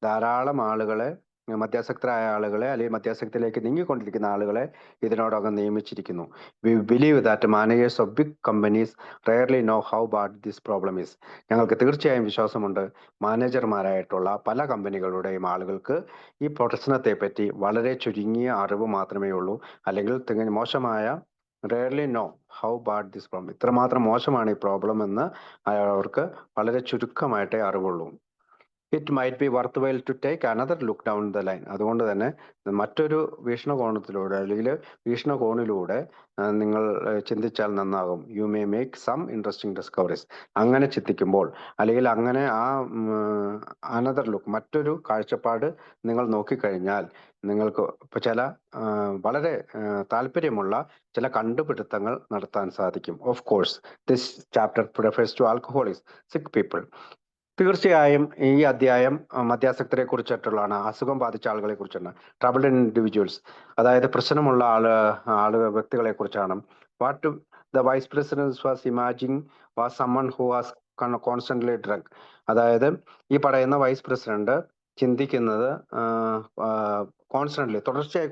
ധാരാളം ആളുകളെ, മദ്യാസക്തരായ ആളുകളെ അല്ലെങ്കിൽ മദ്യാസക്തിയിലേക്ക് നീങ്ങിക്കൊണ്ടിരിക്കുന്ന ആളുകളെ ഇതിനോടകം നിയമിച്ചിരിക്കുന്നു. We believe that managers of big companies rarely know how bad this problem is. ഞങ്ങൾക്ക് തീർച്ചയായും വിശ്വാസമുണ്ട് മാനേജർമാരായിട്ടുള്ള പല കമ്പനികളുടെയും ആളുകൾക്ക് ഈ പ്രശ്നത്തെ പറ്റി വളരെ ചുരുങ്ങിയ അറിവ് മാത്രമേ ഉള്ളൂ, അല്ലെങ്കിൽ തികഞ്ഞ മോശമായ rarely know how bad this problem, ഇത്രമാത്രം മോശമാണ് ഈ പ്രോബ്ലം എന്ന് അവർക്ക് വളരെ ചുരുക്കമായിട്ടേ അറിവുള്ളൂ. It might be worth while to take another look down the line. അതുകൊണ്ട് തന്നെ മറ്റൊരു വീക്ഷണകോണിലൂടെ അല്ലെങ്കിൽ വീക്ഷണകോണിലൂടെ നിങ്ങൾ ചിന്തിച്ചാൽ നന്നാകും. You may make some interesting discoveries. അങ്ങനെ ചിന്തിക്കുമ്പോൾ അല്ലെങ്കിൽ അങ്ങനെ അനദർ ലുക്ക്, മറ്റൊരു കാഴ്ചപ്പാട് നിങ്ങൾ നോക്കിക്കഴിഞ്ഞാൽ നിങ്ങൾക്ക് ചില വളരെ താല്പര്യമുള്ള ചില കണ്ടുപിടുത്തങ്ങൾ നടത്താൻ സാധിക്കും. Of course this chapter refers to alcoholics, sick people. തീർച്ചയായും ഈ അധ്യായം മദ്യാസക്തരെ കുറിച്ചിട്ടുള്ളതാണ്, അസുഖം ബാധിച്ച ആളുകളെ കുറിച്ചാണ്. ട്രബിൾഡ് ഇൻഡിവിജ്വൽസ്, അതായത് പ്രശ്നമുള്ള വ്യക്തികളെ കുറിച്ചാണ്. What the vice president was imagining was someone who was constantly drunk. അതായത് ഈ പറയുന്ന വൈസ് പ്രസിഡന്റ് ചിന്തിക്കുന്നത് കോൺസ്റ്റന്റ്ലി തുടർച്ചയായി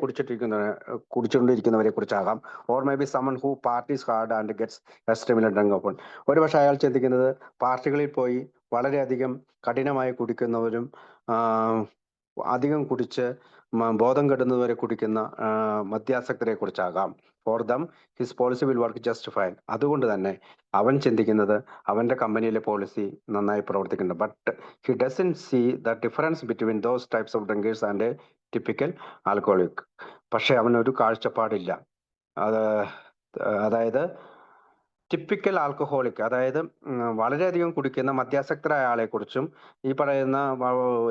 കുടിച്ചുകൊണ്ടിരിക്കുന്നവരെ കുറിച്ചാകാം. Or maybe someone who parties hard and gets extremely drunk open. ഒരുപക്ഷെ അയാൾ ചിന്തിക്കുന്നത് പാർട്ടികളിൽ പോയി വളരെയധികം കഠിനമായി കുടിക്കുന്നവരും അധികം കുടിച്ച് ബോധം കെടുന്നവരെ കുടിക്കുന്ന മദ്യാസക്തരെ കുറിച്ചാകാം. For them his policy will work just fine. അതുകൊണ്ട് തന്നെ അവൻ ചിന്തിക്കുന്നത് അവന്റെ കമ്പനിയിലെ പോളിസി നന്നായി പ്രവർത്തിക്കുന്നുണ്ട്. But he doesn't see the difference between those types of drinkers and typical alcoholic. പക്ഷെ അവനൊരു കാഴ്ചപ്പാടില്ല. അതായത് ടിപ്പിക്കൽ ആൽക്കഹോളിക്, അതായത് വളരെയധികം കുടിക്കുന്ന മദ്യാസക്തരായ ആളെക്കുറിച്ചും ഈ പറയുന്ന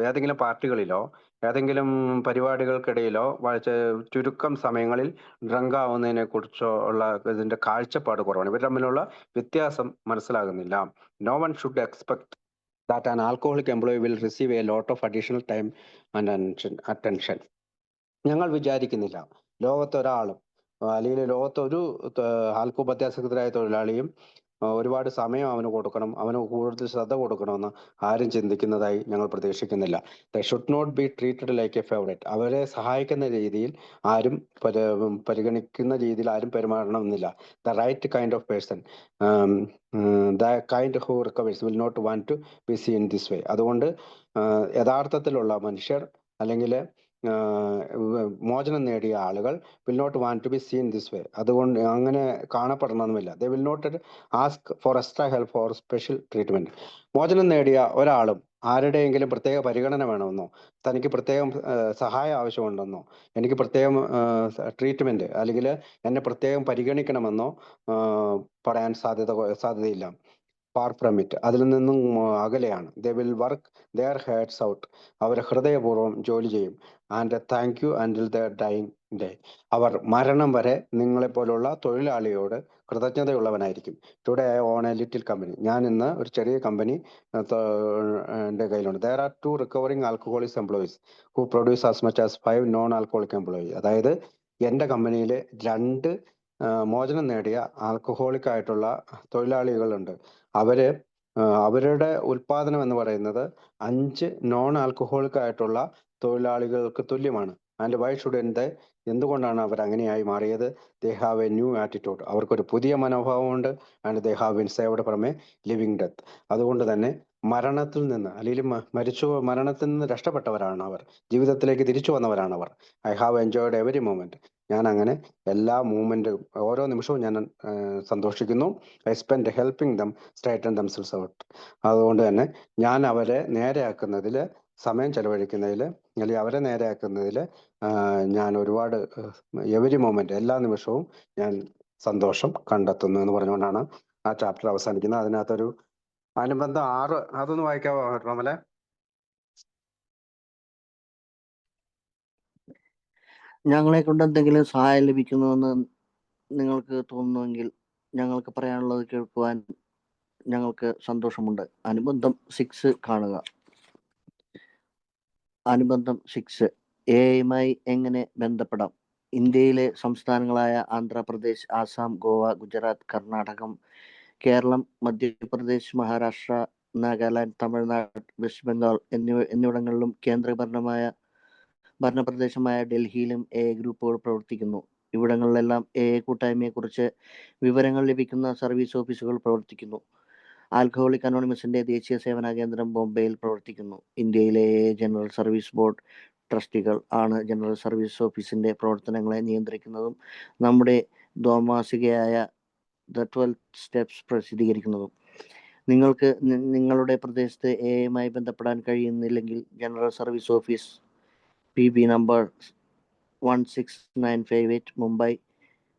ഏതെങ്കിലും പാർട്ടികളിലോ ഏതെങ്കിലും പരിപാടികൾക്കിടയിലോ ചുരുക്കം സമയങ്ങളിൽ ഡ്രങ്ക് ആവുന്നതിനെ കുറിച്ചോ ഉള്ള ഇതിന്റെ കാഴ്ചപ്പാട് കുറവാണ്. ഇവർ തമ്മിലുള്ള വ്യത്യാസം മനസ്സിലാകുന്നില്ല. No one should expect that an alcoholic employee will receive a lot of additional time and attention. ഞങ്ങൾ വിചാരിക്കുന്നില്ല ലോകത്തൊരാളും അല്ലെങ്കിൽ ലോകത്തൊരു മദ്യാസക്തരായ തൊഴിലാളിയും ഒരുപാട് സമയം അവന് കൊടുക്കണം, അവന് കൂടുതൽ ശ്രദ്ധ കൊടുക്കണമെന്ന് ആരും ചിന്തിക്കുന്നതായി ഞങ്ങൾ പ്രതീക്ഷിക്കുന്നില്ല. They should not be treated like a favourite. അവരെ സഹായിക്കുന്ന രീതിയിൽ ആരും പരിഗണിക്കുന്ന രീതിയിൽ ആരും പെരുമാറണമെന്നില്ല. The right kind of person, the kind who recovers will not want to be seen this way. അതുകൊണ്ട് യഥാർത്ഥത്തിലുള്ള മനുഷ്യർ അല്ലെങ്കിൽ മോചനം നേടിയ ആളുകൾ will not want to be seen this way. അതുകൊണ്ട് അങ്ങനെ കാണപ്പെടണമെന്നില്ല. They will not ask for extra help for special treatment. മോചനം നേടിയ ഒരാളും ആരുടെയെങ്കിലും പ്രത്യേക പരിഗണന വേണമെന്നോ, തനിക്ക് പ്രത്യേകം സഹായം ആവശ്യമുണ്ടെന്നോ, എനിക്ക് പ്രത്യേകം ട്രീറ്റ്മെന്റ് അല്ലെങ്കിൽ എന്നെ പ്രത്യേകം പരിഗണിക്കണമെന്നോ പറയാൻ സാധ്യതയില്ല. Far from it. അതിൽ നിന്നും അകലെയാണ്. They will work their heads out. അവർ ഹൃദയപൂർവ്വം ജോലി ചെയ്യും. And thank you until the dying day. അവർ മരണം വരെ നിങ്ങളെപ്പോലുള്ള തൊഴിലാളിയോട് കൃതജ്ഞതയുള്ളവനായിരിക്കും. Today I own a little company. ഞാൻ ഇന്ന് ഒരു ചെറിയ കമ്പനി എൻ്റെ കയ്യിലുണ്ട്. There are 2 recovering alcoholic employees who produce as much as 5 non alcoholic employee. അതായത് എൻ്റെ കമ്പനിയിൽ 2 മോചനം നേടിയ ആൽക്കഹോളിക് ആയിട്ടുള്ള തൊഴിലാളികളുണ്ട്. അവരുടെ ഉൽപാദനം എന്ന് പറയുന്നത് 5 നോൺ ആൽക്കഹോളിക് ആയിട്ടുള്ള തൊഴിലാളികൾക്ക് തുല്യമാണ്. And why shouldn't they? എന്തുകൊണ്ടാണ് അവർ അങ്ങനെയായി മാറിയത്? They have a new attitude. അവർക്കൊരു പുതിയ മനോഭാവമുണ്ട്. And they have been saved from a living death. അതുകൊണ്ട് തന്നെ മരണത്തിൽ നിന്ന് അല്ലെങ്കിൽ മരണത്തിൽ നിന്ന് രക്ഷപ്പെട്ടവരാണ് അവർ. ജീവിതത്തിലേക്ക് തിരിച്ചു വന്നവരാണ് അവർ. I have enjoyed every moment. ഞാൻ അങ്ങനെ എല്ലാ മൂമെന്റും ഓരോ നിമിഷവും ഞാൻ സന്തോഷിക്കുന്നു. I spend helping them straighten themselves out. അതുകൊണ്ട് തന്നെ ഞാൻ അവരെ നേരെയാക്കുന്നതിൽ, സമയം ചെലവഴിക്കുന്നതിൽ അല്ലെങ്കിൽ അവരെ നേരെയാക്കുന്നതിൽ ഞാൻ ഒരുപാട് എവരി മൊമെന്റ്, എല്ലാ നിമിഷവും ഞാൻ സന്തോഷം കണ്ടെത്തുന്നു എന്ന് പറഞ്ഞുകൊണ്ടാണ് ആ ചാപ്റ്റർ അവസാനിക്കുന്നത്. അതിനകത്തൊരു അനുബന്ധം 6 അതൊന്ന് വായിക്കാവോ റോമലെ? ഞങ്ങളെ കൊണ്ട് എന്തെങ്കിലും സഹായം ലഭിക്കുന്നുവെന്ന് നിങ്ങൾക്ക് തോന്നുന്നുവെങ്കിൽ ഞങ്ങൾക്ക് പറയാനുള്ളത് കേൾക്കുവാൻ ഞങ്ങൾക്ക് സന്തോഷമുണ്ട്. അനുബന്ധം 6 കാണുക. അനുബന്ധം 6. എയുമായി എങ്ങനെ ബന്ധപ്പെടാം? ഇന്ത്യയിലെ സംസ്ഥാനങ്ങളായ ആന്ധ്രാപ്രദേശ്, ആസാം, ഗോവ, ഗുജറാത്ത്, കർണാടകം, കേരളം, മധ്യപ്രദേശ്, മഹാരാഷ്ട്ര, നാഗാലാൻഡ്, തമിഴ്നാട്, വെസ്റ്റ് ബംഗാൾ എന്നിവിടങ്ങളിലും ഭരണപ്രദേശമായ ഡൽഹിയിലും എ ഗ്രൂപ്പുകൾ പ്രവർത്തിക്കുന്നു. ഇവിടങ്ങളിലെല്ലാം എ കൂട്ടായ്മയെക്കുറിച്ച് വിവരങ്ങൾ ലഭിക്കുന്ന സർവീസ് ഓഫീസുകൾ പ്രവർത്തിക്കുന്നു. ആൽക്കഹോളിക് അനോണിമസിന്റെ ദേശീയ സേവന കേന്ദ്രം ബോംബെയിൽ പ്രവർത്തിക്കുന്നു. ഇന്ത്യയിലെ ജനറൽ സർവീസ് ബോർഡ് ട്രസ്റ്റികൾ ആണ് ജനറൽ സർവീസ് ഓഫീസിന്റെ പ്രവർത്തനങ്ങളെ നിയന്ത്രിക്കുന്നതും നമ്മുടെ ദ്വൈമാസികയായ ദ 12 സ്റ്റെപ്സ് പ്രസിദ്ധീകരിക്കുന്നതും. നിങ്ങൾക്ക് നിങ്ങളുടെ പ്രദേശത്ത് എയുമായി ബന്ധപ്പെടാൻ കഴിയുന്നില്ലെങ്കിൽ general service office, PB number 16958, Mumbai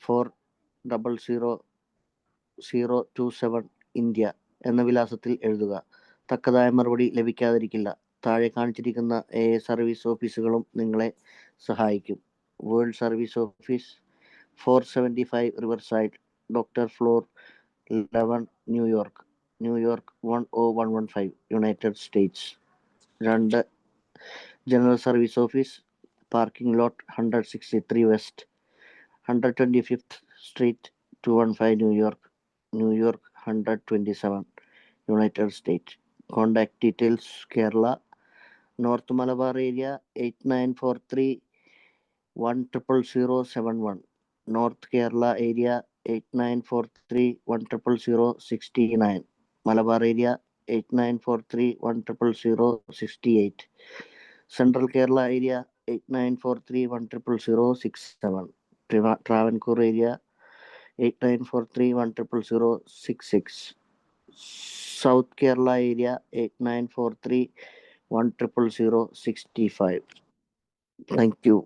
400027, India എന്ന വിലാസത്തിൽ എഴുതുക. തക്കതായ മറുപടി ലഭിക്കാതിരിക്കില്ല. താഴെ കാണിച്ചിരിക്കുന്ന സർവീസ് ഓഫീസുകളും നിങ്ങളെ സഹായിക്കും. World service office, 475 riverside, doctor floor 11, New York 10115, United States. 2. General service office, parking lot 163 west, 125th street, 215, New York 127, United States. Contact details: Kerala, north Malabar area 8943-10071, north Kerala area 8943-10069, Malabar area 8943-10068, central Kerala area 8943-10067, Travancore area 8943-10066, south Kerala area 8943-10065. Thank you.